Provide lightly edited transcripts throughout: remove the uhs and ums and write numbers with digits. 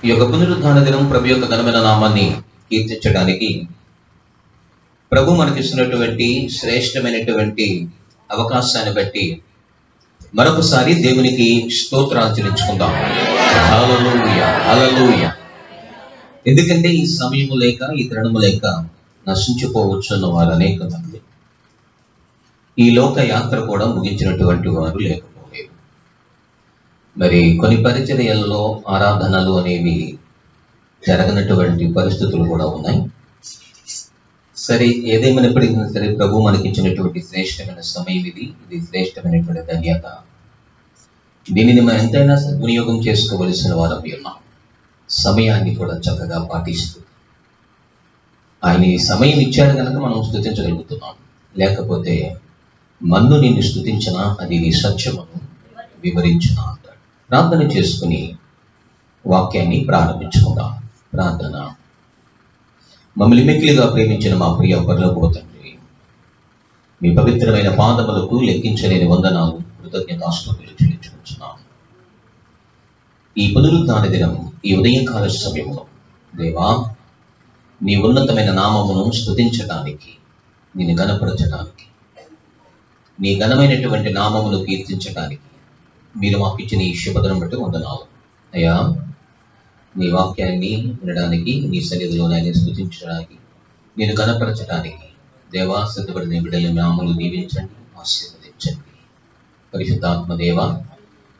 ఈ యొక్క పునరుద్ధాన దినం ప్రభు యొక్క ఘనమైన నామాన్ని కీర్తించడానికి ప్రభు మనకిస్తున్నటువంటి శ్రేష్టమైనటువంటి అవకాశాన్ని బట్టి మరొకసారి దేవునికి స్తోత్రాలు చెల్లించుకుందాం. హల్లెలూయా, హల్లెలూయా. ఎందుకంటే ఈ సమయము లేక, ఈ తరుణము లేక నశించిపోవచ్చున్న వారు అనేక మంది. ఈ లోక యాత్ర కూడా ముగించినటువంటి వారు లేకపోలేదు. మరి కొన్ని పరిచర్యల్లో ఆరాధనలు అనేవి జరగనటువంటి పరిస్థితులు కూడా ఉన్నాయి. సరే, ఏదేమైనప్పటికీ సరే, ప్రభు మనకిచ్చినటువంటి శ్రేష్టమైన సమయం ఇది శ్రేష్టమైనటువంటి ధన్యత. దీనిని మనం ఎంతైనా సద్వినియోగం చేసుకోవలసిన వారం ఉన్నాం. సమయాన్ని కూడా చక్కగా పాటిస్తూ ఆయన ఈ సమయం ఇచ్చాడు కనుక మనం స్తుతించగలుగుతున్నాం. లేకపోతే మన్ను నిన్ను స్తుతించినా అది నీ సత్యమును వివరించిన అంటాడు. ప్రార్థన చేసుకుని వాక్యాన్ని ప్రారంభించుకుందాం. ప్రార్థన. మమ్మల్ని మిక్కిలిగా ప్రేమించిన మా ప్రియ పరలోకపు తండ్రి, మీ పవిత్రమైన పాదములకు లెక్కించలేని వందనాలు, కృతజ్ఞతాస్తుతులు చెల్లించుకుంటున్నాం. ఈ పునరుద్ధాన దినం, ఈ ఉదయకాల సమయంలో దేవా, నీ ఉన్నతమైన నామమును స్తుతించడానికి, నిన్ను ఘనపరచడానికి, నీ ఘనమైనటువంటి నామమును కీర్తించడానికి మీరు మాకు ఇచ్చిన ఈ శుభదినం బట్టి వందనాలు. అయ్యా, నీ వాక్యాన్ని వినడానికి, నీ సన్నిధిలో నేను స్తుతించడానికి, నేను ఘనపరచడానికి దేవా సిద్ధపడిన బిడ్డల నామములు దీవించండి, ఆశీర్వదించండి. పరిశుద్ధాత్మ దేవ,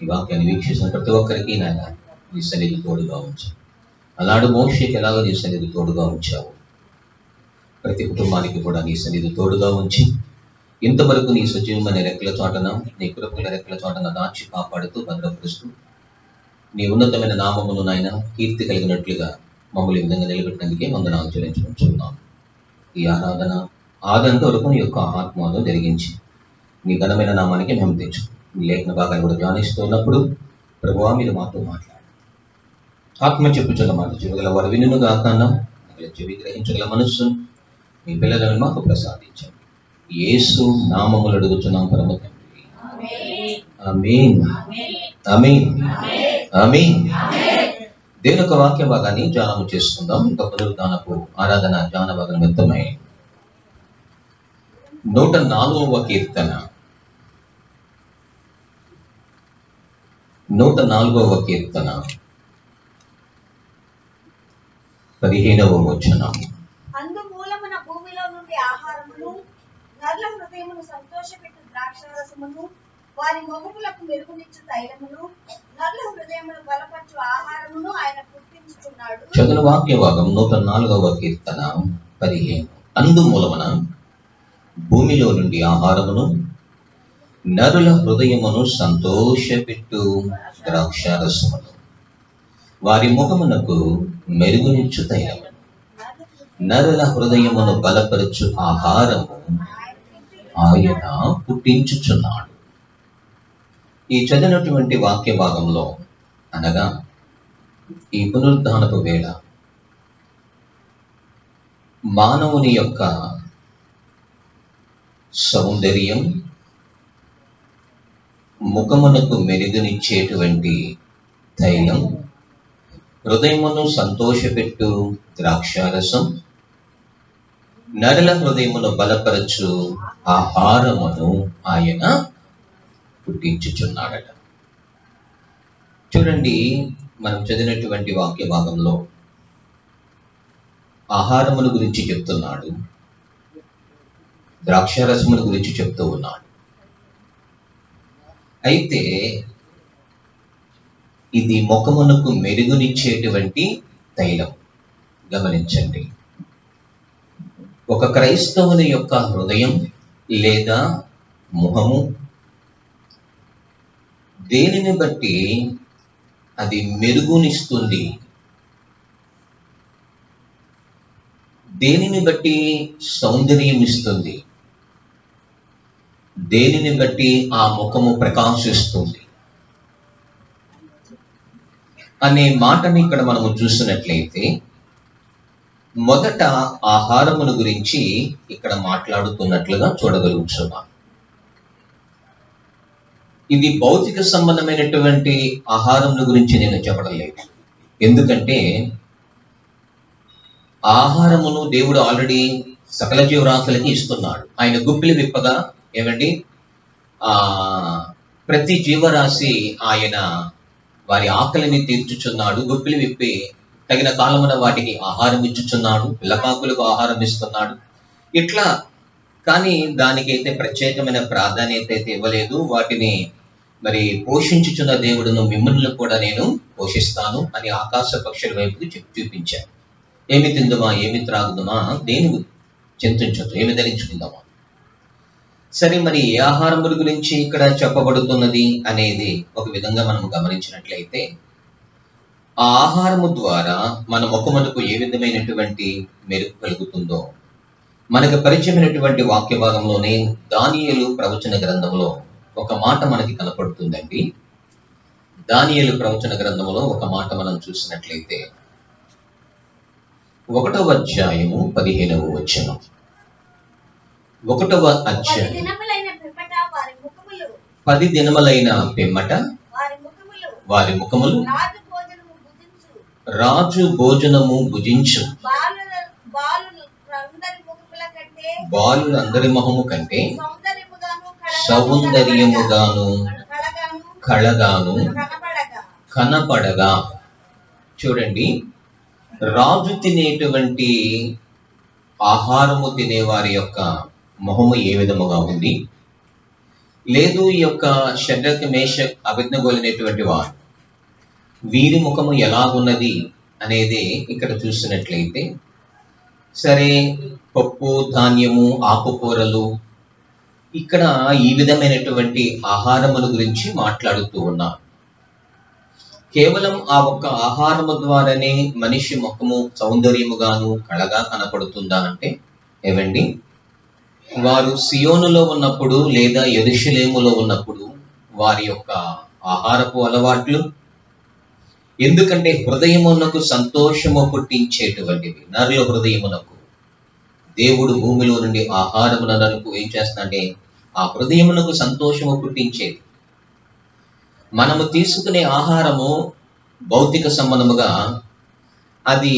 ఈ వాక్యాన్ని వీక్షిస్తున్న ప్రతి ఒక్కరికి నాయన నీ సన్నిధి తోడుగా ఉంచు. అలాడు మోషేకి ఎలాగో నీ సన్నిధి తోడుగా ఉంచావు, ప్రతి కుటుంబానికి కూడా నీ సన్నిధి తోడుగా ఉంచి ఇంతవరకు నీ సజీవమైన రెక్కల చోటన, నీ కృపల రెక్కల చోటన దాచి కాపాడుతూ భద్రపరుస్తూ నీ ఉన్నతమైన నామమును నాయన కీర్తి కలిగినట్లుగా మమ్మల్ని విధంగా నిలబెట్టినందుకే వందనాలు చెల్లించుకుంటున్నాం. ఈ ఆరాధన ఆదంత వరకు నీ యొక్క ఆత్మను జరిగించి నీ ఘనమైన నామానికి మేము తెచ్చు. నీ లేఖన భాగాన్ని కూడా ధ్యానిస్తున్నప్పుడు ప్రభువా మీరు మాతో మాట్లాడు. ఆత్మ చెప్పుచున్న మాట చెవిగల వారు వినును గాకన్నా చెవి గ్రహించగల మనస్సు మీ పిల్లలను మాకు ప్రసాదించండి. యేసు నామములు అడుగుతున్నాం పరమ తండ్రి. ఆమేన్, ఆమేన్, ఆమేన్. దేవుని యొక్క వాక్య భాగాన్ని ధ్యానం చేసుకుందాం. ఇంకా పునరుద్ధానపు ఆరాధన ధ్యాన భాగం వ్యక్తమై 104వ కీర్తన, 104వ కీర్తన 15వ వచనం. అందుమూలమున భూమిలో నుండి ఆహారమును, నరుల హృదయమును సంతోషపెట్టు ద్రాక్షారసమును, వారి మొహములకు మెరుగునిచ్చు తైలమును, నరుల హృదయమును బలపరచు ఆహారమును ఆయన పుట్టించుచున్నాడు. చదువు వాక్య భాగం 104వ కీర్తన 15. అందుమూలమున భూమిలో నుండి ఆహారమును, నరుల హృదయమును సంతోషపెట్టు ద్రాక్షారసమును, వారి ముఖమునకు మెరుగునిచ్చు తైలమును, నరుల హృదయమును బలపరచు ఆహారము ఆయన పుట్టించుచున్నాడు. ఈ చదివినటువంటి వాక్య భాగంలో అనగా ఈ పునరుద్ధానపు వేళ మానవుని యొక్క సౌందర్యం, ముఖమునకు మెరుగునిచ్చేటువంటి తైలం, హృదయమును సంతోషపెట్టు ద్రాక్షారసం, నరుల హృదయమును బలపరచు ఆహారమును ఆయన పుట్టించుచున్నాడట. చూడండి, మనం చదివినటువంటి వాక్య భాగంలో ఆహారమును గురించి చెప్తున్నాడు, ద్రాక్షారసమును గురించి చెప్తూ ఉన్నాడు. అయితే ఇది ముఖమునకు మెరుగునిచ్చేటువంటి తైలం. గమనించండి, ఒక క్రైస్తవుని యొక్క హృదయం లేదా ముఖము దేనిని బట్టి అది మెరుగునిస్తుంది, దేనిని బట్టి సౌందర్యం ఇస్తుంది, దేనిని బట్టి ఆ ముఖము ప్రకాశిస్తుంది అనే మాటని ఇక్కడ మనము చూసినట్లయితే, మొదట ఆహారమును గురించి ఇక్కడ మాట్లాడుతున్నట్లుగా చూడగలుగుతున్నాం. ఇది భౌతిక సంబంధమైనటువంటి ఆహారం గురించి నేను చెప్పడం లేదు. ఎందుకంటే ఆహారమును దేవుడు ఆల్రెడీ సకల జీవరాశులకి ఇస్తున్నాడు. ఆయన గుప్పిలి విప్పగా ఏమండి ఆ ప్రతి జీవరాశి ఆయన వారి ఆకలిని తీర్చుచున్నాడు. గుప్పిలి విప్పి తగిన కాలమున వాటికి ఆహారం ఇచ్చుచున్నాడు, పిల్లకాకులకు ఆహారం ఇస్తున్నాడు. ఇట్లా కానీ దానికైతే ప్రత్యేకమైన ప్రాధాన్యత అయితే ఇవ్వలేదు. వాటిని మరి పోషించుచున్న దేవుడును మిమ్మల్ని కూడా నేను పోషిస్తాను అని ఆకాశ పక్షుల వైపుకి చూపించాను. ఏమి తిందుమా, ఏమి త్రాగుదుమా, దేని చింతించదు, ఏమి ధరించుకుందామా. సరే, మరి ఏ ఆహారముల గురించి ఇక్కడ చెప్పబడుతున్నది అనేది ఒక విధంగా మనం గమనించినట్లయితే, ఆ ఆహారము ద్వారా మన ముఖమునకు ఏ విధమైనటువంటి మెరుగు కలుగుతుందో మనకు పరిచయమైనటువంటి వాక్య భాగంలోనే దానియేలు ప్రవచన గ్రంథంలో ఒక మాట మనకి కనపడుతుందండి. దానియేలు ప్రవచన గ్రంథంలో ఒక మాట మనం చూసినట్లయితే 1వ అధ్యాయము 15వ వచనం. 1వ అధ్యాయం 10 దినములైన పిమ్మట వారి ముఖములు రాజు భోజనము భుజించు బాలులందరి మొహము కంటే సౌందర్యముగాను కళగాను కనపడగా. చూడండి, రాజు తినేటువంటి ఆహారము తినే వారి యొక్క మొహము ఏ విధముగా ఉంది, లేదు ఈ యొక్క షడ్రక్ మేషక్ అబేద్నెగోలైనటువంటి వారు వీరి ముఖము ఎలాగున్నది అనేది ఇక్కడ చూసినట్లయితే, సరే పప్పు ధాన్యము ఆకుకూరలు ఇక్కడ ఈ విధమైనటువంటి ఆహారముల గురించి మాట్లాడుతూ ఉన్నారు. కేవలం ఆ ఒక్క ఆహారము ద్వారానే మనిషి ముఖము సౌందర్యముగాను కళగా కనపడుతుందా అంటే, ఏవండి, వారు సియోనులో ఉన్నప్పుడు లేదా యెరూషలేములో ఉన్నప్పుడు వారి యొక్క ఆహారపు అలవాట్లు, ఎందుకంటే హృదయమునకు సంతోషము పుట్టించేటువంటివి. నరుల హృదయమునకు దేవుడు భూమిలో నుండి ఆహారమునకు ఏం చేస్తాడంటే ఆ హృదయమునకు సంతోషము పుట్టించేది. మనము తీసుకునే ఆహారము భౌతిక సంబంధముగా అది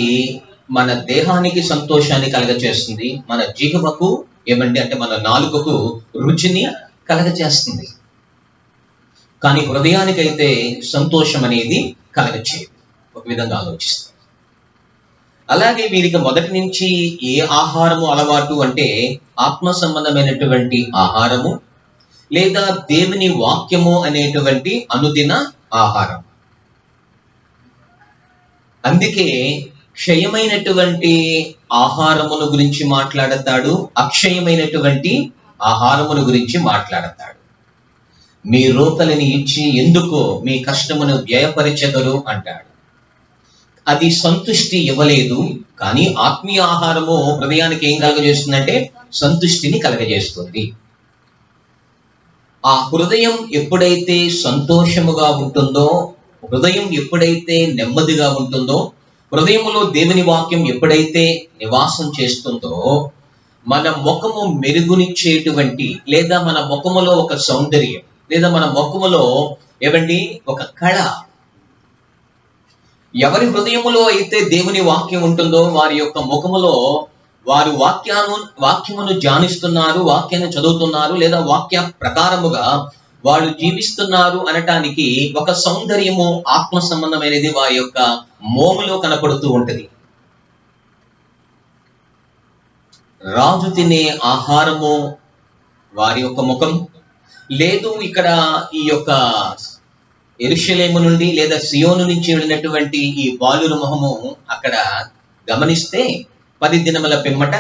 మన దేహానికి సంతోషాన్ని కలగచేస్తుంది, మన జీవకు ఏమండి అంటే మన నాలుకకు రుచిని కలగచేస్తుంది. కానీ హృదయానికైతే సంతోషం అనేది కలగచేయదు. ఒక విధంగా ఆలోచిస్తాం. అలాగే వీరికి మొదటి నుంచి ఏ ఆహారము అలవాటు అంటే ఆత్మ సంబంధమైనటువంటి ఆహారము లేదా దేవుని వాక్యము అనేటువంటి అనుదిన ఆహారం. అందుకే క్షయమైనటువంటి ఆహారమును గురించి మాట్లాడతాడు, అక్షయమైనటువంటి ఆహారమును గురించి మాట్లాడతాడు. మీ రోకలిని ఇచ్చి ఎందుకో మీ కష్టమును వ్యయపరిచెదరు అంటాడు. అది సంతుష్టి ఇవ్వలేదు, కానీ ఆత్మీయ ఆహారము హృదయానికి ఏం కలగజేస్తుందంటే సంతుష్టిని కలగజేస్తుంది. ఆ హృదయం ఎప్పుడైతే సంతోషముగా ఉంటుందో, హృదయం ఎప్పుడైతే నెమ్మదిగా ఉంటుందో, హృదయములో దేవుని వాక్యం ఎప్పుడైతే నివాసం చేస్తుందో, మన ముఖము మెరుగునిచ్చేటువంటి లేదా మన ముఖములో ఒక సౌందర్యం లేదా మన ముఖములో ఏమండి ఒక కళ, ఎవరి హృదయములో అయితే దేవుని వాక్యం ఉంటుందో వారి యొక్క ముఖములో వారు వాక్యమును ధ్యానిస్తున్నారు, వాక్యాన్ని చదువుతున్నారు లేదా వాక్య ప్రకారముగా వాళ్ళు జీవిస్తున్నారు అనటానికి ఒక సౌందర్యము ఆత్మ సంబంధమైనది వారి యొక్క మోములో కనపడుతూ ఉంటది. రాజు తినే ఆహారము వారి యొక్క ముఖం, లేదు ఇక్కడ ఈ యొక్క యెరూషలేము నుండి లేదా సియోను నుంచి వెళ్ళినటువంటి ఈ బాలుల మొహము అక్కడ గమనిస్తే 10 దినముల పిమ్మట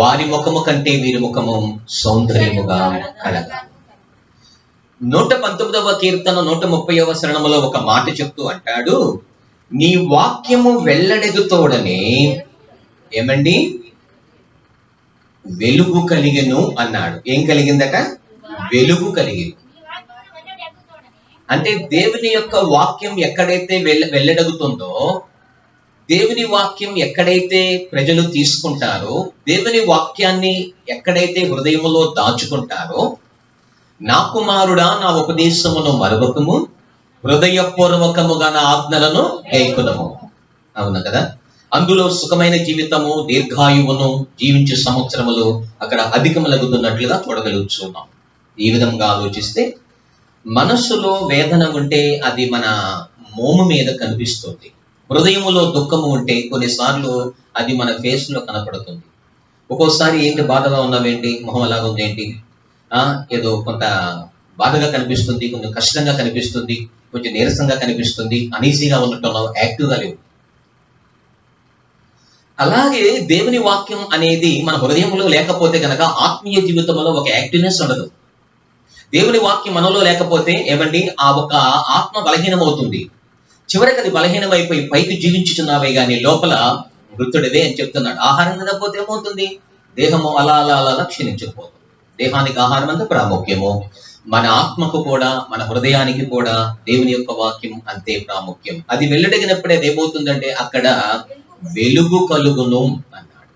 వారి ముఖము కంటే వీరి ముఖము సౌందర్యముగా కలగా. 119వ కీర్తన 130వ శరణములో ఒక మాట చెప్తూ అంటాడు, నీ వాక్యము వెల్లడెగుతోడనే ఏమండి వెలుగు కలిగెను అన్నాడు. ఏం కలిగిందట? వెలుగు కలిగింది. అంటే దేవుని యొక్క వాక్యం ఎక్కడైతే వెళ్ళడగుతుందో, దేవుని వాక్యం ఎక్కడైతే ప్రజలు తీసుకుంటారో, దేవుని వాక్యాన్ని ఎక్కడైతే హృదయములో దాచుకుంటారో, నా కుమారుడా నా ఉపదేశమును మరువకము, హృదయపూర్వకముగా నా ఆజ్ఞలను గైకొనుము. అవును కదా. అందులో సుఖమైన జీవితము, దీర్ఘాయువును, జీవించే సంవత్సరములు అక్కడ అధికములగుతున్నట్లుగా చూడగలుగుతున్నాం. ఈ విధంగా ఆలోచిస్తే మనస్సులో వేదన ఉంటే అది మన మోము మీద కనిపిస్తుంది. హృదయములో దుఃఖము ఉంటే కొన్నిసార్లు అది మన ఫేస్ లో కనపడుతుంది. ఒక్కోసారి ఏంటి బాధగా ఉన్నావేంటి, మొహం అలాగా ఉంది ఏంటి, ఏదో కొంత బాధగా కనిపిస్తుంది, కొంచెం కష్టంగా కనిపిస్తుంది, కొంచెం నీరసంగా కనిపిస్తుంది, అనీజీగా ఉన్నట్టున్నావు, యాక్టివ్గా లేవు. అలాగే దేవుని వాక్యం అనేది మన హృదయంలో లేకపోతే కనుక ఆత్మీయ జీవితంలో ఒక యాక్టివ్నెస్ ఉండదు. దేవుని వాక్యం మనలో లేకపోతే ఏమండి, ఆ ఒక ఆత్మ బలహీనం అవుతుంది. చివరికి అది బలహీనమైపోయి పైకి జీవించుచున్నావే గాని లోపల మృతుడివే అని చెప్తున్నాడు. ఆహారం తినకపోతే ఏమవుతుంది, దేహము అలా అలా అలా క్షీణించిపోతుంది. దేహానికి ఆహారం అంత ప్రాముఖ్యము, మన ఆత్మకు కూడా, మన హృదయానికి కూడా దేవుని యొక్క వాక్యం అంతే ప్రాముఖ్యం. అది వెల్లడిగినప్పుడే ఏమవుతుందంటే అక్కడ వెలుగు కలుగును అన్నాడు.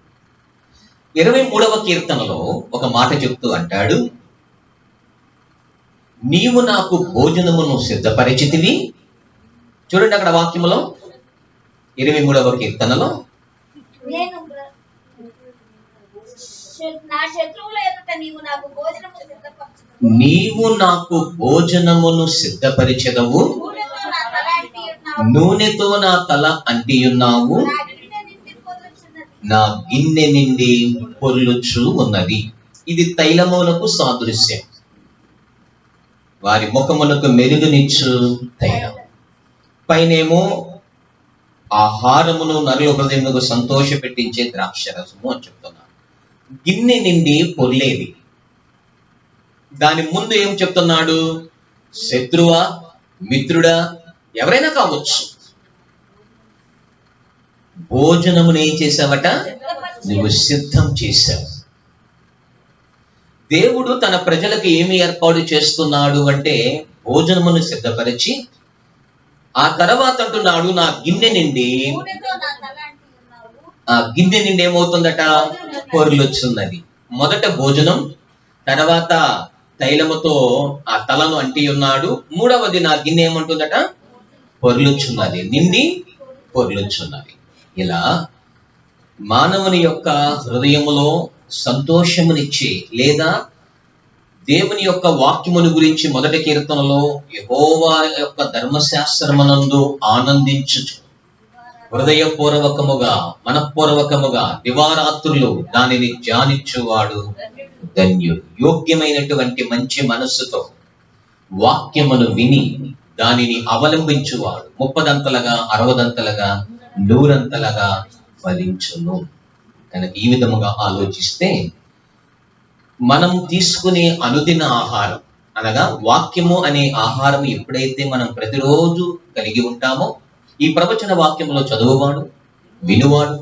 23వ కీర్తనలో ఒక మాట చెప్తూ అంటాడు, నీవు నాకు భోజనమును సిద్ధపరిచితివి. చూడండి అక్కడ వాక్యములో 23వ కీర్తనలో, నేను నా శత్రువుల ఎదుట నీవు నాకు భోజనము సిద్ధపరచుదువు. నీవు నాకు భోజనమును సిద్ధపరిచెదవు, నూనెతో నా తల అంటియున్నావు, నా గిన్నె నిండి పొర్లుచు ఉన్నది. ఇది తైలమునకు సాదృశ్యం, వారి ముఖమునకు మెరుగునిచ్చు తైలం. పైనేమో ఆహారమును నరుల హృదయమునకు సంతోష పెట్టించే ద్రాక్షరసము అని చెప్తున్నారు. గిన్నె నిండి పొర్లేది. దాని ముందు ఏం చెప్తున్నాడు, శత్రువా, మిత్రుడా, ఎవరైనా కావచ్చు, భోజనమును ఏం చేశావట, నువ్వు సిద్ధం చేశావు. దేవుడు తన ప్రజలకు ఏమి ఏర్పాటు చేస్తున్నాడు అంటే భోజనమును సిద్ధపరిచి, ఆ తర్వాత అంటున్నాడు, నా గిన్నె నిండి, ఆ గిన్నె నిండి ఏమవుతుందట, పొర్లుచున్నది. మొదట భోజనం, తర్వాత తైలముతో ఆ తలను అంటి ఉన్నాడు. మూడవది నా గిన్నె ఏమంటుందట, పొర్లుచున్నది, నిండి పొర్లుచున్నది. ఇలా మానవుని యొక్క హృదయములో సంతోషమునిచ్చే లేదా దేవుని యొక్క వాక్యముని గురించి మొదటి కీర్తనలో యెహోవా యొక్క ధర్మశాస్త్రమునందు ఆనందించుచు హృదయపూర్వకముగా మనఃపూర్వకముగా దివారాత్రులు దానిని ధ్యానించువాడు ధన్యుడు. యోగ్యమైనటువంటి మంచి మనస్సుతో వాక్యమును విని దానిని అవలంబించువాడు 30దంతలుగా 60దంతలుగా 100ంతలుగా ఫలించును. కనుక ఈ విధముగా ఆలోచిస్తే మనం తీసుకునే అనుదిన ఆహారం అనగా వాక్యము అనే ఆహారం ఎప్పుడైతే మనం ప్రతిరోజు కలిగి ఉంటామో, ఈ ప్రవచన వాక్యములో చదువువాడు, వినువాడు,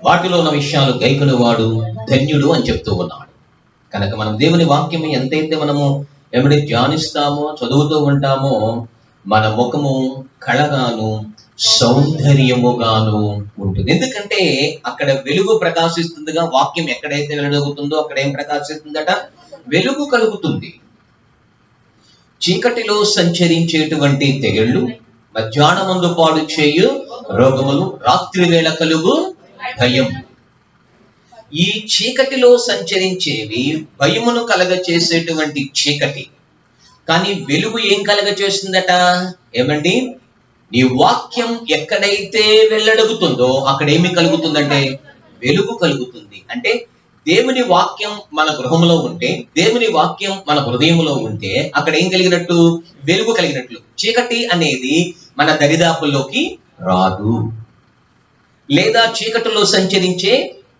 వాటిలో ఉన్న విషయాలు గైకొనువాడు ధన్యుడు అని చెప్తూ ఉన్నాడు. కనుక మనం దేవుని వాక్యము ఎంతైతే మనము ఎప్పుడై ధ్యానిస్తామో, చదువుతూ ఉంటామో, మన ముఖము కళగాను సౌందర్యముగాను ఉంటుంది. ఎందుకంటే అక్కడ వెలుగు ప్రకాశిస్తుందిగా. వాక్యం ఎక్కడైతే వెలుగుతుందో అక్కడ ఏం ప్రకాశిస్తుందట, వెలుగు కలుగుతుంది. చీకటిలో సంచరించేటువంటి తెగుళ్ళు, మధ్యాహ్నమందు పాడు చేయు రోగములు, రాత్రి వేళ కలుగు భయం. ఈ చీకటిలో సంచరించేవి భయమును కలగ చేసేటువంటి చీకటి. కానీ వెలుగు ఏం కలగ చేస్తుందట, ఏమండి, నీ వాక్యం ఎక్కడైతే వెళ్ళడగుతుందో అక్కడ ఏమి కలుగుతుందంటే వెలుగు కలుగుతుంది. అంటే దేవుని వాక్యం మన గృహంలో ఉంటే, దేవుని వాక్యం మన హృదయంలో ఉంటే అక్కడ ఏం కలిగినట్టు, వెలుగు కలిగినట్లు. చీకటి అనేది మన దరిదాపుల్లోకి రాదు. లేదా చీకటిలో సంచరించే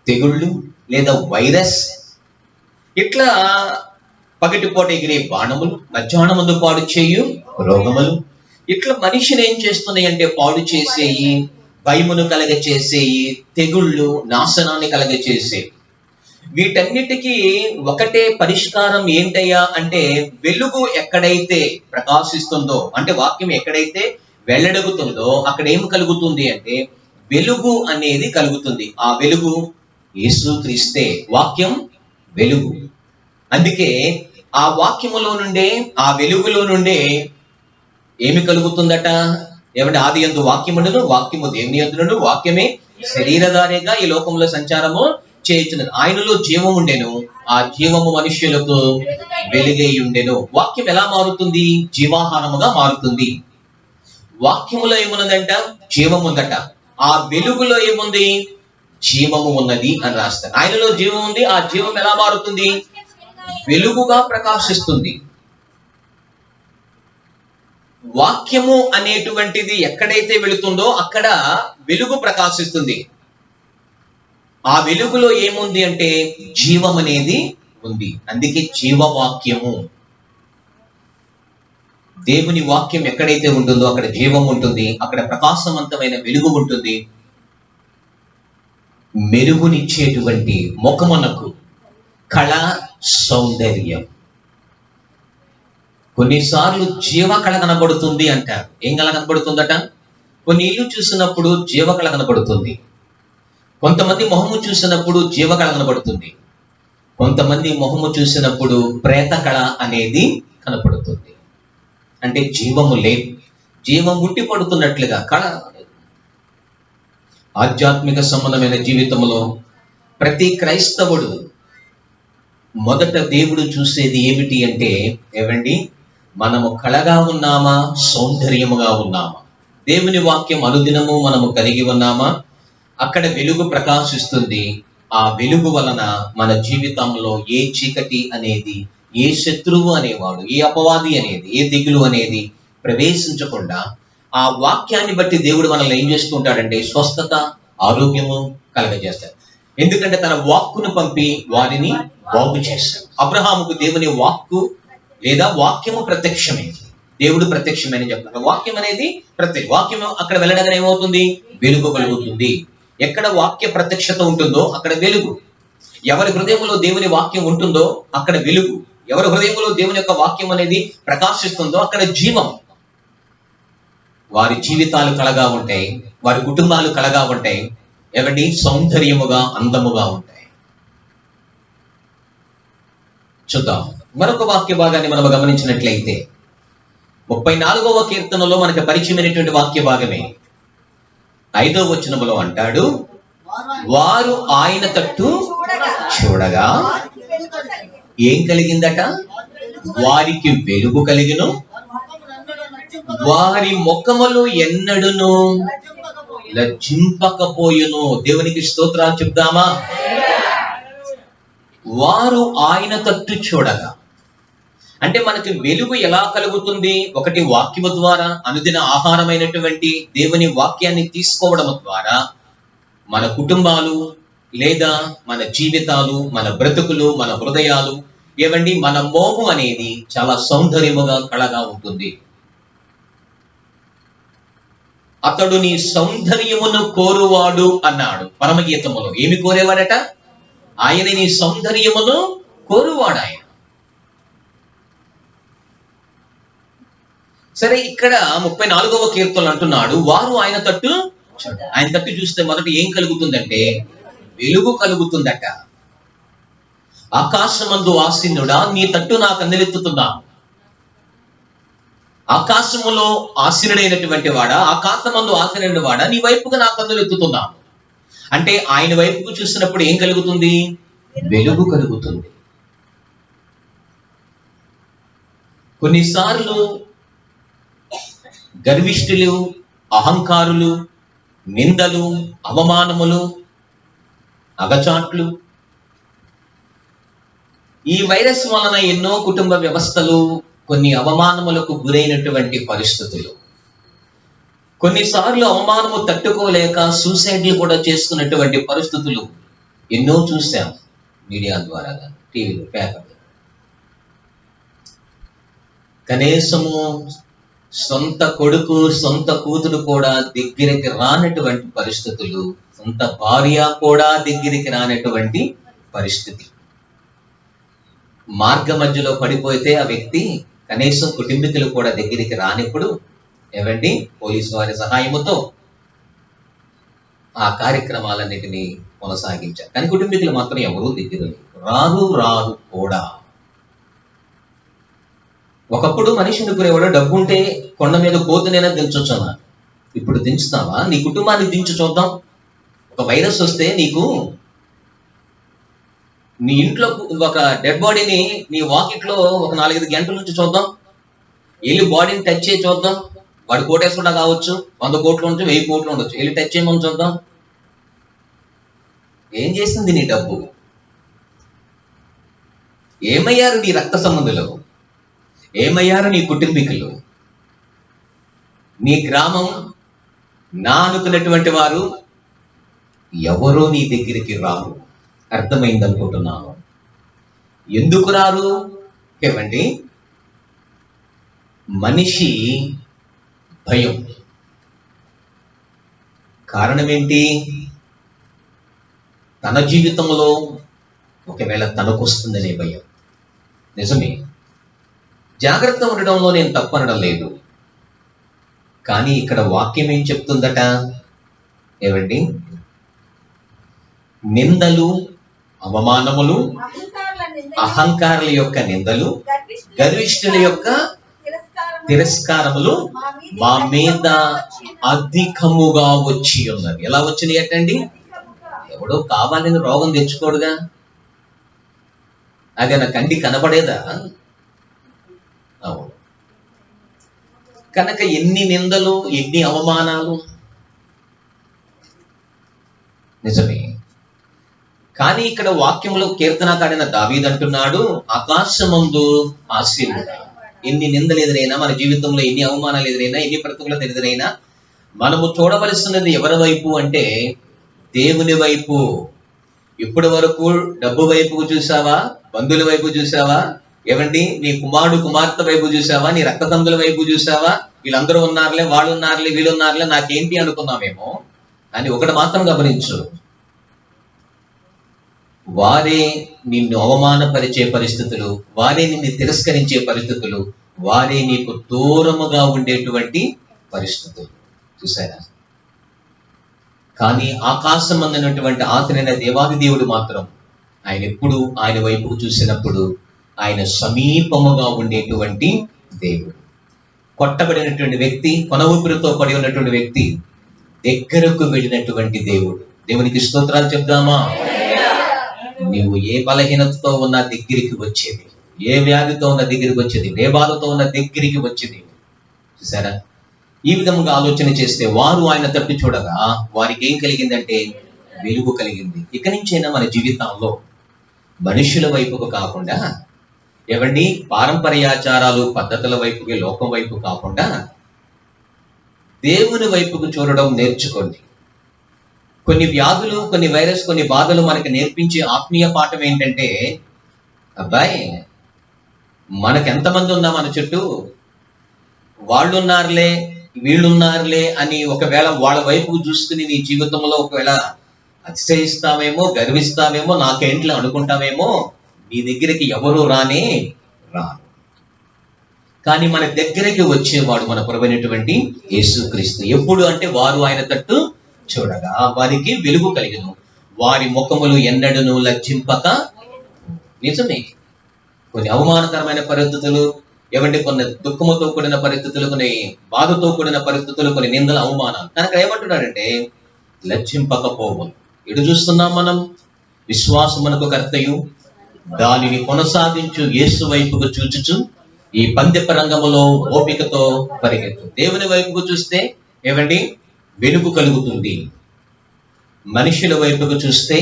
తెగుళ్ళు లేదా వైరస్, ఇట్లా పగటిపూట ఎగిరే బాణములు, మధ్యాహ్నమందు పాడు చేయు రోగములు, ఇట్లా మనిషిని ఏం చేస్తున్నాయి అంటే పాడు చేసేయి, భయమును కలగ చేసేయి, తెగుళ్ళు, నాశనాన్ని కలగ చేసేవి. వీటన్నిటికీ ఒకటే పరిష్కారం ఏంటయ్యా అంటే, వెలుగు ఎక్కడైతే ప్రకాశిస్తుందో, అంటే వాక్యం ఎక్కడైతే వెళ్ళడగుతుందో అక్కడ ఏం కలుగుతుంది అంటే వెలుగు అనేది కలుగుతుంది. ఆ వెలుగు యేసుక్రీస్తే. వాక్యం వెలుగు. అందుకే ఆ వాక్యములో నుండే, ఆ వెలుగులో నుండే ఏమి కలుగుతుందట? ఏమంటే ఆది యందు వాక్యముండును, వాక్యము దేవుని యందును, వాక్యమే శరీరధారిగా ఈ లోకంలో సంచారము చేయుచున్నది. ఆయనలో జీవం ఉండెను, ఆ జీవము మనుష్యులకు వెలుగై ఉండెను. వాక్యం ఎలా మారుతుంది? జీవాహారముగా మారుతుంది. వాక్యములో ఏమున్నదంట? జీవం ఉందట. ఆ వెలుగులో ఏముంది? జీవము ఉన్నది అని రాస్తారు. ఆయనలో జీవం ఉంది, ఆ జీవం ఎలా మారుతుంది? వెలుగుగా ప్రకాశిస్తుంది. వాక్యము అనేటువంటిది ఎక్కడైతే వెళుతుందో అక్కడ వెలుగు ప్రకాశిస్తుంది. ఆ వెలుగులో ఏముంది అంటే జీవం అనేది ఉంది. అందుకే జీవవాక్యము. దేవుని వాక్యం ఎక్కడైతే ఉంటుందో అక్కడ జీవం ఉంటుంది, అక్కడ ప్రకాశవంతమైన వెలుగు ఉంటుంది. మెరుగునిచ్చేటువంటి ముఖమునకు కళ, సౌందర్యం. కొన్నిసార్లు జీవకళ కనబడుతుంది అంటారు. ఏం కళ కనబడుతుందట? కొన్ని ఇల్లు చూసినప్పుడు జీవకళ కనబడుతుంది. కొంతమంది మొహము చూసినప్పుడు జీవకళ కనబడుతుంది. కొంతమంది మొహము చూసినప్పుడు ప్రేత కళ అనేది కనబడుతుంది. అంటే జీవము లేదు, జీవం ఉట్టి పడుతున్నట్లుగా కళ. ఆధ్యాత్మిక సంబంధమైన జీవితంలో ప్రతి క్రైస్తవుడు మొదట దేవుడు చూసేది ఏమిటి అంటే, ఏవండి, మనము కళగా ఉన్నామా, సౌందర్యముగా ఉన్నామా? దేవుని వాక్యం అనుదినము మనము కలిగి ఉన్నామా? అక్కడ వెలుగు ప్రకాశిస్తుంది. ఆ వెలుగు వలన మన జీవితంలో ఏ చీకటి అనేది, ఏ శత్రువు అనేవాడు, ఏ అపవాది అనేది, ఏ దిగులు అనేది ప్రవేశించకుండా ఆ వాక్యాన్ని బట్టి దేవుడు మనల్ని ఏం చేస్తూ ఉంటాడంటే స్వస్థత, ఆరోగ్యము కలగజేస్తాడు. ఎందుకంటే తన వాక్కును పంపి వారిని బాగు చేశాడు. అబ్రహాముకు దేవుని వాక్కు లేదా వాక్యము ప్రత్యక్షమైంది. దేవుడు ప్రత్యక్షమని చెప్తారు. వాక్యం అనేది వాక్యం అక్కడ వెళ్ళడానికి ఏమవుతుంది? వెలుగు కలుగుతుంది. ఎక్కడ వాక్య ప్రత్యక్షత ఉంటుందో అక్కడ వెలుగు. ఎవరి హృదయంలో దేవుని వాక్యం ఉంటుందో అక్కడ వెలుగు. ఎవరి హృదయంలో దేవుని యొక్క వాక్యం అనేది ప్రకాశిస్తుందో అక్కడ జీవం. వారి జీవితాలు కళగా ఉంటాయి, వారి కుటుంబాలు కళగా ఉంటాయి. ఏమండి? సౌందర్యముగా, అందముగా ఉంటాయి. చూద్దాం మరొక వాక్య భాగాన్ని మనం గమనించినట్లయితే 34వ కీర్తనలో మనకు పరిచయమైనటువంటి వాక్య భాగమే 5వ వచనములో అంటాడు, వారు ఆయన తట్టు చూడగా ఏం కలిగిందట? వారికి వెలుగు కలిగిను, వారి ముఖములు ఎన్నడును లజ్జింపకపోయును. దేవునికి స్తోత్రాలు చెప్దామా? వారు ఆయన తట్టు చూడగా అంటే మనకి వెలుగు ఎలా కలుగుతుంది? ఒకటి వాక్యము ద్వారా, అనుదిన ఆహారమైనటువంటి దేవుని వాక్యాన్ని తీసుకోవడం ద్వారా మన కుటుంబాలు లేదా మన జీవితాలు, మన బ్రతుకులు, మన హృదయాలు, ఏవండి, మన మోము అనేది చాలా సౌందర్యముగా, కళగా ఉంటుంది. అతడు నీ సౌందర్యమును కోరువాడు అన్నాడు పరమగీతములో. ఏమి కోరేవాడట? ఆయన నీ సౌందర్యమును కోరువాడు ఆయన. సరే, ఇక్కడ 34వ కీర్తనలు అంటున్నాడు, వారు ఆయన తట్టు ఆయన తట్టు చూస్తే మొదట ఏం కలుగుతుందంటే వెలుగు కలుగుతుందట. ఆకాశమందు ఆసీనుడా నీ తట్టు నాకు అందెలెత్తుతున్నాను. ఆకాశములో ఆసీనుడైనటువంటి వాడా, ఆకాశమందు ఆసీనుడైన వాడా, నీ వైపుగా నాకు అందెలెత్తుతున్నాను. అంటే ఆయన వైపుకు చూసినప్పుడు ఏం కలుగుతుంది? వెలుగు కలుగుతుంది. కొన్నిసార్లు గర్విష్ఠులు, అహంకారులు, నిందలు, అవమానములు, అగచాట్లు, ఈ వైరస్ వలన ఎన్నో కుటుంబ వ్యవస్థలు కొన్ని అవమానములకు గురైనటువంటి పరిస్థితులు. కొన్నిసార్లు అవమానము తట్టుకోలేక సూసైడ్లు కూడా చేసుకున్నటువంటి పరిస్థితులు ఎన్నో చూసాం. మీడియా ద్వారా, టీవీలో, పేపర్లో. కనీసము సొంత కొడుకు, సొంత కూతురు కూడా దగ్గరికి రానటువంటి పరిస్థితులు, సొంత భార్య కూడా దగ్గరికి రానటువంటి పరిస్థితి. మార్గ మధ్యలో పడిపోతే ఆ వ్యక్తి కనీసం కుటుంబీకులు కూడా దగ్గరికి రానిప్పుడు ఏవండి పోలీసు వారి సహాయముతో ఆ కార్యక్రమాలన్నిటినీ కొనసాగించారు. కానీ కుటుంబీకులు మాత్రం ఎవరూ దగ్గర రారు కూడా. ఒకప్పుడు మనిషి అనుకునేవాడు డబ్బు ఉంటే కొండ మీద కోతునైనా దించొచ్చు అన్న. ఇప్పుడు దించుతావా? నీ కుటుంబాన్ని దించు చూద్దాం. ఒక వైరస్ వస్తే నీకు నీ ఇంట్లో ఒక డెడ్ బాడీని నీ వాకిట్లో ఒక 4-5 గంటల నుంచి చూద్దాం. వెళ్ళి బాడీని టచ్ చేసి చూద్దాం. వాడు కోటేసుకుంటా కావచ్చు, 100 కోట్లు ఉండొచ్చు, 1000 కోట్లు ఉండొచ్చు. వెళ్ళి టచ్ చేయమని చూద్దాం. ఏం చేసింది నీ డబ్బు? ఏమయ్యారు నీ రక్త సంబంధులు? ఏమయ్యారు నీ కుటుంబీకులు? నీ గ్రామం, నా అనుకున్నటువంటి వారు ఎవరో నీ దగ్గరికి రారు. అర్థమైంది అనుకుంటున్నాను. ఎందుకు రారు? ఏమండి, మనిషి భయం. కారణం ఏంటి? తన జీవితంలో ఒకవేళ తనకొస్తుందనే భయం. నిజమే, జాగ్రత్త ఉండడంలో నేను తప్పనడం లేదు. కానీ ఇక్కడ వాక్యం ఏం చెప్తుందట? ఏమండి, నిందలు, అవమానములు, అహంకారుల యొక్క నిందలు, గర్విష్ఠుల యొక్క తిరస్కారములు మా మీద అధికముగా వచ్చి ఉన్నది. ఎలా వచ్చినాయి అటండి? ఎవడో కావాలని రోగం తెచ్చుకోడుగా. అది నా కంటి కనబడేదా? అవును. కనుక ఎన్ని నిందలు, ఎన్ని అవమానాలు. నిజమే. కానీ ఇక్కడ వాక్యంలో కీర్తనకాడిన దావీదు అంటున్నాడు, ఆకాశమందు ఆశీనుడా. ఎన్ని నిందలు ఎదురైనా, మన జీవితంలో ఎన్ని అవమానాలు ఎదురైనా, ఎన్ని ప్రతికూలత ఎదురైనా, మనము చూడవలసినది ఎవరి వైపు అంటే దేవుని వైపు. ఇప్పటి వరకు డబ్బు వైపుకు చూసావా? బంధువుల వైపు చూసావా? ఏమండి, నీ కుమారుడు కుమార్తె వైపు చూసావా? నీ రక్తతంతుల వైపు చూసావా? వీళ్ళందరూ ఉన్నారులే, వాళ్ళు ఉన్నారులే, వీళ్ళు ఉన్నారులే, నాకేంటి అనుకున్నామేమో. అని ఒకటి మాత్రం గమనించు, వారే నిన్ను అవమానపరిచే పరిస్థితులు, వారే నిన్ను తిరస్కరించే పరిస్థితులు, వారే నీకు దూరముగా ఉండేటువంటి పరిస్థితులు. చూసారా? కానీ ఆకాశం అన్నటువంటి ఆఖరైన దేవాది దేవుడు మాత్రం ఆయన ఎప్పుడు ఆయన వైపుకు చూసినప్పుడు ఆయన సమీపముగా ఉండేటువంటి దేవుడు. కొట్టబడినటువంటి వ్యక్తి, కొన ఊపిరితో పడి ఉన్నటువంటి వ్యక్తి దగ్గరకు వెళ్ళినటువంటి దేవుడు. దేవునికి స్తోత్రాలు చెప్దామా? నీవు ఏ బలహీనతతో ఉన్న దగ్గరికి వచ్చేది, ఏ వ్యాధితో ఉన్న దగ్గరికి వచ్చేది, ఏ బాధతో ఉన్న దగ్గరికి వచ్చేది. చూసారా? ఈ విధంగా ఆలోచన చేస్తే వారు ఆయన తట్టు చూడగా వారికి ఏం కలిగిందంటే వెలుగు కలిగింది. ఇక నుంచైనా మన జీవితంలో మనుషుల వైపుకు కాకుండా, ఏవండి, పారంపర్యాచారాలు పద్ధతుల వైపుకి, లోకం వైపు కాకుండా దేవుని వైపుకు చూడడం నేర్చుకోండి. కొన్ని వ్యాధులు, కొన్ని వైరస్, కొన్ని బాధలు మనకి నేర్పించే ఆత్మీయ పాఠం ఏంటంటే, అబ్బాయి మనకెంతమంది ఉన్నా మన చుట్టూ, వాళ్ళున్నారులే వీళ్ళున్నారులే అని ఒకవేళ వాళ్ళ వైపు చూసుకుని నీ జీవితంలో ఒకవేళ అతిశయిస్తావేమో, గర్విస్తావేమో, నాకేంట్లో అనుకుంటావేమో, నీ దగ్గరికి ఎవరు రానే రాను. కానీ మన దగ్గరికి వచ్చేవాడు మన ప్రభువైనటువంటి యేసుక్రీస్తు. ఎప్పుడు అంటే వారు ఆయన తట్టు చూడగా వారికి వెలుగు కలిగను, వారి ముఖములు ఎన్నడను లజ్జింపక. నిజమే, కొన్ని అవమానకరమైన పరిస్థితులు, ఏమంటే కొన్ని దుఃఖముతో కూడిన పరిస్థితులు, కొన్ని బాధతో కూడిన పరిస్థితులు, కొన్ని నిందల అవమానాలు. కనుక ఏమంటున్నాడంటే లజ్జింపకపోవు. ఎటు చూస్తున్నాం మనం? విశ్వాసమునకు కర్తయు దానిని కొనసాగించు యేసు వైపుకు చూచుచు ఈ పందెపు రంగములో ఓపికతో పరిగెత్తు. దేవుని వైపుకు చూస్తే ఏమండి వెలుగు కలుగుతుంది. మనుషుల వైపుకు చూస్తే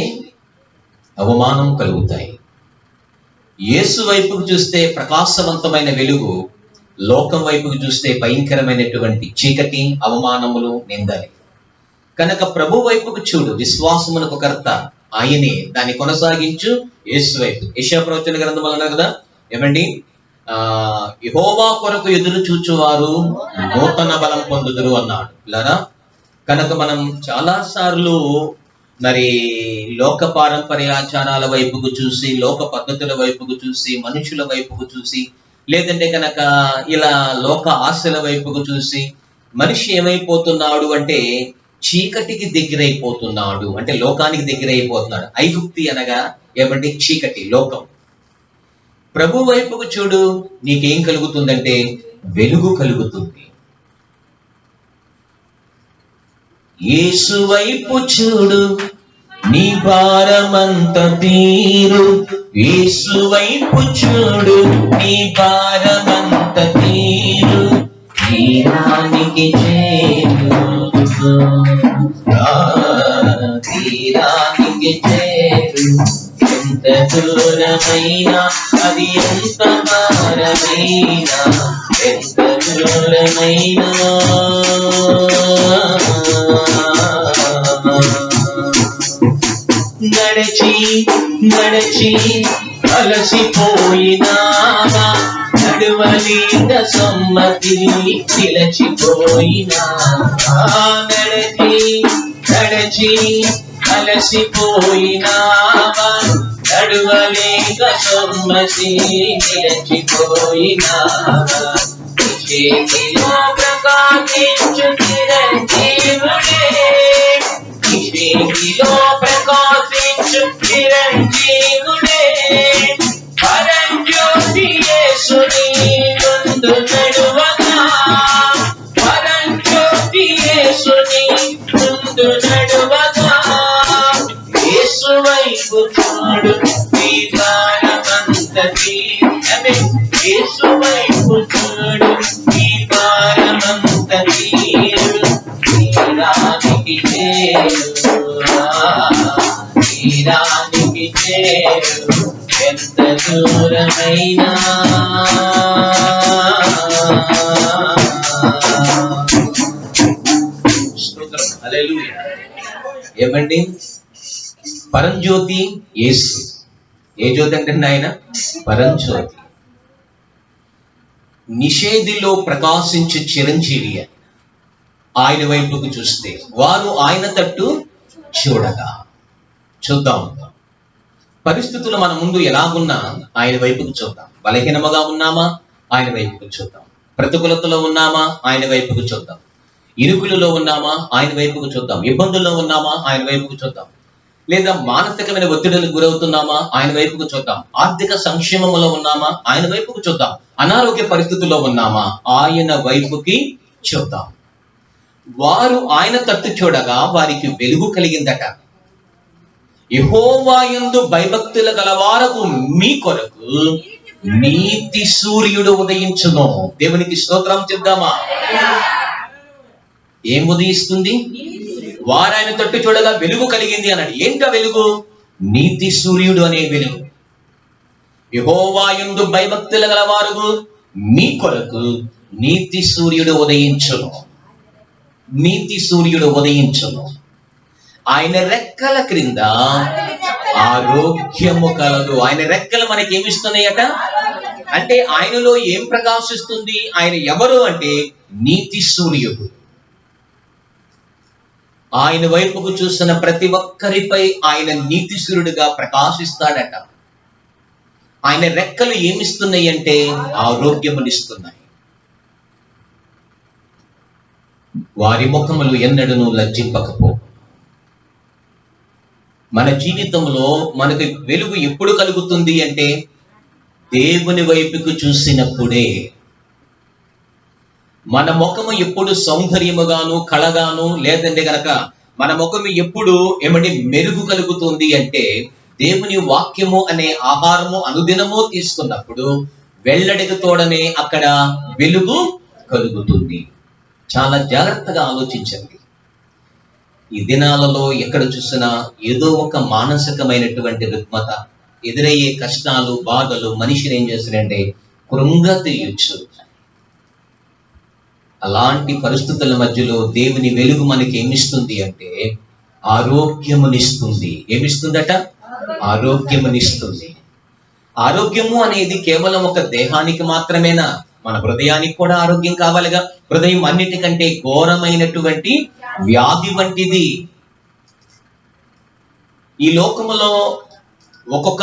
అవమానం కలుగుతాయి. యేసు వైపుకు చూస్తే ప్రకాశవంతమైన వెలుగు, లోకం వైపుకు చూస్తే భయంకరమైనటువంటి చీకటి, అవమానములు, నిందలి. కనుక ప్రభు వైపుకు చూడు, విశ్వాసమునకు కర్త ఆయనే, దాన్ని కొనసాగించు యేసు వైపు. యెషయా ప్రవచన గ్రంథంలో అన్నారు కదా, ఏమండి, యెహోవా కొరకు ఎదురు చూచువారు నూతన బలం పొందుదురు అన్నాడు. ఇలారా, కనుక మనం చాలా సార్లు మరి లోక పారంపర్యాచారాల వైపుకు చూసి, లోక పద్ధతుల వైపుకు చూసి, మనుషుల వైపుకు చూసి, లేదంటే కనుక ఇలా లోక ఆశల వైపుకు చూసి మనిషి ఏమైపోతున్నాడు అంటే చీకటికి దగ్గరైపోతున్నాడు. అంటే లోకానికి దగ్గరైపోతున్నాడు. ఐగుప్తి అనగా ఏమంటే చీకటి, లోకం. ప్రభు వైపుకు చూడు, నీకేం కలుగుతుందంటే వెలుగు కలుగుతుంది. యేసు వైపు చూడు, నీ భారమంత తీరు. యేసు వైపు చూడు, నీ భారమంత తీరు. తీరానికి చేరు, తీరానికి చేరు. ఎంత దూరమైనా, అది ఎంత భారమైనా, ఎంత దూరమైనా నడచి నడచి అలసిపోయినావా, నడువలేక సమ్మతి నిలచిపోయినావా. నడచి నడచి అలసిపోయినావా, నడువలేక సమ్మతి నిలచిపోయినావా. చేతిలో ప్రకాశించు చిరంజీవుడే, చేతిలో ప్రకాశించు చిరంజీవుడే. పరంజ్యోతి యేసుని ముందు నడువగా, పరంజ్యోతి యేసుని ముందు నడువగా. యేసు వైపు చూడు, నీ భారమంత తీరు. యేసు వైపు చూడు, నీ భారమంత తీరు. తీరానికి చేరు, తీరానికి చేరు. ఎంత దూరమైనా స్తోత్రం, హల్లెలూయా. ఏమండి, పరంజ్యోతి యేసు. ఏ జ్యోతి అంటే ఆయన పరంజ్యోతి. నిషేధిలో ప్రకాశించే చిరంజీవి అని ఆయన వైపుకు చూస్తే వారు ఆయన తట్టు చూడగా. చూద్దాం, పరిస్థితులు మన ముందు ఎలాగున్నా ఆయన వైపుకు చూద్దాం. బలహీనముగా ఉన్నామా, ఆయన వైపుకు చూద్దాం. ప్రతికూలతలో ఉన్నామా, ఆయన వైపుకు చూద్దాం. ఇరుకులలో ఉన్నామా, ఆయన వైపుకు చూద్దాం. ఇబ్బందుల్లో ఉన్నామా, ఆయన వైపుకు చూద్దాం. లేదా మానసికమైన ఒత్తిడులకు గురవుతున్నామా, ఆయన వైపుకు చూద్దాం. ఆర్థిక సంక్షేమములో ఉన్నామా, ఆయన వైపుకు చూద్దాం. అనారోగ్య పరిస్థితుల్లో ఉన్నామా, ఆయన వైపుకి చూద్దాం. వారు ఆయన తట్టు చూడగా వారికి వెలుగు కలిగిందట. యెహోవా యందు భయభక్తుల గలవారకు మీ కొరకు నీతి సూర్యుడు ఉదయించును. దేవునికి స్తోత్రం చెప్దామా? ఏం ఉదయిస్తుంది? వారాయన తట్టు చూడగా వెలుగు కలిగింది అన్నాడు. ఏంటో వెలుగు? నీతి సూర్యుడు అనే వెలుగు. యెహోవా యందు భయభక్తుల గలవారు మీ కొరకు నీతి సూర్యుడు ఉదయించును. నీతి సూర్యుడు ఉదయించును. ఆయన రెక్కల క్రింద ఆరోగ్యము కలదు. ఆయన రెక్కలు మనకి ఏమిస్తున్నాయట అంటే ఆయనలో ఏం ప్రకాశిస్తుంది? ఆయన ఎవరు అంటే నీతి సూర్యుడు. ఆయన వైపుకు చూస్తున్న ప్రతి ఒక్కరిపై ఆయన నీతి సూర్యుడిగా ప్రకాశిస్తాడట. ఆయన రెక్కలు ఏమిస్తున్నాయి అంటే ఆరోగ్యమునిస్తున్నాయి. వారి ముఖములు ఎన్నడూ లజ్జింపకపో. మన జీవితంలో మనకు వెలుగు ఎప్పుడు కలుగుతుంది అంటే దేవుని వైపుకు చూసినప్పుడే. మన ముఖము ఎప్పుడు సౌందర్యముగాను కళగాను లేదంటే గనక మన ముఖము ఎప్పుడు మెరుగు కలుగుతుంది అంటే దేవుని వాక్యము అనే ఆహారము అనుదినము తీసుకున్నప్పుడు వెల్లడికి తోడనే అక్కడ వెలుగు కలుగుతుంది. చాలా జాగ్రత్తగా ఆలోచించండి. ఈ దినాలలో ఎక్కడ చూసినా ఏదో ఒక మానసికమైనటువంటి రుగ్మత, ఎదురయ్యే కష్టాలు, బాధలు మనిషిని ఏం చేస్తారంటే కృంగతీయొచ్చు. అలాంటి పరిస్థితుల మధ్యలో దేవుని వెలుగు మనకి ఏమిస్తుంది అంటే ఆరోగ్యమునిస్తుంది. ఏమిస్తుందట? ఆరోగ్యమునిస్తుంది. ఆరోగ్యము అనేది కేవలం ఒక దేహానికి మాత్రమేనా? మన హృదయానికి కూడా ఆరోగ్యం కావాలిగా. హృదయం అన్నిటికంటే ఘోరమైనటువంటి వ్యాధి వంటిది. ఈ లోకములో ఒక్కొక్క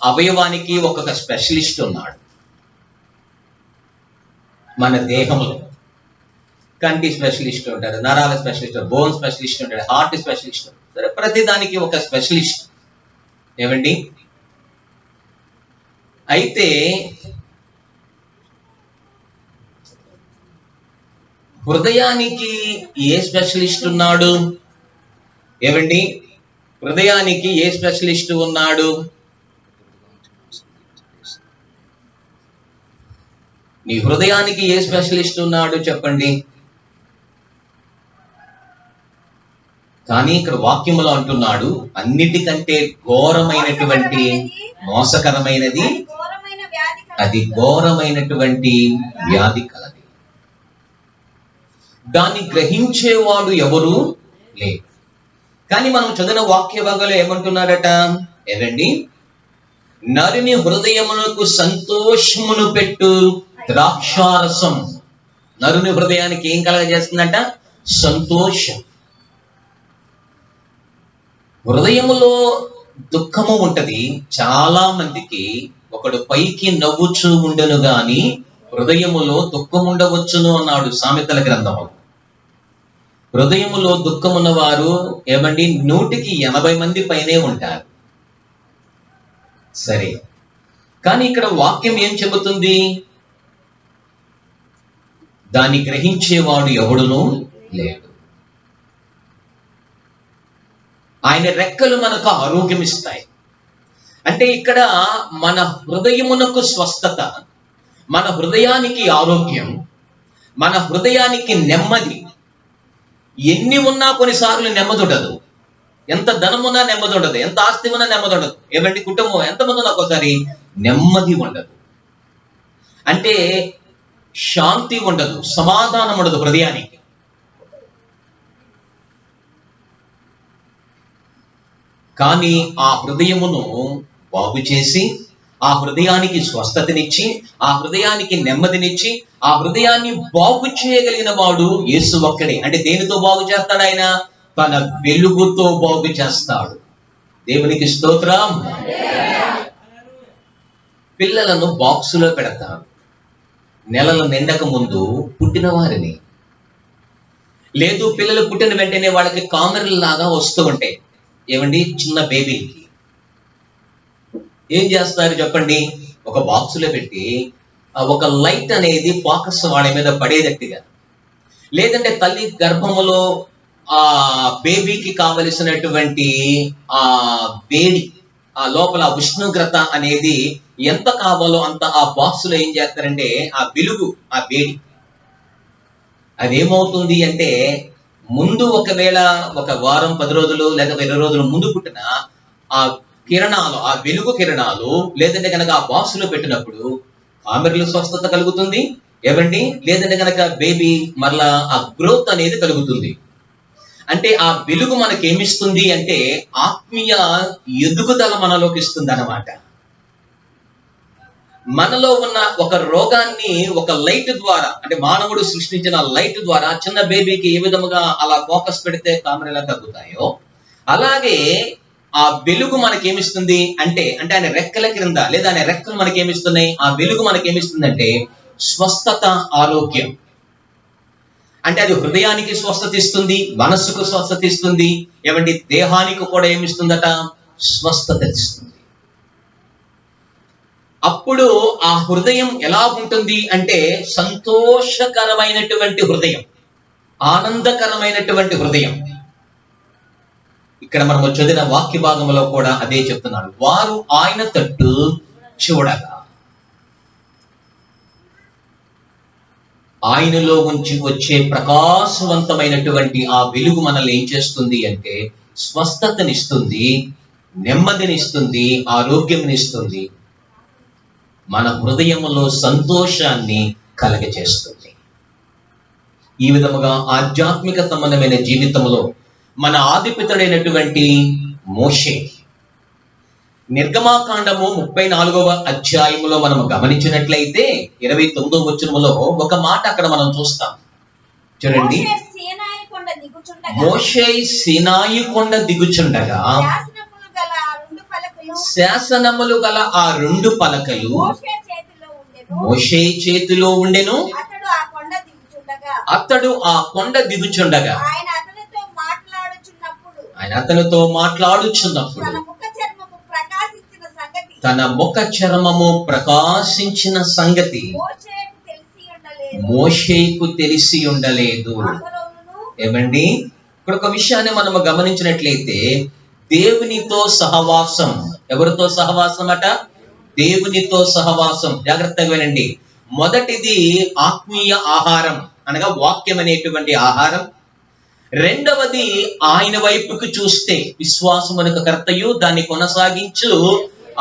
అవయవానికి ఒక్కొక్క స్పెషలిస్ట్ ఉన్నాడు. మన దేహంలో కంటి స్పెషలిస్ట్ ఉంటాడు, నరాల స్పెషలిస్ట్, బోన్ స్పెషలిస్ట్ ఉంటాడు, హార్ట్ స్పెషలిస్ట్. సరే, ప్రతి దానికి ఒక స్పెషలిస్ట్. ఏమండి, అయితే హృదయానికి ఏ స్పెషలిస్ట్ ఉన్నాడు? ఏమండి, హృదయానికి ఏ స్పెషలిస్ట్ ఉన్నాడు? నీ హృదయానికి ఏ స్పెషలిస్ట్ ఉన్నాడు చెప్పండి. కానీ ఇక్కడ వాక్యములో అంటున్నాడు, అన్నిటికంటే ఘోరమైనటువంటి మోసకరమైనది, అది ఘోరమైనటువంటి వ్యాధి కలది. దాన్ని గ్రహించేవాడు ఎవరు లేరు. కానీ మనం చదివిన వాక్య భాగంలో ఏమంటున్నారట? ఏదండి, నరుని హృదయమునకు సంతోషమును పెట్టు ద్రాక్షారసం. నరుని హృదయానికి ఏం కలగజేస్తుందంట? సంతోషం. హృదయములో దుఃఖము ఉంటది. చాలా మందికి ఒకడు పైకి నవ్వుచూ ఉండను గాని హృదయములో దుఃఖం ఉండవచ్చును అన్నాడు సామెతల గ్రంథము. హృదయములో దుఃఖమున్న వారు ఏమండి 180 మంది పైనే ఉంటారు. సరే, కానీ ఇక్కడ వాక్యం ఏం చెబుతుంది? దాన్ని గ్రహించేవాడు ఎవడునూ లేడు. ఆయన రెక్కలు మనకు ఆరోగ్యం ఇస్తాయి. అంటే ఇక్కడ మన హృదయమునకు స్వస్థత, మన హృదయానికి ఆరోగ్యం, మన హృదయానికి నెమ్మది. ఎన్ని ఉన్నా కొన్నిసార్లు నెమ్మది ఉండదు. ఎంత ధనం ఉన్నా నెమ్మది ఉండదు, ఎంత ఆస్తి ఉన్నా నెమ్మది ఉండదు. ఏమండి, కుటుంబం ఎంతమంది ఉన్నా ఒకసారి నెమ్మది ఉండదు. అంటే శాంతి ఉండదు, సమాధానం ఉండదు హృదయానికి. కానీ ఆ హృదయమును బాగు చేసి, ఆ హృదయానికి స్వస్థతనిచ్చి, ఆ హృదయానికి నెమ్మదినిచ్చి, ఆ హృదయాన్ని బాగు చేయగలిగిన వాడు యేసు ఒక్కడే. అంటే దేనితో బాగు చేస్తాడు ఆయన? తన వెలుగుతో బాగు చేస్తాడు. దేవునికి స్తోత్రం. పిల్లలను బాక్సులో పెడతాడు. నెలలు నిండక ముందు పుట్టిన వారిని. లేదు, పిల్లలు పుట్టిన వెంటనే వాళ్ళకి కామెరల్లాగా వస్తూ ఉంటాయి. ఏమండి, చిన్న బేబీకి ఏం చేస్తారు చెప్పండి? ఒక బాక్సులో పెట్టి ఒక లైట్ అనేది ఫోకస్ వాళ్ళ మీద పడేటట్టుగా, లేదంటే తల్లి గర్భములో ఆ బేబీకి కావలసినటువంటి ఆ వేడి, ఆ లోపల ఉష్ణోగ్రత అనేది ఎంత కావాలో అంత ఆ బాక్సులో ఏం చేస్తారంటే ఆ వెలుగు, ఆ వేడి అదేమవుతుంది అంటే, ముందు ఒకవేళ ఒక వారం 10 రోజులు లేక 20 రోజులు ముందు పుట్టిన ఆ కిరణాలు, ఆ వెలుగు కిరణాలు లేదంటే కనుక ఆ బాక్సులో పెట్టినప్పుడు ఆమెర్లు స్వస్థత కలుగుతుంది. ఏమండి, లేదంటే కనుక బేబీ మరలా ఆ గ్రోత్ అనేది కలుగుతుంది. అంటే ఆ వెలుగు మనకేమిస్తుంది అంటే ఆత్మీయ ఎదుగుదల మనలోకి ఇస్తుంది అన్నమాట. మనలో ఉన్న ఒక రోగాన్ని ఒక లైట్ ద్వారా, అంటే మానవుడు సృష్టించిన లైట్ ద్వారా చిన్న బేబీకి ఏ విధముగా అలా ఫోకస్ పెడితే కామెర ఎలా తగ్గుతాయో, అలాగే ఆ వెలుగు మనకేమిస్తుంది అంటే ఆయన రెక్కల క్రింద, లేదా ఆయన రెక్కలు మనకేమిస్తున్నాయి? ఆ వెలుగు మనకేమిస్తుంది అంటే స్వస్థత, ఆరోగ్యం. అంటే అది హృదయానికి స్వస్థత ఇస్తుంది, మనస్సుకు స్వస్థత ఇస్తుంది. ఏమంటే దేహానికి కూడా ఏమిస్తుందట? స్వస్థత ఇస్తుంది. అప్పుడు ఆ హృదయం ఎలా ఉంటుంది అంటే సంతోషకరమైనటువంటి హృదయం, ఆనందకరమైనటువంటి హృదయం. ఇక్కడ మనం చదివిన వాక్య భాగంలో కూడా అదే చెప్తున్నాడు. వారు ఆయన తట్టు చూడగా, ఆయనలో ఉంచి వచ్చే ప్రకాశవంతమైనటువంటి ఆ వెలుగు మనల్ని ఏం చేస్తుంది అంటే స్వస్థతనిస్తుంది, నెమ్మదినిస్తుంది, ఆరోగ్యంనిస్తుంది, మన హృదయములో సంతోషాన్ని కలగజేస్తుంది. ఈ విధముగా ఆధ్యాత్మిక సంబంధమైన జీవితంలో మన ఆదిపితుడైనటువంటి మోషే, నిర్గమాకాండము 34వ అధ్యాయములో మనం గమనించినట్లయితే 29వ వచనములో ఒక మాట అక్కడ మనం చూస్తాం. చూడండి, మోషే సీనాయి కొండ దిగుచుండగా శాసనములు గల ఆ 2 పలకలు మోషే చేతిలో ఉండెను. అతడు ఆ కొండ దిగుచుండగా ఆయన అతనితో మాట్లాడుచున్నప్పుడు తన ముఖ చర్మము ప్రకాశించిన సంగతి మోషేకు తెలిసి ఉండలేదు. ఏమండి, ఇక్కడ ఒక విషయాన్ని మనము గమనించినట్లయితే, దేవునితో సహవాసం. ఎవరితో సహవాసం అట? దేవునితో సహవాసం. జాగ్రత్తగా వినండి. మొదటిది ఆత్మీయ ఆహారం, అనగా వాక్యం అనేటువంటి ఆహారం. రెండవది ఆయన వైపుకు చూస్తే, విశ్వాసమునకు కర్తయు దాన్ని కొనసాగించు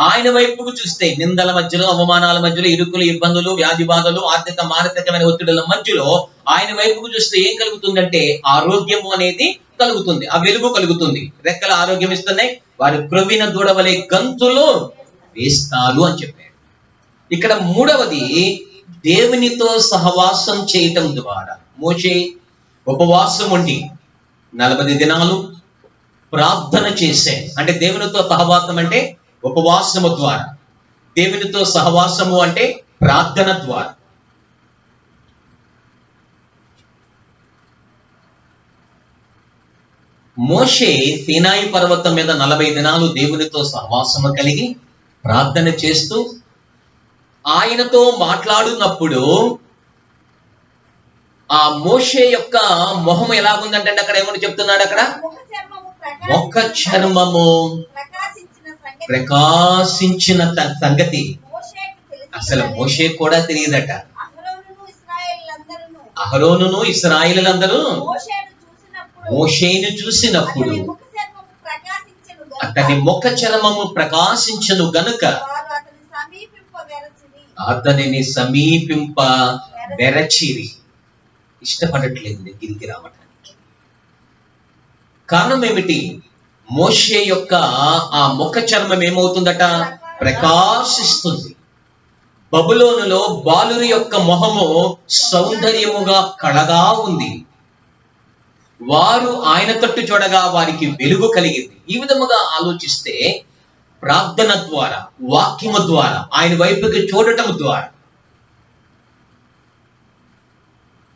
ఆయన వైపుకు చూస్తే, నిందల మధ్యలో, అవమానాల మధ్యలో, ఇరుకులు, ఇబ్బందులు, వ్యాధి బాధలు, ఆర్థిక మానసికమైన ఒత్తిడుల మధ్యలో ఆయన వైపుకు చూస్తే ఏం కలుగుతుందంటే ఆరోగ్యము అనేది కలుగుతుంది, ఆ వెలుగు కలుగుతుంది. రెక్కల ఆరోగ్యం ఇస్తున్నాయి, వారు క్రొవ్విన దూడవలే గంతులు వేస్తారు అని చెప్పారు. ఇక్కడ మూడవది దేవునితో సహవాసం చేయటం ద్వారా. మోషే ఉపవాసం ఉండి 40 దినాలు ప్రార్థన చేశాడు. అంటే దేవునితో సహవాసం అంటే ఉపవాసము ద్వారా, దేవునితో సహవాసము అంటే ప్రార్థన ద్వారా. మోషే సీనాయి పర్వతం మీద 40 దినాలు దేవునితో సహవాసము కలిగి ప్రార్థన చేస్తూ ఆయనతో మాట్లాడున్నప్పుడు ఆ మోషే యొక్క మొహం ఎలాగుందంటే, అక్కడ ఏమని చెప్తున్నాడు? అక్కడ ముఖ చర్మము ప్రకాశించిన సంగతి అసలు మోషే కూడా తెలియదట. అహరోనును ఇశ్రాయేలులందరూ మోషేను చూసినప్పుడు అతని ముఖ చర్మము ప్రకాశించను గనుక అతనిని సమీపింప వెరచిరి. ఇష్టపడట్లేదు దగ్గరికి రావటానికి. కారణం ఏమిటి? మోషే యొక్క ఆ ముఖ చర్మం ఏమవుతుందట? ప్రకాశిస్తుంది. బబులోనులో బాలుని యొక్క మొహము సౌందర్యముగా కళగా ఉంది. వారు ఆయన తట్టు చూడగా వారికి వెలుగు కలిగింది. ఈ విధముగా ఆలోచిస్తే ప్రార్థన ద్వారా, వాక్యము ద్వారా, ఆయన వైపుకి చూడటం ద్వారా,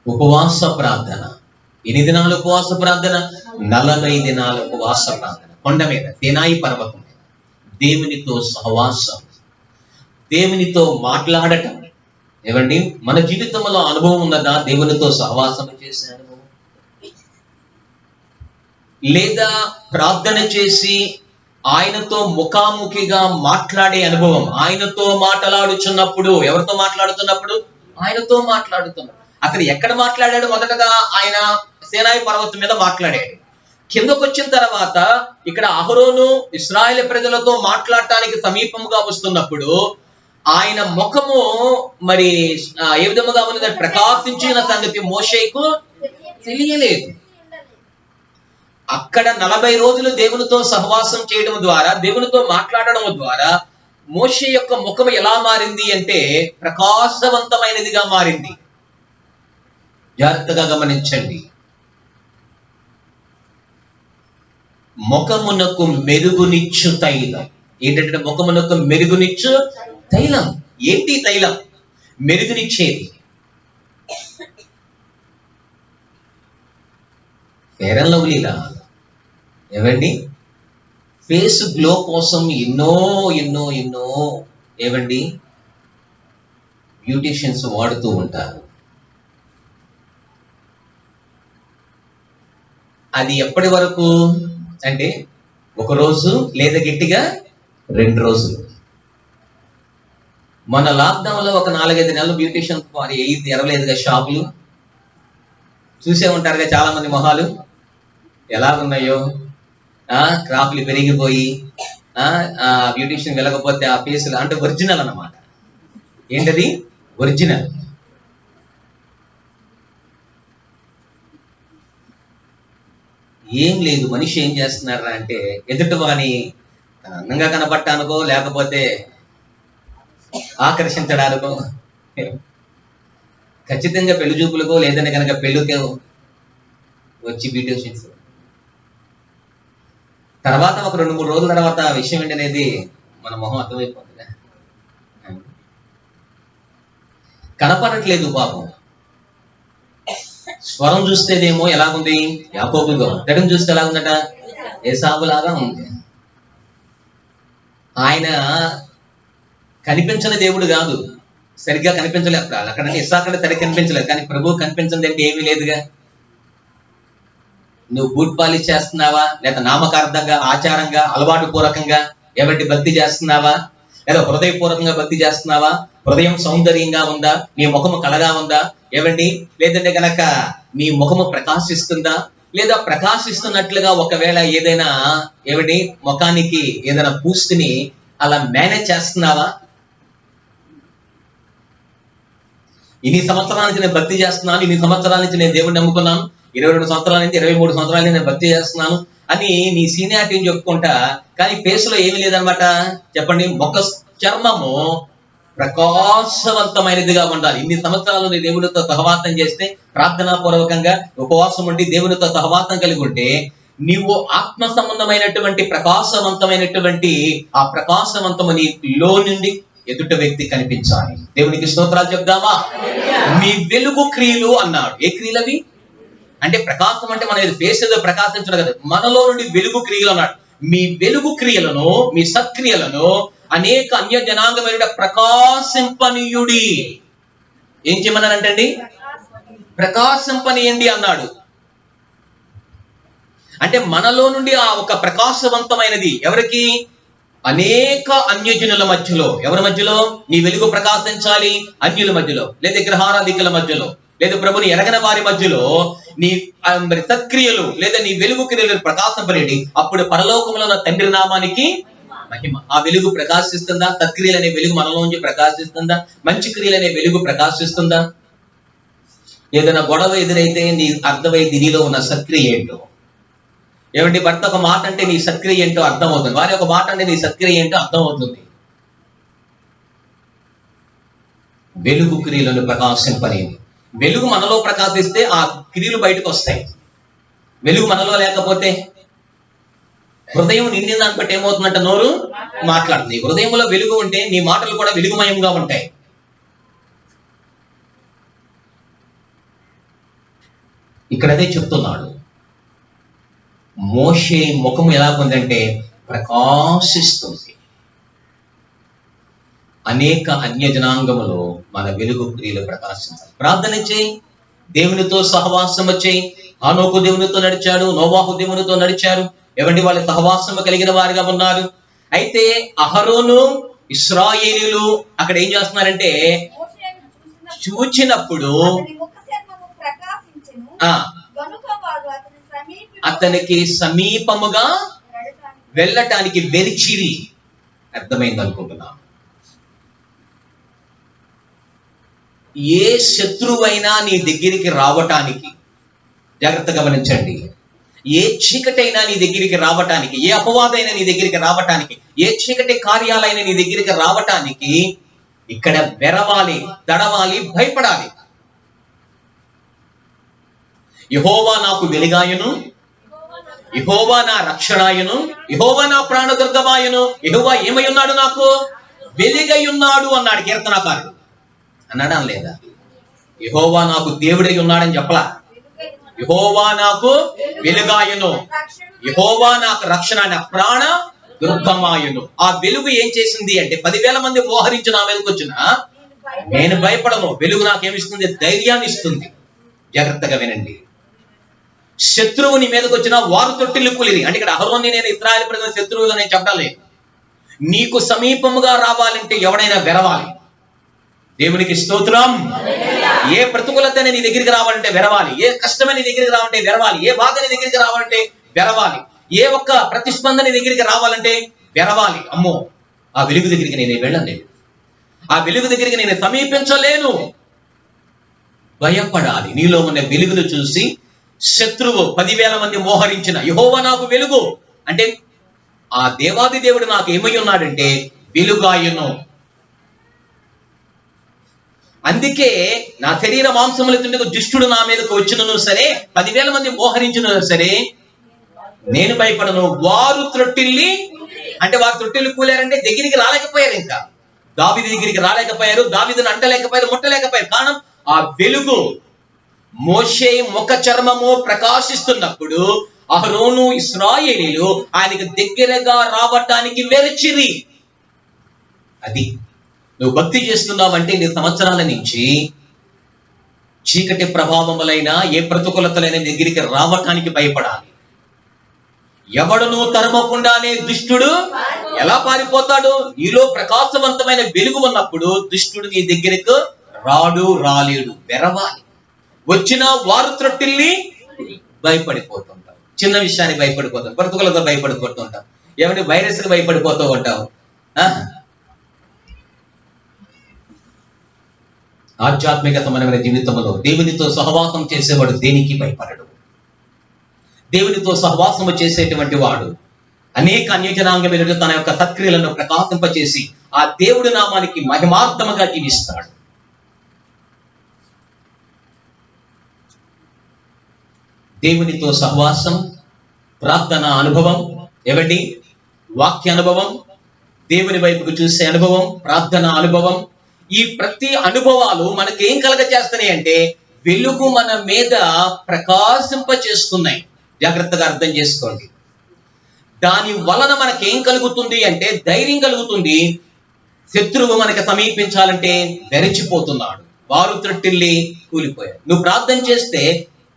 ఉపవాస ప్రార్థన. ఎన్ని దినాలు ఉపవాస ప్రార్థన? 40 దినాలు ఉపవాస ప్రార్థన. కొండ మీద, సీనాయి పర్వతం మీద దేవునితో సహవాసం, దేవునితో మాట్లాడటం. ఏమండి, మన జీవితంలో అనుభవం ఉన్నదా? దేవునితో సహవాసం చేసే అనుభవం, లేదా ప్రార్థన చేసి ఆయనతో ముఖాముఖిగా మాట్లాడే అనుభవం. ఆయనతో మాట్లాడుచున్నప్పుడు, ఎవరితో మాట్లాడుతున్నప్పుడు? ఆయనతో మాట్లాడుతున్నప్పుడు. అక్కడ ఎక్కడ మాట్లాడాడు? మొదటగా ఆయన సీనాయి పర్వతం మీద మాట్లాడాడు. కిందకు వచ్చిన తర్వాత ఇక్కడ అహరోను ఇశ్రాయేలు ప్రజలతో మాట్లాడటానికి సమీపముగా వస్తున్నప్పుడు ఆయన ముఖము మరి ఏ విధముగా ఉన్నది? ప్రకాశించిన సంగతి మోషేకు తెలియలేదు. అక్కడ 40 రోజులు దేవునితో సహవాసం చేయడం ద్వారా, దేవునితో మాట్లాడడం ద్వారా మోషే యొక్క ముఖం ఎలా మారింది అంటే ప్రకాశవంతమైనదిగా మారింది. జాగ్రత్తగా గమనించండి. ముఖమునకు మెరుగునిచ్చు తైలం. ఏంటంటే ముఖమునకు మెరుగునిచ్చు తైలం. ఏంటి తైలం? మెరుగునిచ్చేది. ఫెయిర్ అండ్ లవ్లీలా? ఏవండి, ఫేస్ గ్లో కోసం ఎన్నో ఎన్నో ఎన్నో ఏవండి బ్యూటిషియన్స్ వాడుతూ ఉంటారు. అది ఎప్పటి వరకు అంటే 1 రోజు, లేదా గట్టిగా 2 రోజులు. మన లాక్డౌన్ లో ఒక 4-5 నెలలు బ్యూటిషియన్ ఎరవలేదుగా షాపులు. చూసే ఉంటారుగా చాలా మంది మొహాలు ఎలాగున్నాయో. క్రాపులు పెరిగిపోయి బ్యూటిషియన్ వెళ్ళకపోతే ఆ ఫేసులు అంటే ఒరిజినల్ అన్నమాట. ఏంటది? ఒరిజినల్. ఏం లేదు, మనిషి ఏం చేస్తున్నారా అంటే ఎదుటి వాని అందంగా కనపడటానికో లేకపోతే ఆకర్షించడానికో, ఖచ్చితంగా పెళ్లి చూపులకో లేదని కనుక పెళ్ళికో వచ్చి బ్యూటిషియన్స్ తర్వాత ఒక 2-3 రోజుల తర్వాత విషయం ఏంటనేది మన మొహం అర్థమైపోతుంది. కనపడట్లేదు పాపం. స్వరం చూస్తేనేమో ఎలాగుంది? యాకోబుగా. గడం చూస్తే ఎలాగుందట? ఏసావులాగా ఉంది. ఆయన కనిపించని దేవుడు కాదు, సరిగ్గా కనిపించలేదు. అక్కడ ఇస్సాకంటే సరిగ్గా కనిపించలేదు, కానీ ప్రభువు కనిపించండి అంటే ఏమీ లేదుగా. నువ్వు బూట్ పాలిష్ చేస్తున్నావా, లేదా నామకార్థంగా ఆచారంగా అలవాటు పూర్వకంగా ఎవరి భక్తి చేస్తున్నావా, లేదా హృదయపూర్వకంగా భక్తి చేస్తున్నావా, హృదయం సౌందర్యంగా ఉందా, నీ ముఖము కళగా ఉందా ఏవండి, లేదంటే గనక నీ ముఖము ప్రకాశిస్తుందా, లేదా ప్రకాశిస్తున్నట్లుగా ఒకవేళ ఏదైనా ఏవండి ముఖానికి ఏదైనా పూస్తుని అలా మేనేజ్ చేస్తున్నావా? ఇన్ని సంవత్సరాల నుంచి నేను భక్తి చేస్తున్నాను, ఇన్ని సంవత్సరాల నుంచి నేను దేవుడిని నమ్ముకున్నాను, 22 సంవత్సరాల నుంచి 23 సంవత్సరాల నుంచి నేను భక్తి చేస్తున్నాను అని నీ సీనియారిటీని చెప్పుకుంటా, కానీ ఫేస్లో ఏమీ లేదనమాట. చెప్పండి, ముఖ చర్మము ప్రకాశవంతమైనదిగా ఉండాలి. ఇన్ని సంవత్సరాలు నీ దేవునితో సహవాసం చేస్తే, ప్రార్థనా పూర్వకంగా ఉపవాసం ఉండి దేవునితో సహవాసం కలిగి ఉంటే, నీవు ఆత్మ సంబంధమైనటువంటి ప్రకాశవంతమైనటువంటి ఆ ప్రకాశవంతము నీలో నుండి ఎదుట వ్యక్తి కనిపించాలి. దేవునికి స్తోత్రాలు చెప్దామా? మీ వెలుగు క్రియలు అన్నాడు. ఏ క్రియలు అవి అంటే? ప్రకాశం అంటే మన ఫేస్ ఏదో ప్రకాశించడం కదా, మనలో నుండి వెలుగు క్రియలు అన్నాడు. మీ వెలుగు క్రియలను, మీ సత్క్రియలను అనేక అన్య జనాంగమైన ప్రకాశింపనీయుడి. ఏం చేయమన్నారంటండి? ప్రకాశింపనీయండి అన్నాడు. అంటే మనలో నుండి ఆ ఒక ప్రకాశవంతమైనది ఎవరికి? అనేక అన్యజనుల మధ్యలో. ఎవరి మధ్యలో నీ వెలుగు ప్రకాశించాలి? అన్యుల మధ్యలో, లేదా గ్రహారాధికుల మధ్యలో, లేదా ప్రభుని ఎరగని వారి మధ్యలో నీ మరి సత్క్రియలు లేదా నీ వెలుగు క్రియలు ప్రకాశింపలేండి. అప్పుడు పరలోకంలో ఉన్న తండ్రి నామానికి మహిమ. ఆ వెలుగు ప్రకాశిస్తుందా? సత్క్రియలు అనే వెలుగు మనలోంచి ప్రకాశిస్తుందా? మంచి క్రియలు అనే వెలుగు ప్రకాశిస్తుందా? ఏదైనా గొడవ ఎదురైతే నీ అర్థమైంది నీలో ఉన్న సత్క్రియ ఏంటో. ఏమంటే భర్త ఒక మాట అంటే నీ సత్క్రియ ఏంటో అర్థమవుతుంది, వారి ఒక మాట అంటే నీ సత్క్రియ ఏంటో అర్థమవుతుంది. వెలుగు క్రియలను ప్రకాశింపనేది. వెలుగు మనలో ప్రకాశిస్తే ఆ క్రియలు బయటకు వస్తాయి. వెలుగు మనలో లేకపోతే హృదయం నిండిన దాన్ని బట్టి ఏమవుతుందంటే నోరు మాట్లాడుతుంది. హృదయంలో వెలుగు ఉంటే నీ మాటలు కూడా వెలుగుమయంగా ఉంటాయి. ఇక్కడ అదే చెప్తున్నాడు. మోషే ముఖం ఎలా ఉందంటే ప్రకాశిస్తుంది. అనేక అన్యజనాంగములో మన వెలుగు క్రియలు ప్రకాశించాలి. ప్రార్థన చేయి, దేవునితో సహవాసము చేయి. హనోకు దేవునితో నడిచాడు, నోవాహు దేవునితో నడిచారు. ఏమండి, వాళ్ళ సహవాసము కలిగిన వారిగా ఉన్నారు. అయితే అహరోను ఇశ్రాయేలీయులు అక్కడ ఏం చేస్తున్నారంటే చూచినప్పుడు అతనికి సమీపముగా వెళ్ళటానికి వెలిచిరి. అర్థమైంది అనుకుంటున్నాను. ఏ శత్రువైనా నీ దగ్గరికి రావటానికి, జాగ్రత్తగా గమనించండి, ఏ చీకటైనా నీ దగ్గరికి రావటానికి, ఏ అపవాదైనా నీ దగ్గరికి రావటానికి, ఏ చీకటి కార్యాలైనా నీ దగ్గరికి రావటానికి ఇక్కడ వెరవాలి, దడవాలి, భయపడాలి. యెహోవా నాకు వెలుగాయును, యెహోవా నా రక్షణాయును, యెహోవా నా ప్రాణదుర్గమాయును. యెహోవా ఏమై ఉన్నాడు? నాకు వెలుగై ఉన్నాడు అన్నాడు కీర్తనకారుడు. అన్నాడా లేదా? యెహోవా నాకు దేవుడై ఉన్నాడని చెప్పలా. యెహోవా నాకు వెలుగాయును, యెహోవా నాకు రక్షణ, నా ప్రాణ దుర్గమాయును. ఆ వెలుగు ఏం చేసింది అంటే 10,000 మంది మోహరించి నా మీదకి వచ్చినా నేను భయపడను. వెలుగు నాకేమిస్తుంది? ధైర్యాన్ని ఇస్తుంది. జాగ్రత్తగా వినండి. శత్రువు నీ మీదకి వచ్చినా వారు తొట్టిల్లు కూలిరి. అంటే ఇక్కడ అహరోన్ని నేను ఇశ్రాయేలు ప్రజల శత్రువుగా నేను చెప్పడం లేదు. నీకు సమీపముగా రావాలంటే ఎవడైనా వెరవాలి. దేవునికి స్తోత్రం. ఏ ప్రతికూలత నీ దగ్గరికి రావాలంటే వెరవాలి, ఏ కష్టమే నీ దగ్గరికి రావాలంటే వెరవాలి, ఏ బాధ నీ దగ్గరికి రావాలంటే వెరవాలి, ఏ ఒక్క ప్రతిస్పందన నీ దగ్గరికి రావాలంటే వెరవాలి. అమ్మో, ఆ వెలుగు దగ్గరికి నేను వెళ్ళలేను, ఆ వెలుగు దగ్గరికి నేను సమీపించలేను. భయపడాలి. నీలో ఉన్న వెలుగును చూసి శత్రువు 10,000 మంది మోహరించిన యెహోవా నాకు వెలుగు అంటే ఆ దేవాది దేవుడు నాకు ఏమై ఉన్నాడంటే వెలుగాయును. అందుకే నా శరీర మాంసముల తుండకు దుష్టుడు నా మీదకు వచ్చినను సరే, 10,000 మంది మోహరించిన సరే నేను భయపడను. వారు త్రొట్టిల్లి అంటే వారు త్రొట్టిల్లి కూలారంటే దగ్గరికి రాలేకపోయారు. ఇంకా దావీదు దగ్గరికి రాలేకపోయారు, దావీదును అంటలేకపోయారు, ముట్టలేకపోయారు. కారణం ఆ వెలుగు. మోషే ముఖ చర్మము ప్రకాశిస్తున్నప్పుడు అహరోను ఇశ్రాయేలీయులు ఆయనకు దగ్గరగా రావటానికి వెరచిరి. అది నువ్వు భక్తి చేస్తున్నావంటే నీ సంవత్సరాల నుంచి చీకటి ప్రభావములైన ఏ ప్రతికూలతలైన దగ్గరికి రావటానికి భయపడాలి. ఎవడును తరమకుండానే దుష్టుడు ఎలా పారిపోతాడు? నీలో ప్రకాశవంతమైన వెలుగు ఉన్నప్పుడు దుష్టుడు నీ దగ్గరకు రాలేడు. వెరవాలి. వచ్చిన వారు త్రొట్టిల్ని భయపడిపోతుంటాం. చిన్న విషయానికి భయపడిపోతాం, బ్రతుకులతో భయపడిపోతుంటాం, ఏమంటే వైరస్కి భయపడిపోతూ ఉంటాం. ఆధ్యాత్మికతమైన జీవితంలో దేవునితో సహవాసం చేసేవాడు దేనికి భయపడడు. దేవునితో సహవాసము చేసేటువంటి వాడు అనేక అన్యజనాంగములను తన యొక్క సత్క్రియలను ప్రకాశింపచేసి ఆ దేవుడి నామానికి మహిమార్థముగా జీవిస్తాడు. దేవునితో సహవాసం, ప్రార్థన అనుభవం, ఏమండి వాక్య అనుభవం, దేవుని వైపుకు చూసే అనుభవం, ప్రార్థన అనుభవం, ఈ ప్రతి అనుభవాలు మనకేం కలగజేస్తున్నాయి అంటే వెలుగు మన మీద ప్రకాశింప చేస్తున్నాయి. జాగ్రత్తగా అర్థం చేసుకోండి. దాని వలన మనకేం కలుగుతుంది అంటే ధైర్యం కలుగుతుంది. శత్రువు మనకి సమీపించాలంటే వెరచిపోతున్నాడు, వారు త్రొట్టిల్లి కూలిపోయారు. నువ్వు ప్రార్థన చేస్తే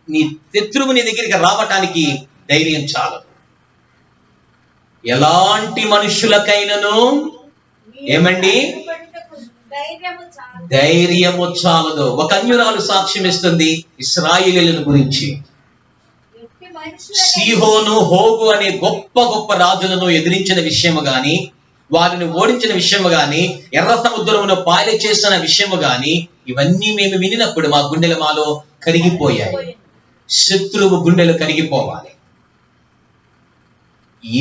నీ శత్రువు నీ దగ్గరికి రావటానికి ధైర్యం చాలదు. ఎలాంటి మనుషులకైనను ఏమండి ధైర్యము చాలదు. ఒక అన్యురాలు సాక్ష్యం ఇస్తుంది ఇశ్రాయేలీయుల గురించి. సీహోను, హోగు అనే గొప్ప గొప్ప రాజులను ఎదిరించిన విషయము గాని, వారిని ఓడించిన విషయము గాని, ఎర్ర సముద్రమును పాయల చేసిన విషయము గాని, ఇవన్నీ మేము వినినప్పుడు మా గుండెలు మాలో కరిగిపోయాయి. శత్రువు గుండెలు కరిగిపోవాలి.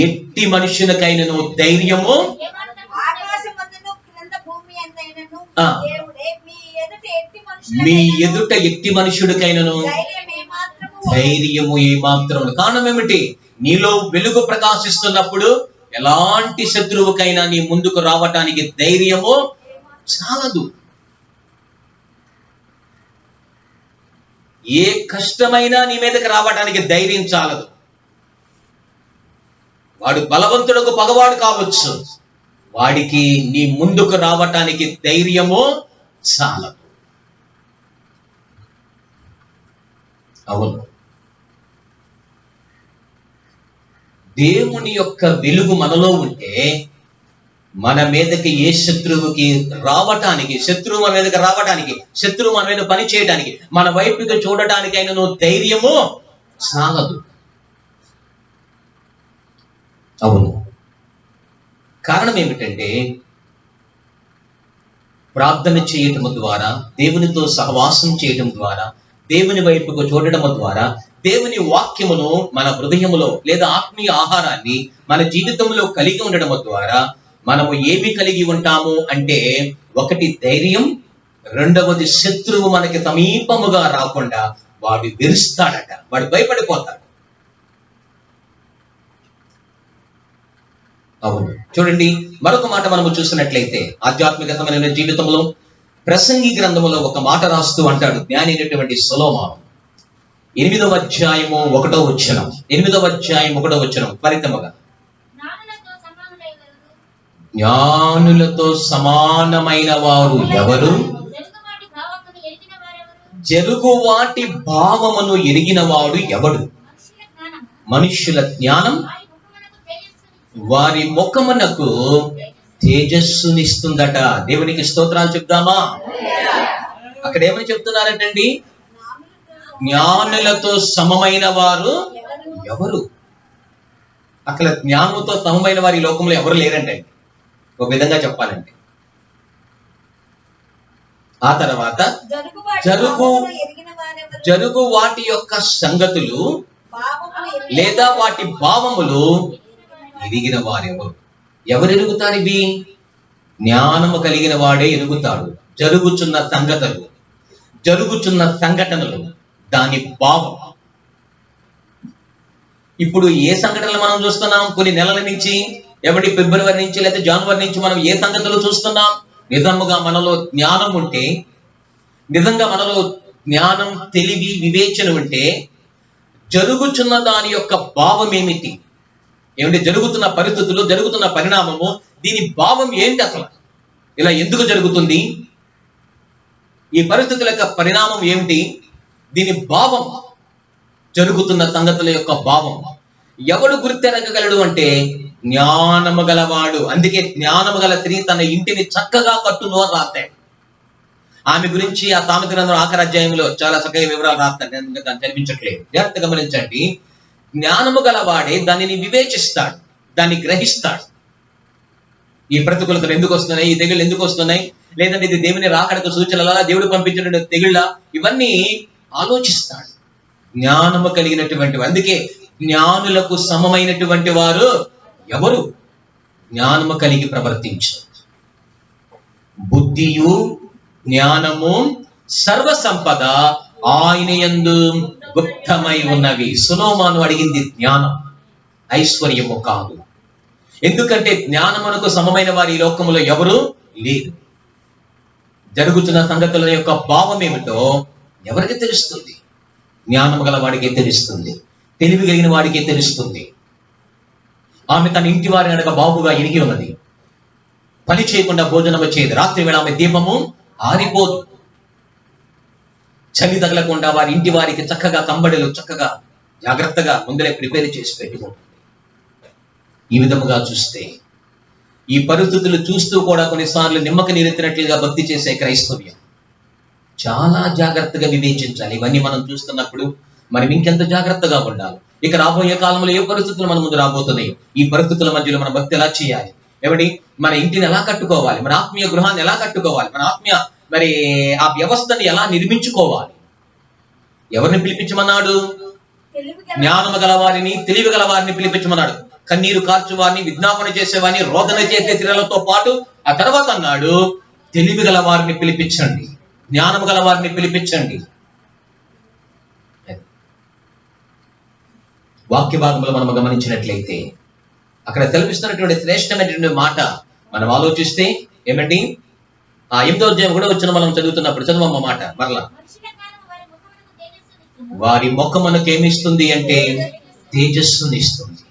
ఎట్టి మనుషులకైనను ధైర్యము మీ ఎదుట ఎట్టి మనుషుడికైనను ధైర్యము ఏమాత్రం. కారణం ఏమిటి? నీలో వెలుగు ప్రకాశిస్తున్నప్పుడు ఎలాంటి శత్రువుకైనా నీ ముందుకు రావటానికి ధైర్యము చాలదు. ఏ కష్టమైనా నీ మీదకి రావడానికి ధైర్యం చాలదు. వాడు బలవంతుడకు పగవాడు కావచ్చు, వాడికి నీ ముందుకు రావటానికి ధైర్యము చాలదు. అవును, దేవుని యొక్క వెలుగు మనలో ఉంటే మన మీదకి ఏ శత్రువుకి రావటానికి, శత్రువు మన మీదకి రావటానికి, శత్రువు మన మీద పని చేయడానికి, మన వైపుకి చూడటానికైనా నువ్వు ధైర్యము చాలదు. అవును, కారణం ఏమిటంటే ప్రార్థన చేయటం ద్వారా, దేవునితో సహవాసం చేయటం ద్వారా, దేవుని వైపుకు చూడటం ద్వారా, దేవుని వాక్యమును మన హృదయములో లేదా ఆత్మీయ ఆహారాన్ని మన జీవితంలో కలిగి ఉండడం ద్వారా మనము ఏమి కలిగి ఉంటాము అంటే, ఒకటి ధైర్యం, రెండవది శత్రువు మనకి సమీపముగా రాకుండా వాడు విరుస్తాడట, వాడు భయపడిపోతాడు. అవును, చూడండి మరొక మాట మనము చూసినట్లయితే ఆధ్యాత్మికతమైన జీవితంలో ప్రసంగి గ్రంథములో ఒక మాట రాస్తూ అంటాడు జ్ఞాని అయినటువంటి సొలొమోను. 8వ అధ్యాయము 1వ వచనం, 8వ అధ్యాయం 1వ వచనం ఫలితముగా, జ్ఞానులతో సమానమైన వారు ఎవరు? జరుగువాటి భావమును ఎరిగిన వాడు ఎవడు? మనుష్యుల జ్ఞానం వారి ముఖమునకు తేజస్సునిస్తుందట. దేవునికి స్తోత్రాలు చెప్దామా? అక్కడ ఏమని చెప్తున్నారటండి? జ్ఞానులతో సమమైన వారు ఎవరు? అక్కడ జ్ఞానంతో సమమైన వారు ఈ లోకంలో ఎవరు లేరంటండి, ఒక విధంగా చెప్పాలంటే. ఆ తర్వాత జరుగు వాటి యొక్క సంగతులు లేదా వాటి భావములు ఎరిగిన వారెవరు? ఎవరు ఎరుగుతారు ఇవి? జ్ఞానము కలిగిన వాడే ఎరుగుతాడు. జరుగుచున్న సంగతులు, జరుగుచున్న సంఘటనలు, దాని భావం. ఇప్పుడు ఏ సంఘటనలు మనం చూస్తున్నాం? కొన్ని నెలల నుంచి, ఎవరి ఫిబ్రవరి నుంచి లేదా జనవరి నుంచి మనం ఏ సంగతులు చూస్తున్నాం? నిజముగా మనలో జ్ఞానం ఉంటే, నిజంగా మనలో జ్ఞానం, తెలివి, వివేచన ఉంటే జరుగుచున్న దాని యొక్క భావం ఏమిటి? ఏమిటి జరుగుతున్న పరిస్థితులు, జరుగుతున్న పరిణామము, దీని భావం ఏంటి అసలు? ఇలా ఎందుకు జరుగుతుంది? ఈ పరిస్థితుల యొక్క పరిణామం ఏమిటి? దీని భావం, జరుగుతున్న సంగతుల యొక్క భావం ఎవడు గుర్తెరగగలడు అంటే జ్ఞానము గలవాడు. అందుకే జ్ఞానము గల స్త్రీ తన ఇంటిని చక్కగా కట్టును అని రాస్తాడు. ఆమె గురించి ఆ సామెత గ్రంథం ఆఖరి అధ్యాయంలో చాలా చక్కగా వివరాలు రాస్తాడు. నేను దాన్ని చదివించట్లేదు, జాగ్రత్త గమనించండి. జ్ఞానము గలవాడే దానిని వివేచిస్తాడు, దాన్ని గ్రహిస్తాడు. ఈ ప్రతికూలతలు ఎందుకు వస్తున్నాయి, ఈ తెగుళ్ళు ఎందుకు వస్తున్నాయి, లేదంటే ఇది దేవుని రాకడకు సూచనలా, దేవుడు పంపించిన తెగుళ్ళ, ఇవన్నీ ఆలోచిస్తాడు. జ్ఞానము కలిగినటువంటి, అందుకే జ్ఞానులకు సమమైనటువంటి వారు ఎవరు? జ్ఞానము కలిగి ప్రవర్తించు. బుద్ధియు జ్ఞానము సర్వ సంపద ఆయన యందు గుప్తమై ఉన్నవి. సొలొమోను అడిగింది జ్ఞానం, ఐశ్వర్యము కాదు. ఎందుకంటే జ్ఞానమునకు సమమైన వారి ఈ లోకములో ఎవరు లేదు. జరుగుతున్న సంగతుల యొక్క భావం ఏమిటో ఎవరికి తెలుస్తుంది? జ్ఞానము గల వాడికే తెలుస్తుంది, తెలివి కలిగిన వాడికే తెలుస్తుంది. ఆమె తన ఇంటి వారి అనక బాబుగా ఎరిగి ఉన్నది. పని చేయకుండా భోజనం వచ్చేది. రాత్రి వేళ ఆమె దీపము ఆరిపోదు. చలి తగలకుండా వారి ఇంటి వారికి చక్కగా కంబడులు చక్కగా జాగ్రత్తగా ముందరే ప్రిపేర్ చేసి పెట్టుకుంటుంది. ఈ విధముగా చూస్తే ఈ పరిస్థితులు చూస్తూ కూడా కొన్నిసార్లు నిమ్మక నీరెత్తినట్లుగా భక్తి చేసే క్రైస్తవ్యం చాలా జాగ్రత్తగా వివేచించాలి. ఇవన్నీ మనం చూస్తున్నప్పుడు మనం ఇంకెంత జాగ్రత్తగా ఉండాలి. ఇక రాబోయే కాలంలో ఏ పరిస్థితులు మన ముందు రాబోతున్నాయి, ఈ పరిస్థితుల మధ్యలో మన భక్తి ఎలా చేయాలి, ఏమిటి మన ఇంటిని ఎలా కట్టుకోవాలి, మన ఆత్మీయ గృహాన్ని ఎలా కట్టుకోవాలి, మన ఆత్మీయ ఆ వ్యవస్థని ఎలా నిర్మించుకోవాలి. ఎవరిని పిలిపించమన్నాడు? జ్ఞానము గలవారిని, తెలివి గలవారిని పిలిపించమన్నాడు. కన్నీరు కార్చువారిని, విజ్ఞాపన చేసేవారిని, రోదన చేసే స్త్రీలతో పాటు ఆ తర్వాత అన్నాడు తెలివి గలవారిని పిలిపించండి, జ్ఞానము గలవారిని పిలిపించండి. వాక్య భాగంలో మనం గమనించినట్లయితే అక్కడ తెలిపిస్తున్నటువంటి శ్రేష్టమైనటువంటి మాట మనం ఆలోచిస్తే ఏమండి, ఆ 8వ అధ్యాయం కూడా వచ్చిన మనం చదువుతున్నప్పుడు చదువమ్మ మాట మరలా. వారి ముఖమునకు ఏమిస్తుంది అంటే తేజస్సుని ఇస్తుంది.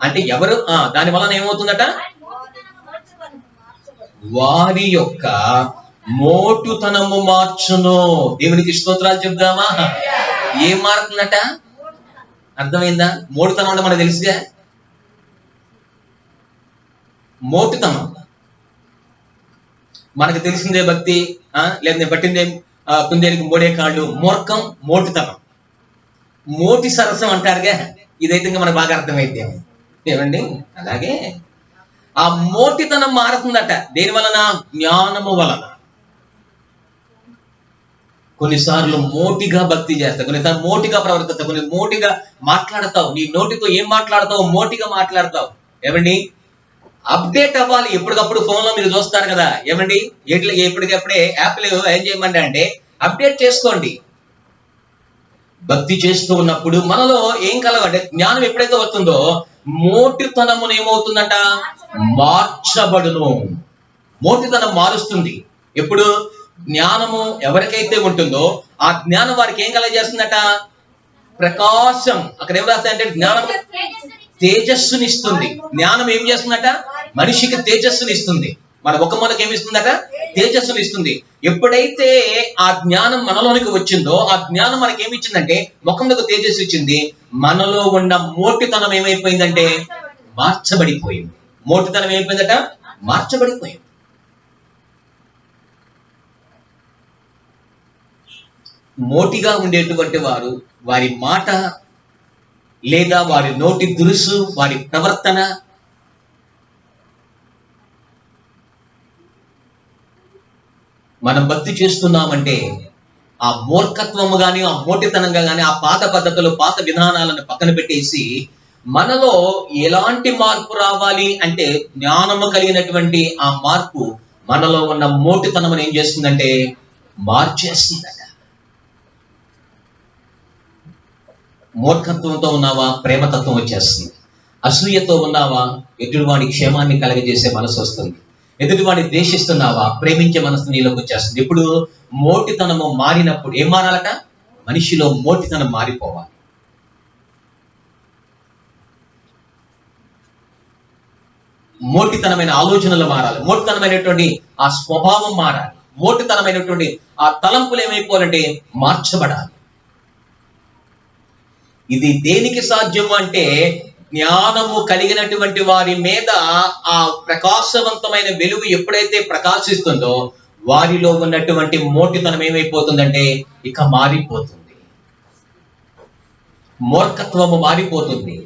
అంటే ఎవరు దాని వలన ఏమవుతుందట? వారి యొక్క మోటుతనము మార్చును. దేవునికి స్తోత్రాలు చెప్దామా? ఏం మారుతుందట? అర్థమైందా? మోటుతనం అంటే మనకు తెలుసుగా, మోటుతనం మనకు తెలిసిందే భక్తి, లేదంటే పట్టిందే కుందేలికి మోడే కాళ్ళు. మూర్ఖం మోటుతనం, మోటి సరసం అంటారుగా. ఇదైతే ఇంకా మనకు బాగా అర్థమైతే ఏమండి. అలాగే ఆ మోటితనం మారుతుందట. దేని వలన? జ్ఞానము వలన. కొన్నిసార్లు మోటిగా భక్తి చేస్తావు, కొన్నిసార్లు మోటిగా ప్రవర్తిస్తావు, కొన్ని మోటిగా మాట్లాడతావు. నీ నోటితో ఏం మాట్లాడతావు? మోటిగా మాట్లాడతావు. ఏమండి, అప్డేట్ అవ్వాలి. ఎప్పటికప్పుడు ఫోన్లో మీరు చూస్తారు కదా, ఏమండి ఎప్పటికప్పుడే యాప్లు ఏం చేయమంటే అంటే అప్డేట్ చేసుకోండి. భక్తి చేస్తూ ఉన్నప్పుడు మనలో ఏం కలవంటే జ్ఞానం ఎప్పుడైతే వస్తుందో మోటితనమును ఏమవుతుందట? మార్చబడును. మోటితనం మారుస్తుంది. ఎప్పుడు? జ్ఞానము ఎవరికైతే ఉంటుందో ఆ జ్ఞానం వారికి ఏం కలగజేస్తుందట? ప్రకాశం. అక్కడ ఏం రాస్తాయంటే జ్ఞానం తేజస్సునిస్తుంది. జ్ఞానం ఏం చేస్తుందట? మనిషికి తేజస్సునిస్తుంది. మన ముఖమునకు ఏమిస్తుందట? తేజస్సునిస్తుంది. ఎప్పుడైతే ఆ జ్ఞానం మనలోనికి వచ్చిందో ఆ జ్ఞానం మనకి ఏమి ఇచ్చిందంటే ముఖమునకు తేజస్సు ఇచ్చింది. మనలో ఉన్న మోటితనం ఏమైపోయిందంటే మార్చబడిపోయింది. మోటితనం ఏమైపోయిందట? మార్చబడిపోయింది. మోటిగా ఉండేటువంటి వారు వారి మాట లేదా వారి నోటి దురుసు, వారి ప్రవర్తన మనం భక్తి చేస్తున్నామంటే ఆ మూర్ఖత్వము గాని, ఆ మోటితనంగా గాని, ఆ పాత పద్ధతులు, పాత విధానాలను పక్కన పెట్టేసి మనలో ఎలాంటి మార్పు రావాలి అంటే జ్ఞానము కలిగినటువంటి ఆ మార్పు మనలో ఉన్న మోటితనమును ఏం చేస్తుందంటే మార్చేస్తుందట. మూర్ఖత్వంతో ఉన్నావా? ప్రేమతత్వం వచ్చేస్తుంది. అసూయతో ఉన్నావా? ఎదుటివాడి క్షేమాన్ని కలగజేసే మనసు వస్తుంది. ఎదుటివాడిని ద్వేషిస్తున్నావా? ప్రేమించే మనసు నీలోకి వచ్చేస్తుంది. ఇప్పుడు మోటితనము మారినప్పుడు ఏం మారాలట? మనిషిలో మోటితనం మారిపోవాలి. మోటితనమైన ఆలోచనలు మారాలి, మోటితనమైనటువంటి ఆ స్వభావం మారాలి, మోటితనమైనటువంటి ఆ తలంపులు ఏమైపోవాలంటే మార్చబడాలి. ఇది దేనికి సాధ్యము అంటే జ్ఞానము కలిగినటువంటి వారి మీద ఆ ప్రకాశవంతమైన వెలుగు ఎప్పుడైతే ప్రకాశిస్తుందో వారిలో ఉన్నటువంటి మోటితనం ఏమైపోతుందంటే ఇక మారిపోతుంది, మూర్ఖత్వము మారిపోతుంది,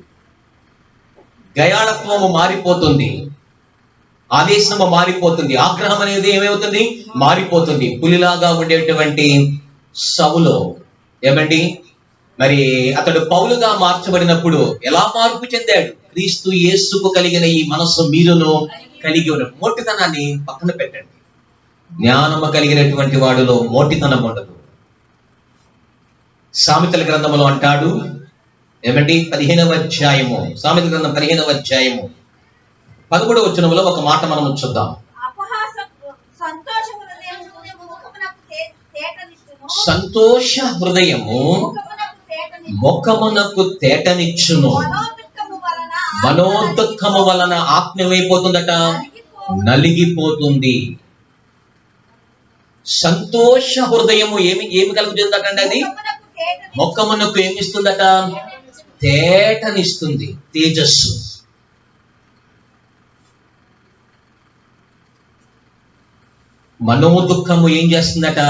గయాళత్వము మారిపోతుంది, ఆవేశము మారిపోతుంది, ఆగ్రహం అనేది ఏమవుతుంది మారిపోతుంది. పులిలాగా ఉండేటువంటి సౌలు ఏమండి మరి అతడు పౌలుగా మార్చబడినప్పుడు ఎలా మార్పు చెందాడు? క్రీస్తు యేసుకు కలిగిన ఈ మనస్సు మీరును కలిగి ఉన్న మోటితనాన్ని పక్కన పెట్టండి. జ్ఞానము కలిగినటువంటి వాడిలో మోటితనం ఉండదు. సామెతల గ్రంథములో అంటాడు ఏమండి 15వ అధ్యాయము, సామెతల గ్రంథం 15వ అధ్యాయము 11వ వచనంలో ఒక మాట మనం చూద్దాం. సంతోష హృదయము ముఖమునకు తేటనిచ్చును, మనోదుఃఖము వలన ఆత్మ ఏమైపోతుందట నలిగిపోతుంది. సంతోష హృదయము ఏమి కలుగుతుందట అండి? అది ముఖమునకు ఏమిస్తుందట? తేటనిస్తుంది, తేజస్సు. మనోదుఃఖము ఏం చేస్తుందట?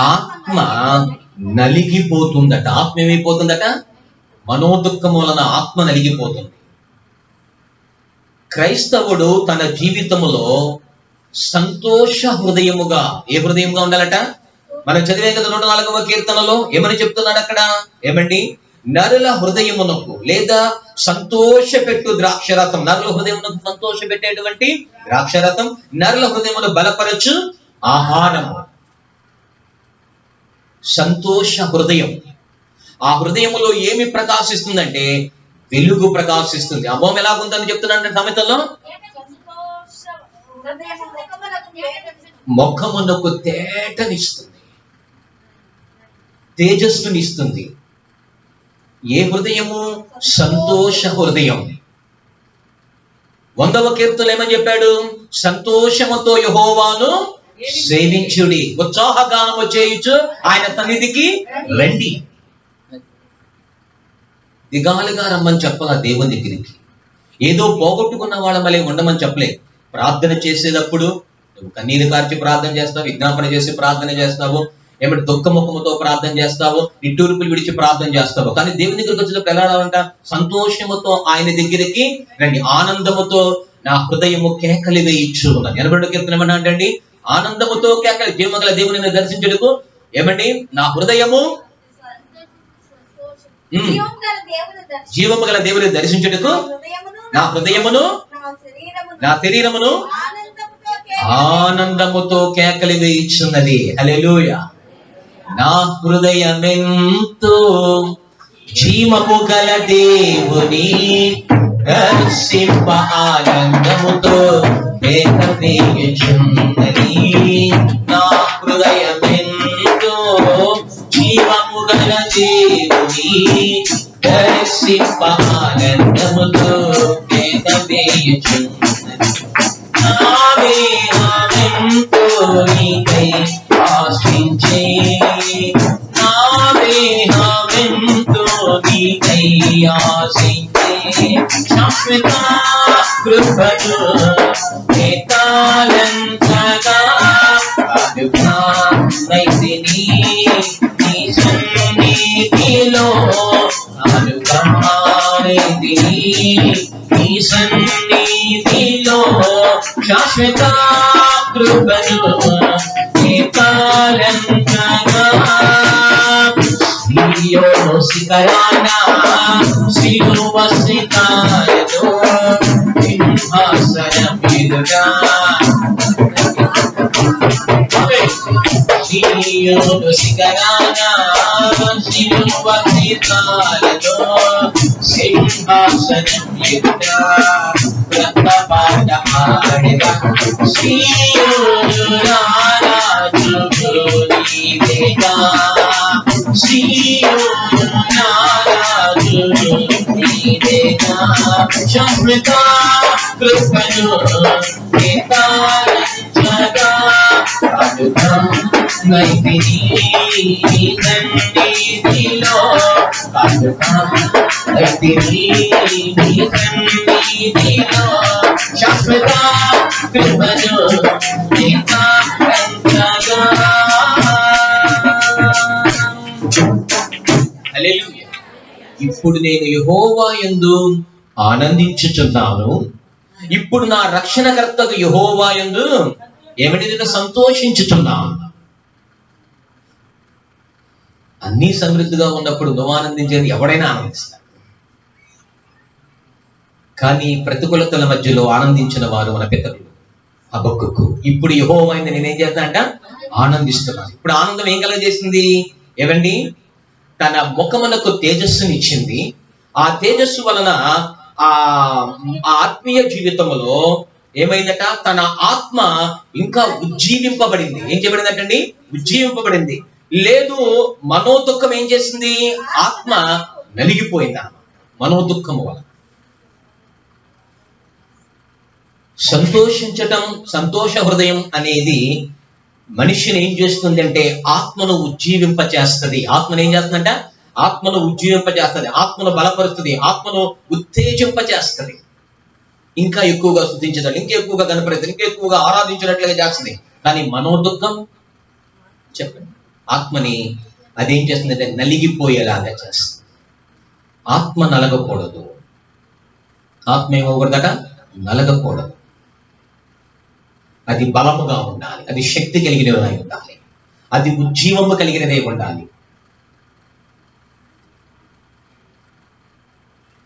ఆత్మ నలిగిపోతుందట. ఆత్మ ఏమైపోతుందట? మనోదుఃఖము వలన ఆత్మ నలిగిపోతుంది. క్రైస్తవుడు తన జీవితములో సంతోష హృదయముగా, ఏ హృదయముగా ఉండాలట? మనం చదివే కదా 104వ కీర్తనలో ఏమని చెప్తున్నాడు అక్కడ? ఏమండి నరుల హృదయమునకు లేదా సంతోష పెట్టు ద్రాక్షరథం, నరుల హృదయమునకు సంతోష పెట్టేటువంటి ద్రాక్షరథం, నరుల హృదయమును బలపరచు ఆహారము. సంతోష హృదయం. ఆ హృదయములో ఏమి ప్రకాశిస్తుందంటే వెలుగు ప్రకాశిస్తుంది. అమ్మం ఎలాగుందని చెప్తున్నాడు సామెతల్లో? ముఖమునకు తేటనిస్తుంది, తేజస్సునిస్తుంది. ఏ హృదయము? సంతోష హృదయం. 100వ కీర్తనలో ఏమని చెప్పాడు? సంతోషముతో యెహోవాను సేవించుడి, ఉత్సాహగానము చేయుచు ఆయన సన్నిధికి రండి. దిగాలుగా రమ్మని చెప్పాల దేవుని దగ్గరికి. ఏదో పోగొట్టుకున్న వాళ్ళ మళ్ళీ ఉండమని చెప్పలే. ప్రార్థన చేసేటప్పుడు నువ్వు కన్నీరు కార్చి ప్రార్థన చేస్తావు, విజ్ఞాపన చేసి ప్రార్థన చేస్తావు, ఏమిటి దుఃఖముఖముతో ప్రార్థన చేస్తావు, నిట్టూర్పులు విడిచి ప్రార్థన చేస్తావు. కానీ దేవుని దగ్గరికి వచ్చినప్పుడు ఎలా రావాలంట? సంతోషముతో ఆయన దగ్గరికి రండి, ఆనందముతో నా హృదయము కేకలి వేయించు ఉన్నది. 82వ కీర్తన ఏమన్నా అంటండి? ఆనందముతో కేకలి, జీవమగల దేవుని దర్శించుటకు ఏమండి నా హృదయము, జీవము గల దేవుని దర్శించుటకు నా హృదయమును నా శరీరమును ఆనందముతో కేకలి వేయించున్నది. హల్లెలూయా. నా హృదయమెంతో జీవము గల దేవుని దర్శింప ఆనందముతో కేకవేయుచున్నది. నా హృదయమెంతో జీవము గల దేవుని దర్శింప ఆనందముతో కేకవేయుచున్నది. నావేహమెంతో నీకై ఆశించే, నావేహమెంతో నీకై ఆశించే శాశ్వత కృపను నేతాలంతగా అదుగా నైతిని నీ సన్నిధిలో, అదుగా నైతిని నీ సన్నిధిలో శాశ్వత కృపను నేతాలంతగా. సియోను శిఖరాన సిలువ శిఖాలతో సింహాసనం ఎదుట, సియోను శిఖరాన సిలువ శిఖాలతో సింహాసనం ఎదుట రక్తపాత ఆడెదా. సియోను రాజు నీవేగా, సియోను రాజు నీవేగా శాశ్వత కృపను విచారించగా కానుక నైతిని సన్నిధిలో కానుక నైతిని సన్నిధిలో శాశ్వత కృపను విచారించగా. హల్లెలూయా. ఇప్పుడు నేను యెహోవా యందు ఆనందించుచున్నాను, ఇప్పుడు నా రక్షణకర్తకు యెహోవా యందు ఏమిటి నేను సంతోషించుచున్నాను. అన్నీ సమృద్ధిగా ఉన్నప్పుడు నువ్వు ఆనందించేది ఎవడైనా ఆనందిస్తారు, కానీ ప్రతికూలతల మధ్యలో ఆనందించిన వారు మన పితరులు. హబక్కూకు ఇప్పుడు యెహోవా యందు నేనేం చేస్తానంట, ఆనందిస్తున్నాను. ఇప్పుడు ఆనందం ఏం కలగజేసింది? ఏవండి, తన ముఖమునకు తేజస్సునిచ్చింది. ఆ తేజస్సు వలన ఆ ఆత్మీయ జీవితంలో ఏమైందట, తన ఆత్మ ఇంకా ఉజ్జీవింపబడింది. ఏం చేయబడిందటండి? ఉజ్జీవింపబడింది. లేదు, మనోదుఖం ఏం చేసింది? ఆత్మ నలిగిపోయింది. మనోదుఖము వలన సంతోషించటం, సంతోష హృదయం అనేది మనిషిని ఏం చేస్తుంది అంటే ఆత్మను ఉజ్జీవింపచేస్తుంది. ఆత్మను ఏం చేస్తుందంట? ఆత్మను ఉజ్జీవింపచేస్తుంది, ఆత్మను బలపరుస్తుంది, ఆత్మను ఉత్తేజింపచేస్తుంది. ఇంకా ఎక్కువగా స్తుతించడం, ఇంకా ఎక్కువగా కనపడుతుంది, ఇంకా ఎక్కువగా ఆరాధించినట్లుగా చేస్తుంది. కానీ మనోదుఖం చెప్పండి, ఆత్మని అదేం చేస్తుందంటే నలిగిపోయేలాగా చేస్తుంది. ఆత్మ నలగకూడదు. ఆత్మ ఏమవకూడదట? నలగకూడదు. అది బలముగా ఉండాలి, అది శక్తి కలిగినదై ఉండాలి, అది ఉజ్జీవము కలిగినదే ఉండాలి.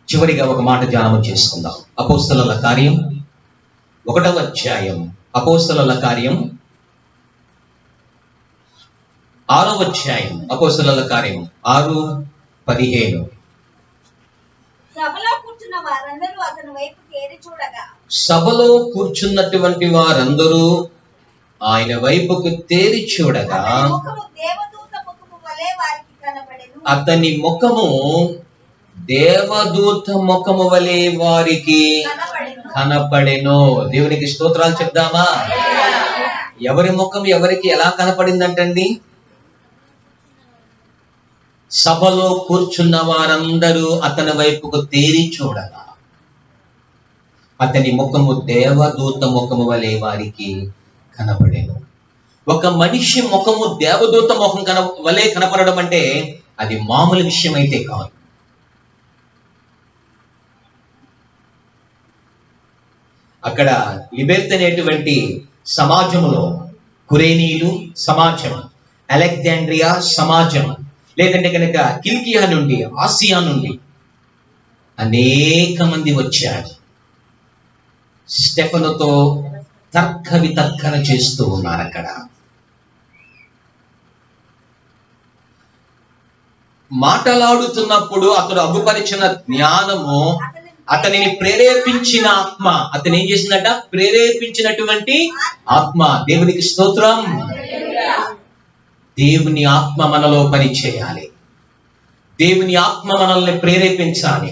చివరిగా ఒక మాట ధ్యానం చేసుకుందాం. అపోస్తలుల కార్యం 1వ అధ్యాయం, అపోస్తలుల కార్యం 6వ అధ్యాయం, అపోస్తలుల కార్యం 6:15. సభలో కూర్చున్న వారందరూ అతని వైపు తేరి చూడగా, సభలో కూర్చున్నటువంటి వారందరూ ఆయన వైపుకు తేరి చూడగా అతని ముఖము దేవదూత ముఖము వలె వారికి కనబడెను. అతని ముఖము దేవదూత ముఖము వలె వారికి కనపడెను. దేవునికి స్తోత్రాలు చెప్దామా? ఎవరి ముఖం ఎవరికి ఎలా కనపడిందంటండి? సభలో కూర్చున్న వారందరూ అతని వైపుకు తేరి చూడగా అతని ముఖము దేవదూత ముఖము వలె వారికి కనపడెను. ఒక మనిషి ముఖము దేవదూత ముఖం వలె కనపడడం అంటే అది మామూలు విషయం అయితే కాదు. అక్కడ లిబెర్త్ అనేటువంటి సమాజంలో కురేనీయులు సమాజం, అలెగ్జాండ్రియా సమాజం, లేదంటే కనుక కిల్కియా నుండి, ఆసియా నుండి అనేక మంది వచ్చారు. స్టెఫనుతో తర్క వితర్కన చేస్తూ ఉన్నారు. అక్కడ మాటలాడుతున్నప్పుడు అతడు అగుపరిచిన జ్ఞానము, అతనిని ప్రేరేపించిన ఆత్మ, అతను ఏం చేసిందట? ప్రేరేపించినటువంటి ఆత్మ. దేవునికి స్తోత్రం. దేవుని ఆత్మ మనలో పని చేయాలి, దేవుని ఆత్మ మనల్ని ప్రేరేపించాలి.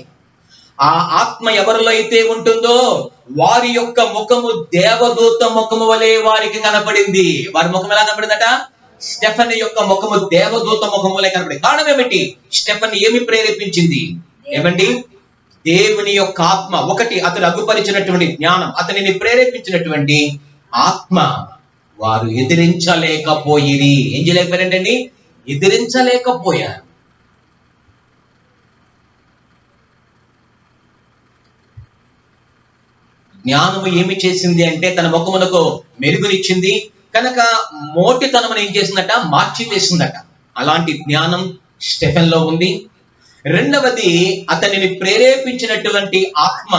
ఆ ఆత్మ ఎవరిలో అయితే ఉంటుందో వారి యొక్క ముఖము దేవదూత ముఖము వలె వారికి కనపడింది. వారి ముఖం ఎలా కనపడిందట? స్టెఫన్ యొక్క ముఖము దేవదూత ముఖము వలె కనపడింది. కారణం ఏమిటి? స్టెఫన్ ఏమి ప్రేరేపించింది? ఏమండి? దేవుని యొక్క ఆత్మ. ఒకటి, అతడు అగుపరిచినటువంటి జ్ఞానం, అతనిని ప్రేరేపించినటువంటి ఆత్మ. వారు ఎదిరించలేకపోయిరి. ఏం చేయలేకపోయారంటండి? ఎదిరించలేకపోయారు. జ్ఞానము ఏమి చేసింది అంటే తన ముఖమునకు మెరుగునిచ్చింది కనుక మోటితనమును ఏం చేసిందట? మార్చివేసిందట. అలాంటి జ్ఞానం స్టెఫెన్ లో ఉంది. రెండవది, అతనిని ప్రేరేపించినటువంటి ఆత్మ.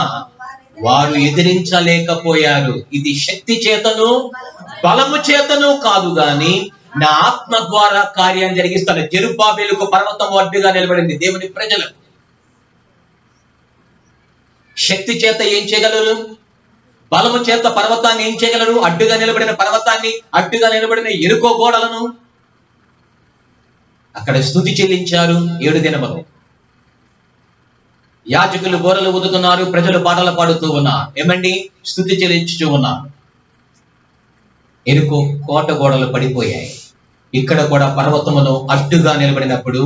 వారు ఎదిరించలేకపోయారు. ఇది శక్తి చేతను బలము చేతను కాదు గాని నా ఆత్మ ద్వారా కార్యం జరిగిస్తాను. జెరుబ్బాబెలుకు పర్వతం అడ్డుగా నిలబడింది దేవుని ప్రజలకు. శక్తి చేత ఏం చేయగలరు? బలము చేత పర్వతాన్ని ఏం చేయగలరు? అడ్డుగా నిలబడిన పర్వతాన్ని, అడ్డుగా నిలబడిన ఎరుకో గోడలను. అక్కడ స్తుతి చెల్లించారు 7 దినములు. యాజకులు బోరలు ఊదుతున్నారు, ప్రజలు పాటలు పాడుతూ ఉన్నారు. ఏమండి? స్తుతి చెల్లించుతూ ఉన్నారు. ఎరుకు కోట గోడలు పడిపోయాయి. ఇక్కడ కూడా పర్వతమును అడ్డుగా నిలబడినప్పుడు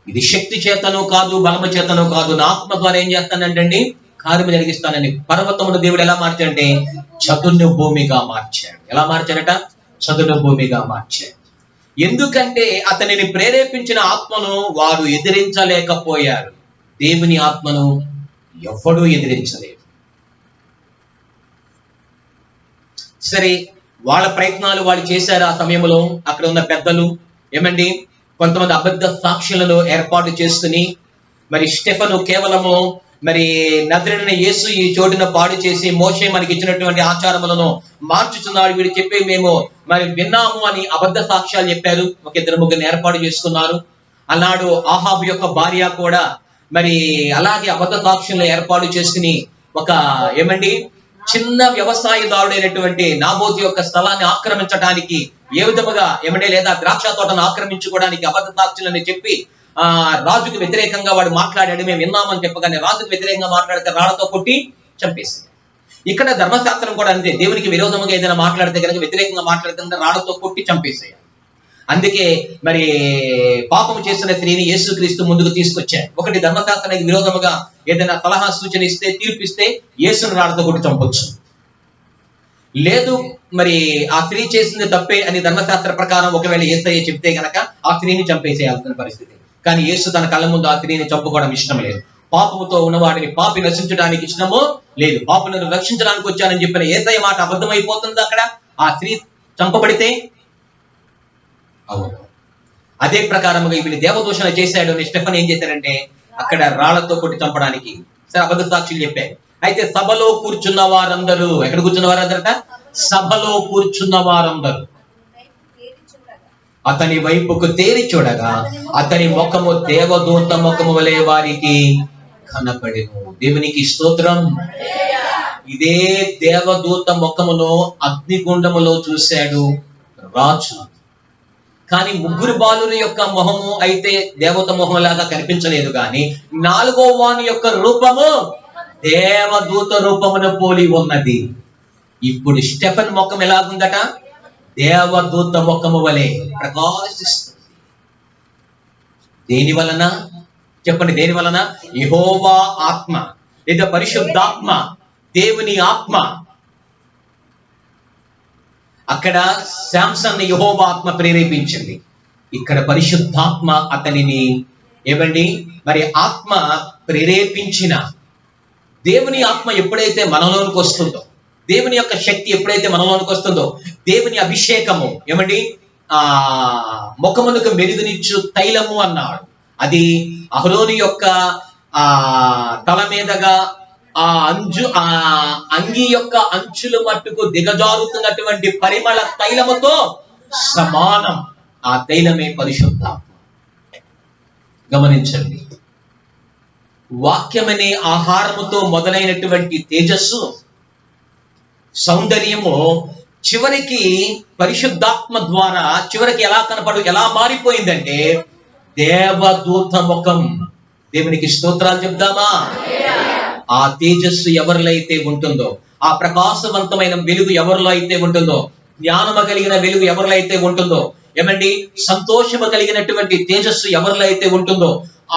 ఇది శక్తి చేతను కాదు, బలము చేతను కాదు, నా ఆత్మ ద్వారా ఏం చేస్తానంటండి, కార్యము జరిగిస్తానని పర్వతమును దేవుడు ఎలా మార్చాడంటే చదును భూమిగా మార్చాడు. ఎలా మార్చాడట? చదును భూమిగా మార్చాడు. ఎందుకంటే అతనిని ప్రేరేపించిన ఆత్మను వారు ఎదిరించలేకపోయారు. దేవుని ఆత్మను ఎవ్వడూ ఎదిరించలేదు. సరే, వాళ్ళ ప్రయత్నాలు వాళ్ళు చేశారు. ఆ సమయంలో అక్కడ ఉన్న పెద్దలు ఏమండి, కొంతమంది అబద్ధ సాక్షులను ఏర్పాటు చేసుకుని, మరి స్టెఫను కేవలము మరి నజరేయుడైన యేసు ఈ చోటును పాడు చేసి మోషే మనకి ఇచ్చినటువంటి ఆచారములను మార్చుచున్నాడు, వీడు చెప్పి మేము మరి విన్నాము అని అబద్ధ సాక్ష్యాలు చెప్పారు. ఒక ఇద్దరు ముగ్గురిని ఏర్పాటు చేసుకున్నారు. అన్నాడు ఆహాబు యొక్క భార్య కూడా మరి అలాగే అబద్ధ సాక్షులను ఏర్పాటు చేసుకుని ఒక ఏమండి చిన్న వ్యవసాయదారుడైనటువంటి నాబోతు యొక్క స్థలాన్ని ఆక్రమించడానికి ఏ విధముగా ఏమంటే లేదా ద్రాక్ష తోటను ఆక్రమించుకోవడానికి అబద్ధ సాక్షులని చెప్పి రాజుకు వ్యతిరేకంగా వాడు మాట్లాడాడు, మేము విన్నామని చెప్పగానే రాజుకు వ్యతిరేకంగా మాట్లాడితే రాళ్లతో కొట్టి చంపేసింది. ఇక్కడ ధర్మశాస్త్రం కూడా అంతే, దేవునికి విరోధముగా ఏదైనా మాట్లాడితే కనుక వ్యతిరేకంగా మాట్లాడితే రాళ్లతో కొట్టి చంపేసేయాలి. అందుకే మరి పాపం చేసిన స్త్రీని యేసుక్రీస్తు ముందుకు తీసుకొచ్చారు. ఒకటి ధర్మశాస్త్రానికి విరోధముగా ఏదైనా సలహా సూచన ఇస్తే, తీర్పిస్తే యేసును రాళ్లతో కొట్టి చంపొచ్చు. లేదు మరి ఆ స్త్రీ చేసింది తప్పే అని ధర్మశాస్త్ర ప్రకారం ఒకవేళ యేసయ్య చెప్తే గనక ఆ స్త్రీని చంపేసేయాల్సిన పరిస్థితి. కానీ యేసు తన కళ్ళ ముందు ఆ స్త్రీని చంపుకోవడం ఇష్టం లేదు. పాపముతో ఉన్నవాడిని పాపి రక్షించడానికి ఇష్టమో లేదు, పాపులను రక్షించడానికి వచ్చానని చెప్పిన యేసయ్య మాట అబద్ధమైపోతుంది. అక్కడ ఆ స్త్రీ చంపబడితే అవును. అదే ప్రకారముగా వీళ్ళు దేవదూషణ చేశాడు అని స్టెఫన్ ఏం చేశాడంటే అక్కడ రాళ్లతో కొట్టి చంపడానికి సరే అబద్ధ సాక్షులు చెప్పారు. అయితే సభలో కూర్చున్న వారందరూ, ఎక్కడ కూర్చున్న వారందరట? సభలో కూర్చున్న వారందరూ అతని వైపుకు తేరి చూడగా అతని ముఖము దేవదూత ముఖము వలె వారికి కనపడెను. దేవునికి స్తోత్రం. ఇదే దేవదూత ముఖమును అగ్నిగుండములో చూశాడు రాజు. కానీ ముగ్గురు బాలుల యొక్క మొహము అయితే దేవత మొహం లాగా కనిపించలేదు, కానీ నాలుగో వాని యొక్క రూపము దేవదూత రూపమును పోలి ఉన్నది. ఇప్పుడు స్టెఫన్ ముఖం ఎలాగుందట? దేవదూత ముఖము వలె ప్రకాశిస్తుంది. దేని వలన చెప్పండి? దేని వలన? యెహోవా ఆత్మ లేదా పరిశుద్ధాత్మ, దేవుని ఆత్మ. అక్కడ శాంసన్ యెహోవా ఆత్మ ప్రేరేపించింది, ఇక్కడ పరిశుద్ధాత్మ అతనిని ఏమండి మరి ఆత్మ ప్రేరేపించిన. దేవుని ఆత్మ ఎప్పుడైతే మనలోనికి వస్తుందో, దేవుని యొక్క శక్తి ఎప్పుడైతే మనలోనికి వస్తుందో, దేవుని అభిషేకము ఏమండి ముఖమునకు మెరుగునిచ్చు తైలము అన్నాడు. అది అహరోను యొక్క తల మీదగా ఆ అంగి యొక్క అంచులు మట్టుకు దిగజారుతున్నటువంటి పరిమళ తైలముతో సమానం. ఆ తైలమే పరిశుద్ధాత్మ. గమనించండి, వాక్యమనే ఆహారముతో మొదలైనటువంటి తేజస్సు, సౌందర్యము చివరికి పరిశుద్ధాత్మ ద్వారా చివరికి ఎలా మారిపోయిందంటే దేవదూత ముఖం. దేవునికి స్తోత్రాలు చెప్దామా? ఆ తేజస్సు ఎవరిలో అయితే ఉంటుందో, ఆ ప్రకాశవంతమైన వెలుగు ఎవరిలో అయితే ఉంటుందో, జ్ఞానము కలిగిన వెలుగు ఎవరిలో అయితే ఉంటుందో, ఏమండి సంతోషము కలిగినటువంటి తేజస్సు ఎవరిలో అయితే ఉంటుందో,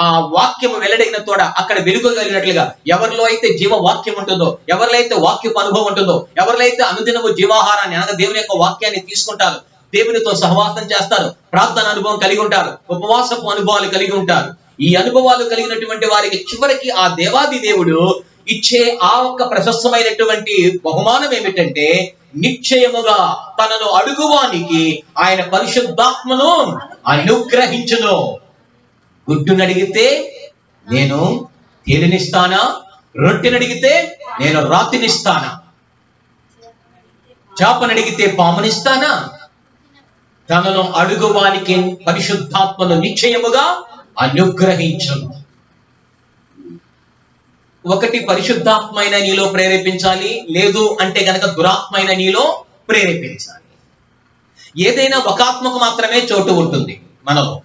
ఆ వాక్యము వెల్లడైన తోడ అక్కడ వెలుగు కలిగినట్లుగా ఎవరిలో అయితే జీవ వాక్యం ఉంటుందో, ఎవరిలో అయితే వాక్యపు అనుభవం ఉంటుందో, ఎవరిలో అయితే అనుదినము జీవాహారాన్ని అనగా దేవుని యొక్క వాక్యాన్ని తీసుకుంటారు, దేవునితో సహవాసం చేస్తారు, ప్రార్థన అనుభవం కలిగి ఉంటారు, ఉపవాసపు అనుభవాలు కలిగి ఉంటారు. ఈ అనుభవాలు కలిగినటువంటి వారికి చివరికి ఆ దేవాది దేవుడు ఇచ్చే ఆ ఒక్క ప్రశస్తమైనటువంటి బహుమానం ఏమిటంటే నిశ్చయముగా తనను అడుగువానికి ఆయన పరిశుద్ధాత్మను అనుగ్రహించును. గుడ్డునడిగితే నేను తేలినిస్తానా? రొట్టెనడిగితే నేను రాతినిస్తానా? చేపనడిగితే పామునిస్తానా? తనను అడుగువానికి పరిశుద్ధాత్మను నిశ్చయముగా అనుగ్రహించును. ఒకటి పరిశుద్ధాత్మైన నీలో ప్రేరేపించాలి, లేదు అంటే గనక దురాత్మైన నీలో ప్రేరేపించాలి. ఏదైనా ఒక ఆత్మకు మాత్రమే చోటు ఉంటుంది మనలో.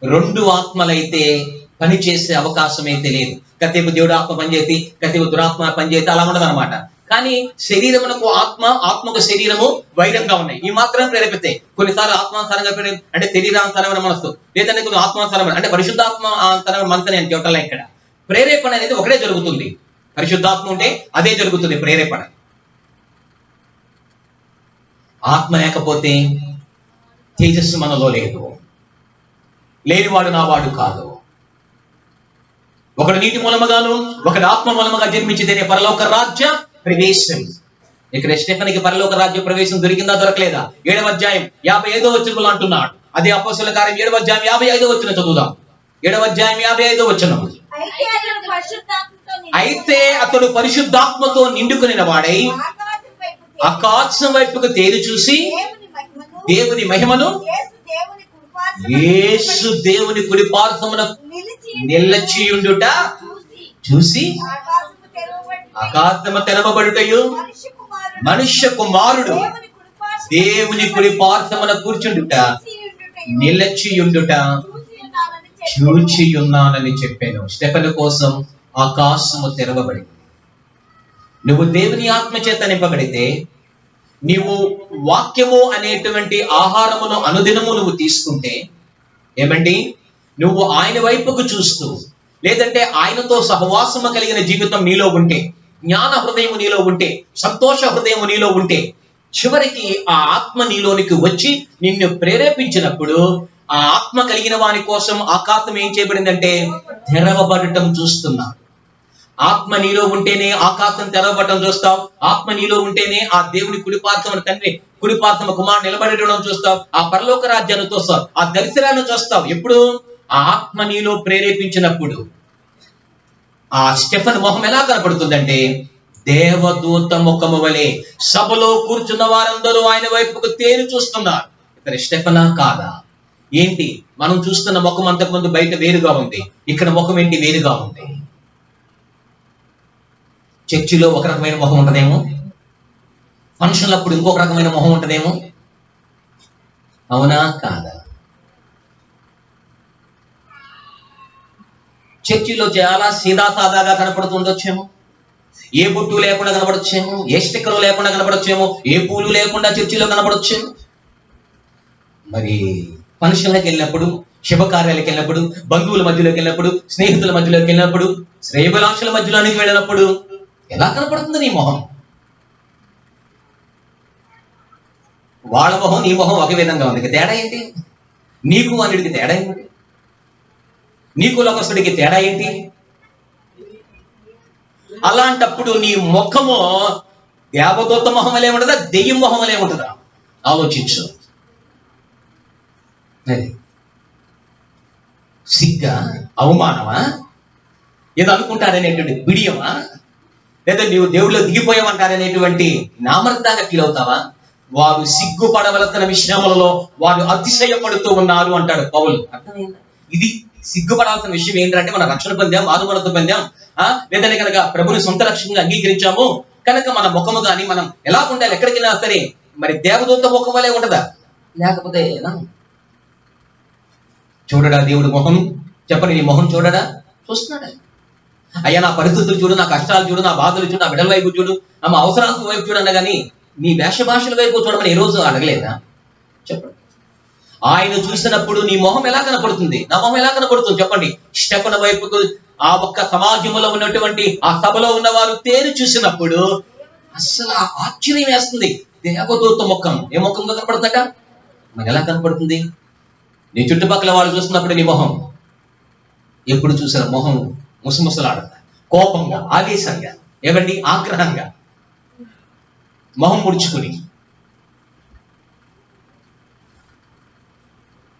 రెండు ఆత్మలైతే పని చేసే అవకాశం అయితే లేదు. కతేపు దేవుడు ఆత్మ పనిచేసి కతేపు దురాత్మ పనిచేసి అలా ఉండదు అనమాట. కానీ శరీరమునకు ఆత్మ, ఆత్మకు శరీరము వైరంగా ఉన్నాయి. ఈ మాత్రం ప్రేరేపిస్తాయి. కొన్నిసార్లు ఆత్మానుసారంగా అంటే శరీరానుసారమైన మనస్సు, లేదంటే కొన్ని ఆత్మానుసారమైన అంటే పరిశుద్ధాత్మ అంతరమైన మనసు నేను చెప్పాలి. ఇక్కడ ప్రేరేపణ అనేది ఒకటే జరుగుతుంది. పరిశుద్ధాత్మ ఉంటే అదే జరుగుతుంది ప్రేరేపణ. ఆత్మ లేకపోతే తేజస్సు మనలో లేదు. లేనివాడు నా వాడు కాదు. ఒకడు నీటి మూలముగాను ఒకడు ఆత్మ మూలముగా జన్మించితేనే పరలోక రాజ్య ప్రవేశం. ఇక్కడ స్టెఫెనుకి పరలోక రాజ్య ప్రవేశం దొరికిందా దొరకలేదా? 7వ అధ్యాయం 55వ వచనంలో అంటున్నాడు. అదే అపోస్తలుల కార్యం 7వ అధ్యాయం 55వ వచనం చదువుదాం. 7వ అధ్యాయం 55వ వచనం. అయితే అతడు పరిశుద్ధాత్మతో నిండుకుని వాడై ఆకాశం వైపుకు తేరి చూసి దేవుని మహిమను, యేసు దేవుని కుడి పార్శ్వమున నిలిచియుండుట చూసి ఆకాశము తెరవబడుటయు మనుష్య కుమారుడు దేవుని కుడి పార్శ్వమున కూర్చుండుట నిలిచియుండుట చూచియున్నానని చెప్పాను. స్టెఫెను కోసం ఆకాశము తెరవబడింది. నువ్వు దేవుని ఆత్మ చేత నింపబడితే, నీవు వాక్యము అనేటువంటి ఆహారమును అనుదినము నువ్వు తీసుకుంటే ఏమండి, నువ్వు ఆయన వైపుకు చూస్తూ, లేదంటే ఆయనతో సహవాసము కలిగిన జీవితం నీలో ఉంటే, జ్ఞాన హృదయము నీలో ఉంటే, సంతోష హృదయము నీలో ఉంటే, చివరికి ఆ ఆత్మ నీలోనికి వచ్చి నిన్ను ప్రేరేపించినప్పుడు ఆ ఆత్మ కలిగిన వాని కోసం ఆకాశం ఏం చేయబడిందంటే తెరవబడటం చూస్తున్నా. ఆత్మ నీలో ఉంటేనే ఆకాశం తెరవబడటం చూస్తావు. ఆత్మ నీలో ఉంటేనే ఆ దేవుని కుడిపార్శ్వమున తండ్రి కుడిపార్శ్వమున కుమారుడు నిలబడటం చూస్తావు. ఆ పరలోక రాజ్యాన్ని చూస్తావు. ఆ దర్శనాన్ని చూస్తావు. ఎప్పుడు? ఆ ఆత్మ నీలో ప్రేరేపించినప్పుడు. ఆ స్టెఫెను మొహం ఎలా కనపడుతుందంటే దేవదూత ముఖము వలె. సభలో కూర్చున్న వారందరూ ఆయన వైపుకు తేరి చూస్తున్నారు. ఇక్కడ స్టెఫెనా కాదా? ఏంటి మనం చూస్తున్న ముఖం అంతకుముందు బయట వేరుగా ఉంది, ఇక్కడ ముఖం ఏంటి వేరుగా ఉంది? చర్చిలో ఒక రకమైన మొహం ఉంటదేమో, ఫంక్షన్లప్పుడు ఇంకొక రకమైన మొహం ఉంటదేమో. అవునా కాదా? చర్చిలో చాలా సీదా సాదాగా కనపడుతుండొచ్చేమో, ఏ బొట్టు లేకుండా కనపడొచ్చేమో, ఏ స్టిక్కరు లేకుండా కనపడొచ్చేమో, ఏ పూలు లేకుండా చర్చిలో కనపడొచ్చేమో. మరి ఫంక్షన్లకు వెళ్ళినప్పుడు, శుభకార్యాలకు వెళ్ళినప్పుడు, బంధువుల మధ్యలోకి వెళ్ళినప్పుడు, స్నేహితుల మధ్యలోకి వెళ్ళినప్పుడు, శ్రేయభిలాషుల మధ్యలోనికి వెళ్ళినప్పుడు ఎలా కనపడుతుంది నీ మొహం? వాళ్ళ మొహం నీ మొహం ఒక విధంగా ఉంది. తేడా ఏంటి? నీకు అన్నిటికి తేడా ఏంటి? నీకు లోకస్తుడికి తేడా ఏంటి? అలాంటప్పుడు నీ ముఖము దేవదూత మొహం వలే ఉంటుందా, దెయ్యం మొహం వలే ఉంటుందా? ఆలోచించు. సిగ్గా, అవమానమా, ఏదో అనుకుంటారనేటువంటి బిడియమా, లేదా నీవు దేవుడిలో దిగిపోయావంటారనేటువంటి నామర్థంగా ఫీల్ అవుతావా? వారు సిగ్గుపడవలసిన విషయములలో వారు అతిశయపడుతూ ఉన్నారు అంటాడు పౌలు. అర్థమైందా? ఇది సిగ్గుపడాల్సిన విషయం ఏంటంటే మనం రక్షణ పొందాం, మారుమనతో పొందాం, లేదంటే కనుక ప్రభుని సొంత రక్షణగా అంగీకరించాము కనుక మన ముఖము కానీ మనం ఎలా ఉండాలి ఎక్కడికి వెళ్ళినా సరే మరి దేవదూత ముఖం వలే ఉంటదా? లేకపోతే చూడడా దేవుడు మొహం? చెప్పండి, నీ మొహం చూడడా? చూస్తున్నాడా? అయ్యా నా పరిస్థితులు చూడు, నా కష్టాలు చూడు, నా బాధలు చూడు, నా బిడ్డల వైపు చూడు, మా అవసరాల వైపు చూడన్నా కానీ నీ వేష భాషల వైపు చూడమని ఏ రోజు అడగలేదా? చెప్పండి. ఆయన చూసినప్పుడు నీ మొహం ఎలా కనపడుతుంది? నా మొహం ఎలా కనపడుతుంది? చెప్పండి. స్టెఫెను వైపుకు ఆ ఒక్క సమాజంలో ఉన్నటువంటి ఆ సభలో ఉన్నవారు తేరి చూసినప్పుడు అస్సలు ఆశ్చర్యం వేస్తుంది. దేవదూత ముఖం ఏ ముఖంగా కనపడుతుందట? మరి ఎలా కనపడుతుంది? నీ చుట్టుపక్కల వాళ్ళు చూస్తున్నప్పుడు నీ మొహం ఎప్పుడు చూసిన మొహం ముసముసలాడత, కోపంగా, ఆవేశంగా, ఏమండి ఆగ్రహంగా మొహం ముడుచుకుని.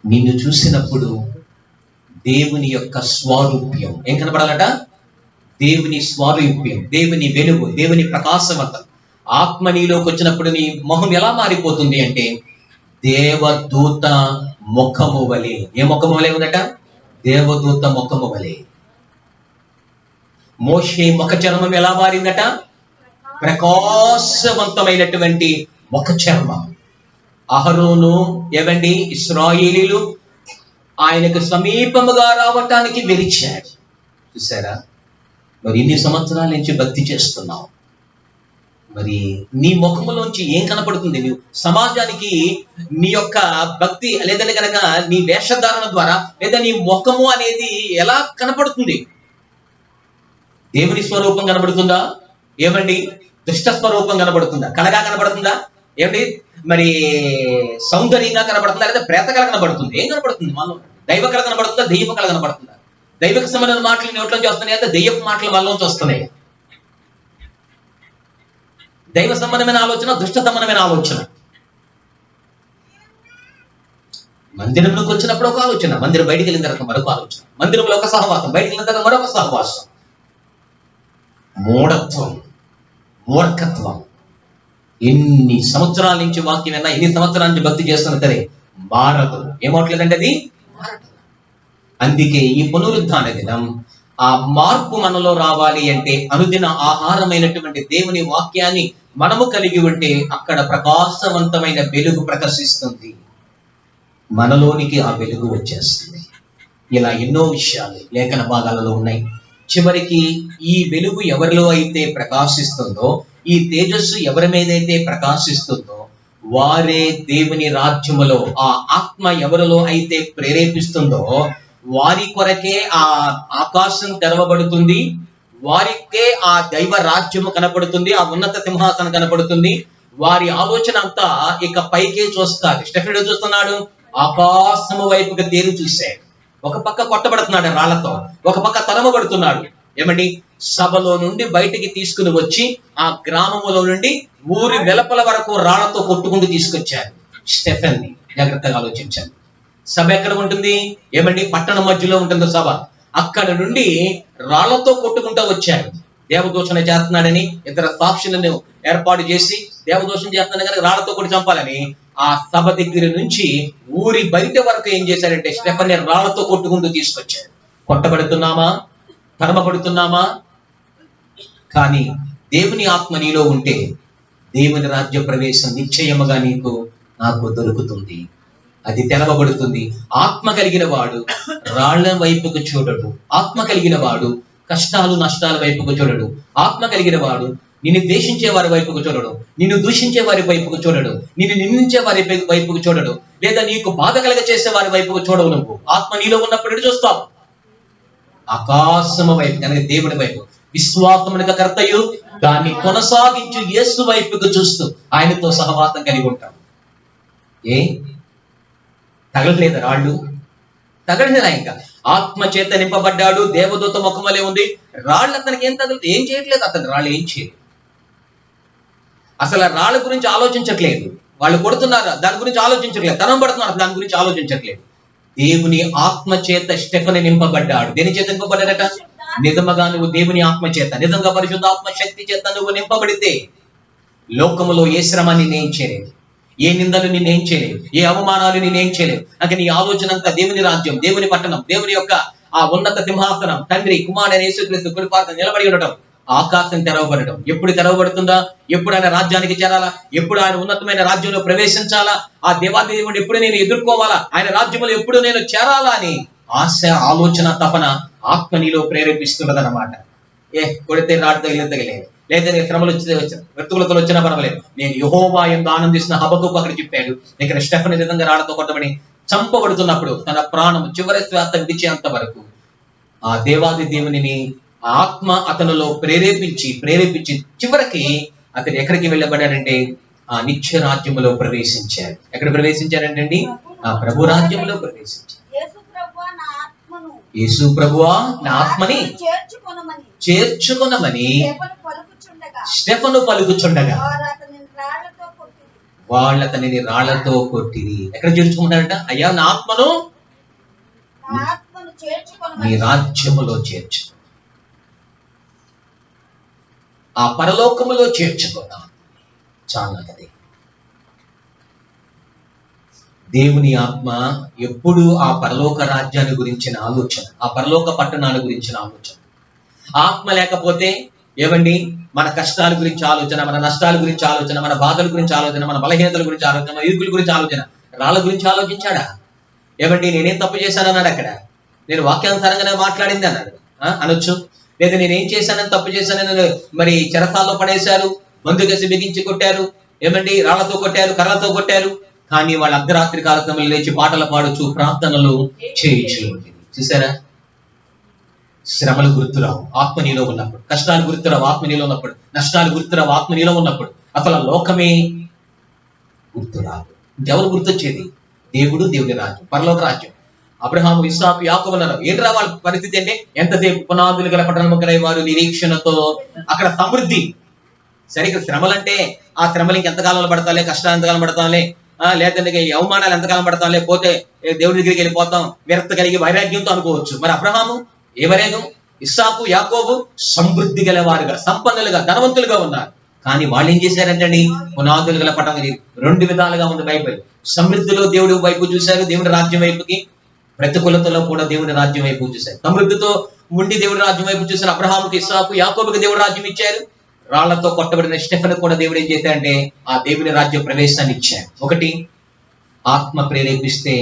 నిన్ను చూసినప్పుడు దేవుని యొక్క స్వారూప్యం ఏం కనపడాలట? దేవుని స్వారూప్యం, దేవుని వెలుగు, దేవుని ప్రకాశవంతం ఆత్మ నీలోకి వచ్చినప్పుడు నీ మొహం ఎలా మారిపోతుంది అంటే దేవదూత ముఖము వలె. ఏ ముఖము వలె ఉందట? దేవదూత ముఖము వలె. మోషే ముఖ చర్మం ఎలా మారిందట? ప్రకాశవంతమైనటువంటి ముఖ చర్మం. అహరోను ఏవండి ఇశ్రాయేలీలు ఆయనకు సమీపముగా రావటానికి వెలిచాడు. చూసారా? మరి ఇన్ని సంవత్సరాల నుంచి భక్తి చేస్తున్నావు, మరి నీ ముఖములోంచి ఏం కనపడుతుంది? నువ్వు సమాజానికి నీ యొక్క భక్తి లేదంటే కనుక నీ వేషధారణ ద్వారా లేదా నీ ముఖము అనేది ఎలా కనపడుతుంది? దేవుని స్వరూపం కనబడుతుందా? ఏమండి, దుష్ట స్వరూపం కనబడుతుందా? కళగా కనబడుతుందా? ఏమండి, మరి సౌందర్యంగా కనబడుతుందా లేదా ప్రేత కళ కనబడుతుంది? ఏం కనబడుతుంది? మనలో దైవ కళ కనబడుతుందా, దెయ్యపు కళ కనబడుతుందా? దైవక సంబంధమైన మాటలు నోట్లోంచి వస్తున్నాయి అంటే దెయ్యపు మాటలు మనలోంచి వస్తున్నాయి. దైవ సంబంధమైన ఆలోచన, దుష్ట సంబంధమైన ఆలోచన. మందిరంలోకి వచ్చినప్పుడు ఒక ఆలోచన, మందిరం బయటికి వెళ్ళిన తర్వాత మరొక ఆలోచన, మందిరంలో ఒక సహవాసం, బయటికి వెళ్ళిన తర్వాత మరొక సహవాసం. మూఢత్వం, మూర్ఖత్వం. ఎన్ని సంవత్సరాల నుంచి వాక్యం విన్నా, ఎన్ని సంవత్సరాల నుంచి భక్తి చేస్తున్నా సరే మారదు. ఏమవట్లేదంటే అది మారదు. అందుకే ఈ పునరుద్ధాన దినం ఆ మార్పు మనలో రావాలి అంటే అనుదిన ఆహారమైనటువంటి దేవుని వాక్యాన్ని మనము కలిగి ఉంటే అక్కడ ప్రకాశవంతమైన వెలుగు ప్రకాశిస్తుంది, మనలోనికి ఆ వెలుగు వచ్చేస్తుంది. ఇలా ఎన్నో విషయాలు లేఖన భాగాలలో ఉన్నాయి. చివరికి ఈ వెలుగు ఎవరిలో అయితే ప్రకాశిస్తుందో, ఈ తేజస్సు ఎవరి మీదైతే ప్రకాశిస్తుందో వారే దేవుని రాజ్యములో, ఆ ఆత్మ ఎవరిలో అయితే ప్రేరేపిస్తుందో వారి కొరకే ఆ ఆకాశం తెరవబడుతుంది, వారికే ఆ దైవ రాజ్యము కనపడుతుంది, ఆ ఉన్నత సింహాసనం కనపడుతుంది. వారి ఆలోచన అంతా ఇక పైకే చూస్తారు. స్టెఫెనుడు చూస్తున్నాడు, ఆకాశము వైపుకి తేరు చూశాడు. ఒక పక్క కొట్టబడుతున్నాడు రాళ్లతో, ఒక పక్క తరమబడుతున్నాడు. ఏమండి, సభలో నుండి బయటికి తీసుకుని వచ్చి ఆ గ్రామములో నుండి ఊరి వెలుపల వరకు రాళ్లతో కొట్టుకుంటూ తీసుకొచ్చారు స్టెఫెన్ని. జాగ్రత్తగా ఆలోచించాను. సభ ఎక్కడ ఉంటుంది? ఏమండి, పట్టణం మధ్యలో ఉంటుంది సభ. అక్కడ నుండి రాళ్లతో కొట్టుకుంటూ వచ్చారు. దేవదూషణ చేస్తున్నాడని ఇతర సాక్షులను ఏర్పాటు చేసి దేవదూషణ చేస్తున్నాడు కానీ రాళ్లతో కొట్టి చంపాలని ఆ సభ దగ్గర నుంచి ఊరి బయట వరకు ఏం చేశారంటే స్టెఫెన్ని రాళ్లతో కొట్టుకుంటూ తీసుకొచ్చారు. కొట్టబడుతున్నామా? తరమబడుతున్నామా? కానీ దేవుని ఆత్మ నీలో ఉంటే దేవుని రాజ్య ప్రవేశం నిశ్చయముగా నీకు నాకు దొరుకుతుంది. అది తెరవబడుతుంది. ఆత్మ కలిగిన వాడు రాళ్ల వైపుకు చూడడు. ఆత్మ కలిగిన వాడు కష్టాలు నష్టాల వైపుకు చూడడు. ఆత్మ కలిగిన వాడు నిన్ను ద్వేషించే వారి వైపుకు చూడడు, నిన్ను దూషించే వారి వైపుకు చూడడు, నిన్ను నిందించే వారి వైపుకు చూడడు, లేదా నీకు బాధ కలగ చేసే వారి వైపుకు చూడవు. నువ్వు ఆత్మ నీలో ఉన్నప్పుడు చూస్తావు ఆకాశము వైపు, కనుక దేవుడి వైపు. విశ్వాసమునకు కర్తయు దాన్ని కొనసాగించు యేసు వైపుకు చూస్తూ ఆయనతో సహవాసం కలిగి ఉంటాం. ఏ తగలట్లేదు రాళ్ళు? తగలలేదా? ఇంకా ఆత్మ చేత నింపబడ్డాడు, దేవదూత ముఖం వలె ఉంది. రాళ్ళు అతనికి ఏం తగలదు, ఏం చేయట్లేదు. అతను రాళ్ళు ఏం చేయలేదు. అసలు రాళ్ళ గురించి ఆలోచించట్లేదు. వాళ్ళు కొడుతున్నారు, దాని గురించి ఆలోచించట్లేదు. తనం పడుతున్నారు, దాని గురించి ఆలోచించట్లేదు. దేవుని ఆత్మ చేత స్టెఫెను నింపబడ్డాడు. దేని చేత నింపబడ్డాడట? నిజముగా నువ్వు దేవుని ఆత్మ చేత, నిజంగా పరిశుద్ధ ఆత్మ శక్తి చేత నువ్వు నింపబడితే లోకములో ఏ శ్రమ నేనేం చేయలేదు, ఏ నిందలు నేనేం చేయలేవు, ఏ అవమానాలు నేనేం చేయలేవు. నాకు నీ ఆలోచన అంతా దేవుని రాజ్యం, దేవుని పట్టణం, దేవుని యొక్క ఆ ఉన్నత సింహాసనం, తండ్రి కుమారుడైన యేసుక్రీస్తు కుడి పార్శ్వన నిలబడి ఉండటం, ఆకాశం తెరవబడటం. ఎప్పుడు తెరవబడుతుందా? ఎప్పుడు ఆయన రాజ్యానికి చేరాలా? ఎప్పుడు ఆయన ఉన్నతమైన రాజ్యంలో ప్రవేశించాలా? ఆ దేవాది దేవుడిని ఎప్పుడు నేను ఎదుర్కోవాలా? ఆయన రాజ్యంలో ఎప్పుడు నేను చేరాలా అని ఆశ, ఆలోచన, తపన ఆత్మ నీలో ప్రేరేపిస్తున్నదన్నమాట. కొడితే రాడు తగిలేదు, లేదా శ్రమలు వెతుకులతో వచ్చినా పర్వాలేదు, నేను యెహోవా యందు ఆనందిస్తున్న హబక్కూకు అక్కడ చెప్పాడు. ఇక్కడ స్టెఫెను విధంగా రాళ్లతో కొట్టబడి చంపబడుతున్నప్పుడు తన ప్రాణం చివరి శ్వాస విడిచేంత వరకు ఆ దేవాది దేవునిని ఆత్మ అతనిలో ప్రేరేపించి చివరికి అతను ఎక్కడికి వెళ్ళబడ్డాడంటే ఆ నిత్య రాజ్యములో ప్రవేశించాడు. ఎక్కడ ప్రవేశించాడంటండి? ఆ ప్రభు రాజ్యంలో ప్రవేశించాడు. యేసు ప్రభువా నా ఆత్మని చేర్చుకొనమని స్టెఫెను పలుకుచుండగా వాళ్ళు అతనిని రాళ్లతో కొట్టిరి. ఎక్కడ చేర్చుకుంటారంట? అయ్యా నా ఆత్మను నీ రాజ్యములో చేర్చుకో, ఆ పరలోకములో చేర్చుకోదా చాలా. అది దేవుని ఆత్మ ఎప్పుడు ఆ పరలోక రాజ్యాన్ని గురించిన ఆలోచన, ఆ పరలోక పట్టణాల గురించిన ఆలోచన. ఆత్మ లేకపోతే ఏమండి, మన కష్టాల గురించి ఆలోచన, మన నష్టాల గురించి ఆలోచన, మన బాధల గురించి ఆలోచన, మన బలహీనతల గురించి ఆలోచన, మన ఇరుకుల గురించి ఆలోచన. రాళ్ళ గురించి ఆలోచించాడా? ఏమండి నేనేం తప్పు చేశాను అన్నాడు అక్కడ. నేను వాక్యానుసారంగానే మాట్లాడింది అన్నాడు. అనొచ్చు. లేదా నేనేం చేశానని తప్పు చేశానని మరి చెరసాల్లో పడేశారు, మందు కేసి బిగించి కొట్టారు, ఏమండి రాళ్లతో కొట్టారు, కర్రలతో కొట్టారు. కానీ వాళ్ళ అర్ధరాత్రి కాల సమయంలో లేచి పాటలు పాడుచు ప్రార్థనలు చేయించు. చూసారా? శ్రమలు గుర్తురావు ఆత్మ నీలో ఉన్నప్పుడు, కష్టాలు గుర్తురావు ఆత్మ నీలో ఉన్నప్పుడు, నష్టాలు గుర్తురావు ఆత్మ నీలో ఉన్నప్పుడు, అసలు లోకమే గుర్తురాదు. ఇంకెవరు గుర్తొచ్చేది? దేవుడు, దేవుని రాజ్యం, పరలోక రాజ్యం. అబ్రహాము, ఇస్సాకు, యాకోబు అన్నారు. ఏంట్రా వాళ్ళ పరిస్థితి అంటే ఎంతసేపు పునాదులు గల పట్టణముకై వారు నిరీక్షణతో. అక్కడ సమృద్ధి. సరిగ్గా శ్రమలంటే ఆ శ్రమలు ఇంకెంతకాలంలో పడతాలే, కష్టాలు ఎంతకాలం పడతాంలే, లేదంటే అవమానాలు ఎంతకాలం పడతాంలే, పోతే దేవుడి దగ్గరికి వెళ్ళిపోతాం, విరక్తి కలిగి వైరాగ్యంతో అనుకోవచ్చు. మరి అబ్రహాము ఏమరేను, ఇస్సాకు, యాకోబు సమృద్ధి గలవారుగా, సంపన్నులుగా, ధనవంతులుగా ఉన్నారు. కానీ వాళ్ళు ఏం చేశారంటండి? పునాదులు గల పట్టణం. రెండు విధాలుగా ఉంది బైబిల్. సమృద్ధిలో దేవుడి వైపు చూశారు, దేవుడి రాజ్యం వైపుకి. ప్రతికూలతలో కూడా దేవుడి రాజ్యం వైపు చూశారు. సమృద్ధితో ఉండి దేవుడి రాజ్యం వైపు చూశారు. అబ్రహాముకి, ఇస్సాకు, యాకోబుకి దేవుడి రాజ్యం ఇచ్చారు. రాళ్లతో కొట్టబడిన స్టెఫెను కూడా దేవుడు ఏం చేశాడంటే ఆ దేవుని రాజ్య ప్రవేశాన్ని ఇచ్చాడు. ఒకటి, ఆత్మ ప్రేరేపిస్తే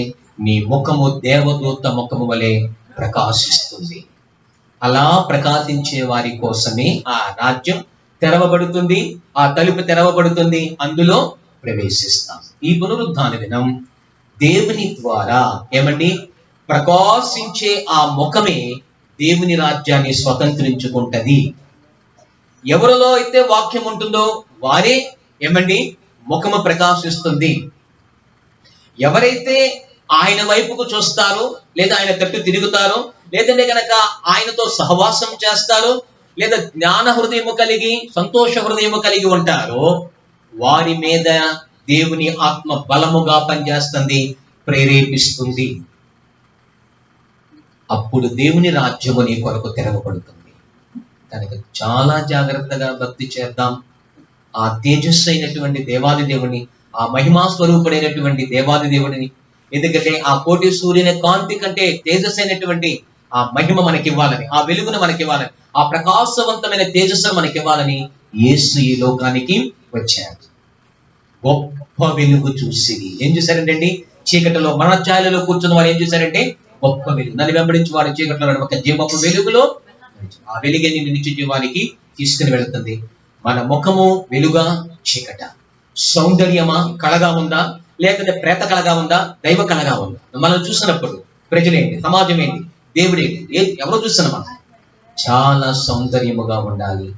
నీ ముఖము దేవదూత ముఖము వలె ప్రకాశిస్తుంది. అలా ప్రకాశించే వారి కోసమే ఆ రాజ్యం తెరవబడుతుంది, ఆ తలుపు తెరవబడుతుంది, అందులో ప్రవేశిస్తాం. ఈ పునరుద్ధాన దినం దేవుని ద్వారా ఏమండి ప్రకాశించే ఆ ముఖమే దేవుని రాజ్యాన్ని స్వతంత్రించుకుంటది. ఎవరిలో అయితే వాక్యం ఉంటుందో వారే ఏమండి ముఖము ప్రకాశిస్తుంది. ఎవరైతే ఆయన వైపుకు చూస్తారో, లేదా ఆయన తట్టు తిరుగుతారో, లేదంటే కనుక ఆయనతో సహవాసం చేస్తారో, లేదా జ్ఞాన హృదయము కలిగి, సంతోష హృదయము కలిగి ఉంటారో వారి మీద దేవుని ఆత్మ బలముగా పనిచేస్తుంది, ప్రేరేపిస్తుంది. అప్పుడు దేవుని రాజ్యము నీ కొరకు తెరవబడుతుంది. కనుక చాలా జాగ్రత్తగా భక్తి చేద్దాం. ఆ తేజస్సు అయినటువంటి దేవాది దేవుని, ఆ మహిమా స్వరూపుడైనటువంటి దేవాది దేవుడిని, ఎందుకంటే ఆ కోటి సూర్యుని కాంతి కంటే తేజస్సు అయినటువంటి ఆ మహిమ మనకివ్వాలని, ఆ వెలుగును మనకివ్వాలని, ఆ ప్రకాశవంతమైన తేజస్సును మనకివ్వాలని యేసు ఈ లోకానికి వచ్చారు. గొప్ప వెలుగు చూసి ఏం చూశారంటండి? చీకటిలో మరణఛాయలలో కూర్చున్న వారు ఏం చూశారంటే గొప్ప వెలుగు. నన్ను వెంబడించి వాడు చీకటిలో ఒక జీవపు వెలుగులో, ఆ వెలుగే నిన్ను నిత్య జీవానికి తీసుకుని వెళుతుంది. మన ముఖము వెలుగా, చీకట, సౌందర్యమా, కళగా ఉందా, లేకపోతే ప్రేత కళగా ఉందా, దైవ కళగా ఉందా? మనం చూసినప్పుడు ప్రజలేంటి, సమాజం ఏంటి, దేవుడేంటి, ఎవరో చూస్తున్నాం మనం. చాలా సౌందర్యముగా ఉండాలి.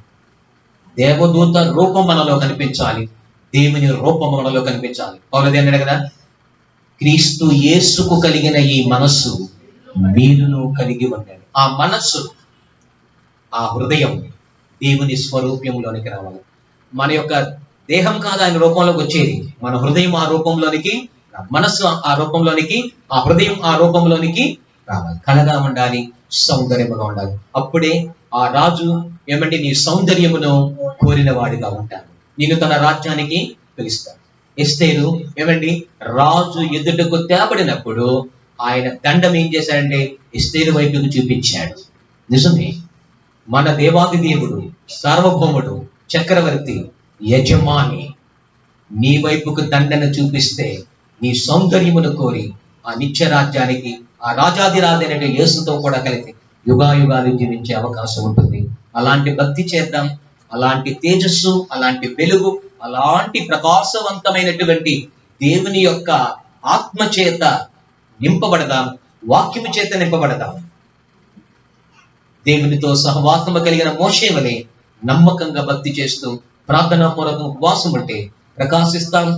దేవదూత రూపం మనలో కనిపించాలి, దేవుని రూపం మనలో కనిపించాలి. పౌలు అన్నాడు కదా, క్రీస్తు యేసుకు కలిగిన ఈ మనస్సు మీరును కలిగి ఉండండి. ఆ మనస్సు, ఆ హృదయం దేవుని స్వరూప్యంలోనికి రావాలి. మన యొక్క దేహం కాదు ఆయన రూపంలోకి వచ్చేది, మన హృదయం ఆ రూపంలోనికి, మనస్సు ఆ రూపంలోనికి, ఆ హృదయం ఆ రూపంలోనికి రావాలి. కళగా ఉండాలి, సౌందర్యముగా ఉండాలి. అప్పుడే ఆ రాజు ఏమంటే నీ సౌందర్యమును కోరిన వాడిగా ఉంటాడు, నేను తన రాజ్యానికి పిలుస్తాడు. ఎస్తేరు ఏమండి రాజు ఎదుటకు తేబడినప్పుడు ఆయన దండం ఏం చేశాడంటే ఎస్తేరు వైపుకు చూపించాడు. నిజమే, మన దేవాది దేవుడు, సార్వభౌముడు, చక్రవర్తి, యజమాని నీ వైపుకు దండను చూపిస్తే నీ సౌందర్యమును కోరి ఆ నిత్య రాజ్యానికి, ఆ రాజాదిరాజైన యేసుతో కూడా కలిసి యుగాయుగాలు జీవించే అవకాశం ఉంటుంది. అలాంటి భక్తి చేద్దాం. అలాంటి తేజస్సు, అలాంటి వెలుగు, అలాంటి ప్రకాశవంతమైనటువంటి దేవుని యొక్క ఆత్మ చేత నింపబడదాం, వాక్యము చేత నింపబడదాం. దేవునితో సహవాసము కలిగిన మోషే వలె నమ్మకంగా భక్తి చేస్తూ ప్రార్థనాపూర్వక ఉపవాసం ఉంటే ప్రకాశిస్తాం.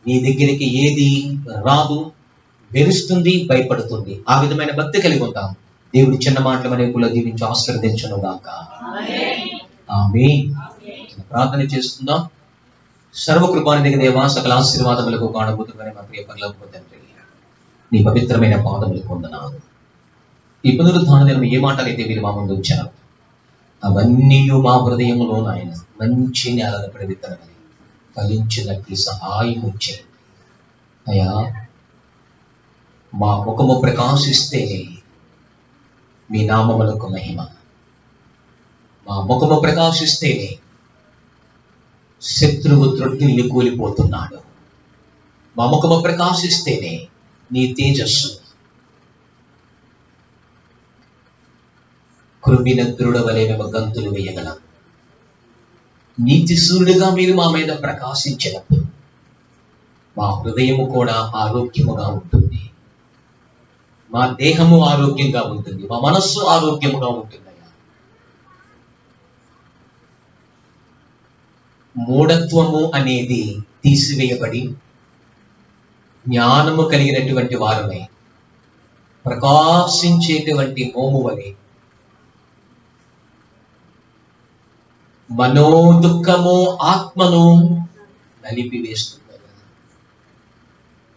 నీ దగ్గరికి ఏది రాదు, వెలుస్తుంది, భయపడుతుంది. ఆ విధమైన భక్తి కలిగి ఉంటాం. దేవుడి చిన్న మాటల మనకులో జీవించి ఆశీర్వదించును గాక. ఆమేన్. ప్రార్థన చేస్తుందాం. సర్వకృపానిధి దేవా, సకల ఆశీర్వాదములకు కారణభూతమైన మా ప్రియ పరలోకపు తండ్రి, నీ పవిత్రమైన పాదములకు వందనాలు. ఈ పునరుద్ధాన దినం ఏ మాటలైతే మీరు మా ముందు ఉంచారు అవన్నీ మా హృదయంలో నాయన మంచి నేలను ప్రవిత్తనని ఫలించినట్లు సహాయం వచ్చాయి అయ్యా. మా ముఖము ప్రకాశిస్తేనే మీ నామములకు మహిమ. మా ముఖము ప్రకాశిస్తేనే శత్రువు త్రొట్టిల్లి కూలిపోతున్నాడు. మా ముఖము ప్రకాశిస్తేనే నీ తేజస్సు, కృమినద్రుడ వలె మేము గంతులు వేయగలం. నీతి సూర్యుడిగా మీరు మా మీద ప్రకాశించినప్పుడు మా హృదయము కూడా ఆరోగ్యముగా ఉంటుంది, మా దేహము ఆరోగ్యంగా ఉంటుంది, మా మనస్సు ఆరోగ్యముగా ఉంటుంది. మూఢత్వము అనేది తీసివేయబడి జ్ఞానము కలిగినటువంటి వారమై ప్రకాశించేటువంటి మోము వలె మనోదుఃఖము ఆత్మను నలిపివేస్తుంది.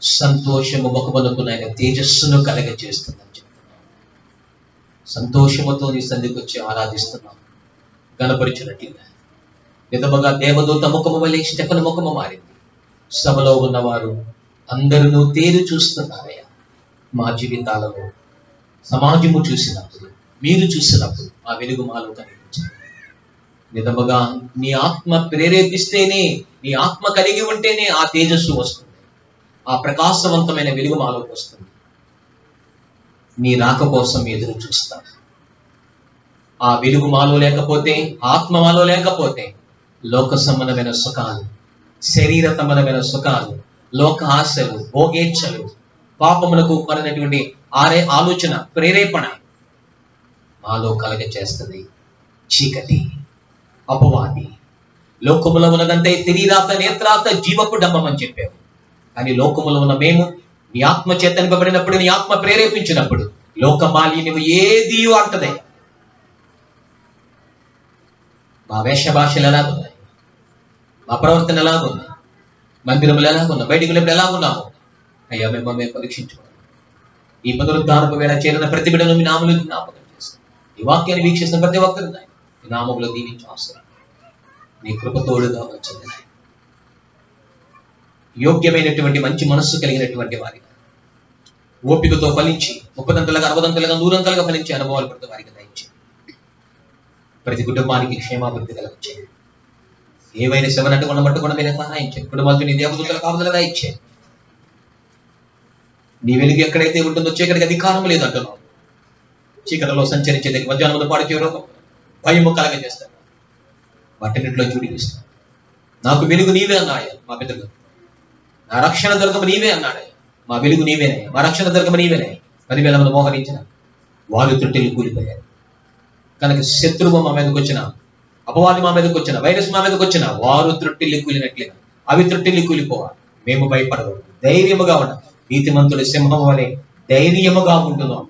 సంతోషము ముఖమునకు నాయన తేజస్సును కలగజేస్తుందని చెప్తున్నాం. సంతోషముతో నీ సన్నిధికి వచ్చి ఆరాధిస్తున్నాం, గణపరిచినట్లుగా. విధముగా దేవదూత ముఖము వలె స్టెఫను ముఖము మారింది. సభలో ఉన్నవారు అందరూ తేరు చూస్తున్నారయ్యా. మా జీవితాలలో సమాజము చూసినప్పుడు, మీరు చూసినప్పుడు ఆ వెలుగు మాలో కనిపించాలి. విధముగా నీ ఆత్మ ప్రేరేపిస్తేనే, నీ ఆత్మ కలిగి ఉంటేనే ఆ తేజస్సు వస్తుంది, ఆ ప్రకాశవంతమైన వెలుగు మాలోకి వస్తుంది. నీ రాక కోసం ఎదురు చూస్తాం. ఆ వెలుగు మాలో లేకపోతే, ఆత్మ మాలో లేకపోతే లోక సంబంధమైన సుఖాలు, శరీర సంబంధమైన సుఖాలు, లోక ఆశలు, భోగేచ్ఛలు, పాపములకు పడినటువంటి ఆలోచన, ప్రేరేపణ మాలో కలగ చేస్తుంది. చీకటి, అపవాది, లోకములో ఉన్నదంటే శరీరాత నేత్రాత జీవపు డంబం అని చెప్పావు. కానీ లోకములో ఉన్న మేము నీ ఆత్మ చేత నింపబడినప్పుడు, నీ ఆత్మ ప్రేరేపించినప్పుడు లోక మాలిన్యము ఏది అంటదే. మా వేష భాషలు ఎలాగున్నాయి, మా ప్రవర్తన ఎలాగున్నాయి, మందిరములు ఎలాగున్నాయి, బయటికి వెళ్ళినప్పుడు ఎలాగున్నాము అయ్యా మేము పరీక్షించుకోవాలి. ఈ పునరుద్ధారపు వేళ చేరిన ప్రతి బిడ్డను మీ నామములో జ్ఞాపకం చేస్తాం. ఈ వాక్యాన్ని వీక్షిస్తున్న ప్రతి ఒక్కరు ఈ నామములో దీవించు అవసరం. నీ కృపతోడుగా వచ్చింది. యోగ్యమైనటువంటి మంచి మనస్సు కలిగినటువంటి వారిగా, ఓపికతో ఫలించి 30 60 100 ఫలించే అనుభవాలు పడుతూ వారికి దయచేయండి. ప్రతి కుటుంబానికి క్షేమాభివృద్ధి కలగచేయండి. ఏవైనా శవనట్టు ఉండమట్టుకుండా మీరు సహాయం చేయండి. కుటుంబాలతో నీ దేవదూతల కాపుదలగా ఇచ్చేయండి. నీ వెలుగు ఎక్కడైతే ఉంటుందో చీకటికి అధికారం లేదంటున్నావు. చీకటిలో సంచరించేందుకు మధ్యాహ్నం పాడిచే రోగం, భయము కలగజేస్తాను. వాటిన్నింటిలో చూడిపిస్తాను. నాకు వెలుగు నీవే అన్నాడు మా పితరులు. నా రక్షణ దుర్గము నీవే అన్నాడు. మా వెలుగు నీవేనే, మా రక్షణ దుర్గము నీవేనే. 10,000 మంది మోహరించిన వారు తొట్టెలు కూలిపోయారు. కనుక శత్రువు మా మీదకి వచ్చిన, అపవాది మా మీదకి వచ్చిన, వైరస్ మా మీదకి వచ్చిన వారు త్రొట్టిల్లి కూలినట్లేగా అవి త్రొట్టిల్లి కూలిపోవాలి. మేము భయపడకూడదు, ధైర్యముగా ఉండాలి. నీతిమంతుడు సింహం వలె ధైర్యముగా ఉంటున్నాం.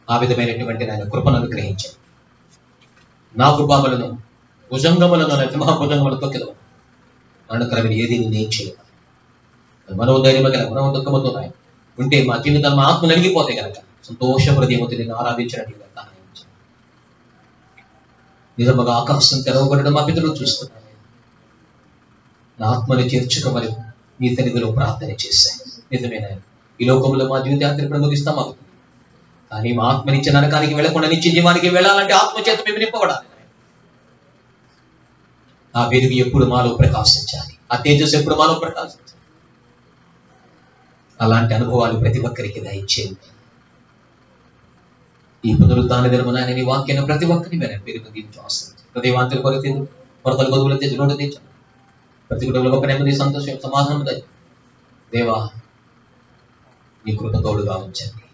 ఆ విధమైనటువంటి ఆయన కృపను అనుగ్రహించాను. నా కృపాబలను భుజంగములను సింహభుజంగములతో కిలవ అనుకరమైన ఏది నేను చేయను. మనోధైర్యము గల మనోదుఃఖముతో ఉంటే మా జీవితాలు, మా ఆత్మ నలిగిపోతే కనుక సంతోష హృదయముతో నేను ఆరాధించినట్లుగా సహాయం చేయండి. నిజముగా ఆకాశం తెరవబడడం మా పితరులు చూస్తున్నారు. నా ఆత్మను చేర్చుకోమని నీ సన్నిధిలో ప్రార్థన చేశాను. నిజమేనా? ఈ లోకంలో మా జీవితాంతరి ప్రముఖిస్తాం అవుతుంది. కానీ మా ఆత్మనిచ్చే నరకానికి వెళ్ళకుండా నిత్య జీవానికి వెళ్ళాలంటే ఆత్మచేత మేము నింపబడాలి. ఆ వెలుగు ఎప్పుడు మాలో ప్రకాశించాలి, ఆ తేజస్సు ఎప్పుడు మాలో ప్రకాశించాలి. అలాంటి అనుభవాలు ప్రతి ఒక్కరికి దయచేయండి. ఈ పునరుద్ధాన దినమున నీ వాక్యాన్ని ప్రతి ఒక్కరిని మేము పేరు దీవించు అవసరం. హృదయవాంతుల కొరత కొరతలు బదువులు తెచ్చి నోటు తెచ్చాను. ప్రతి కుటుంబంలో ఒక నెమ్మది, సంతోషం, సమాధానం దయ. దేవా నీ కృప తోడుగా ఉంచండి.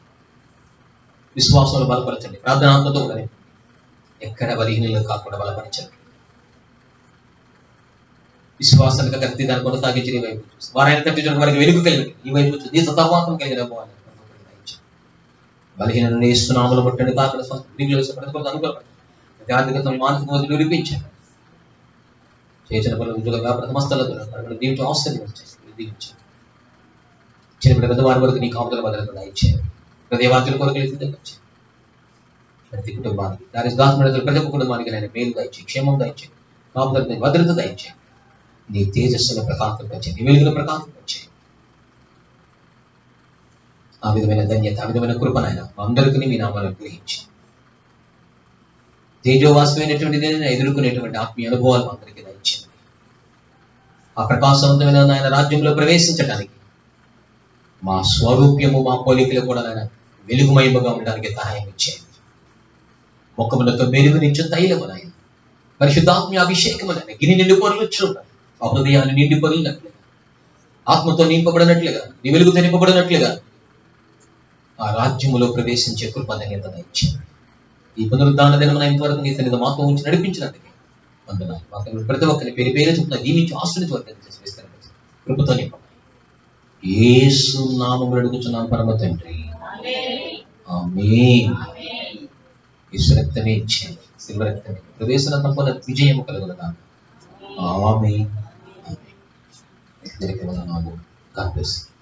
విశ్వాసంలో బలపరచండి. ప్రార్థనాత్మతో కూడా ఎక్కడ బలహీనలు కాకుండా బలపరచండి. విశ్వాసానికి కత్తి దాన్ని కొనసాగించి నీ వైపు చూసి వారైనా తప్పించడం వారికి వెలుగు కలిగి ఈ వైపు చూసి నీ సతవాసం కలిగిన బలహీనను ఇస్తున్నాములు ముట్టండి. కాకుండా అనుకూలపడి మానసిక నిరూపించండి. చేసిన పనులు ఉద్యోగంగా ప్రథమ స్థలతో దీవించి అవసరం దీవించండి. చిన్నప్పుడు పెద్దవారి వరకు నీ కాపుదల భద్రత ఇచ్చేయండి. హృదయవాంతుల కొరకు సిద్ధపరిచండి. ప్రతి కుటుంబానికి ప్రతి ఒక్క కుటుంబానికి నేను మేలుగా ఇచ్చి క్షేమంగా ఇచ్చేయండి. కాపుదల భద్రతగా ఇచ్చేయండి. నీ తేజస్సును ప్రకాశింపచేయండి, నీ వెలుగును ప్రకాశింపచేయండి. ఆ విధమైన ధన్యత, ఆ విధమైన కృపనైనా అందరికీ మీ నామాన్ని గ్రహించి తేజోవాసమైనటువంటి నేను ఎదుర్కొనేటువంటి ఆత్మీయ అనుభవాలు అందరికీ దయచేయండి. ఆ ప్రకాశవంతమైన ఆయన రాజ్యంలో ప్రవేశించడానికి మా స్వరూప్యము, మా పోలికలు కూడా ఆయన వెలుగుమయముగా ఉండడానికి సహాయం ఇచ్చేయండి. ముఖమునకు మెరుగునిచ్చు తైలమునాయి పరిశుద్ధాత్మ అభిషేకమునని గిని నిండి పొరలుచ్చు ఆ హృదయాన్ని నిండి పొరలినట్లుగా ఆత్మతో నింపబడినట్లుగా నీ వెలుగుతో నింపబడినట్లుగా ఆ రాజ్యములో ప్రవేశించే కృపధన్యత ఇచ్చింది. ఈ పునరుద్ధాన దినమున ఇంతవరకు నీ సన్నిధి మాతో ఉంచి నడిపించినందుకే వందనాలు. మాతో ప్రతి ఒక్కరిని పేరు పేరు చెప్తున్నా దీవించి ఆశ్రయించి వర్గం చేసి విస్తరించండి. కృపతో నింపండి. యేసు నామములో అడుగుచున్నాం పరమ తండ్రి, ఆమేన్. యేసు రక్తమే ఇచ్చింది, శిల్వ రక్తమే ప్రవేశన తప్పన విజయము కలుగునగా. ఆమేన్. ఆమేన్. God bless you.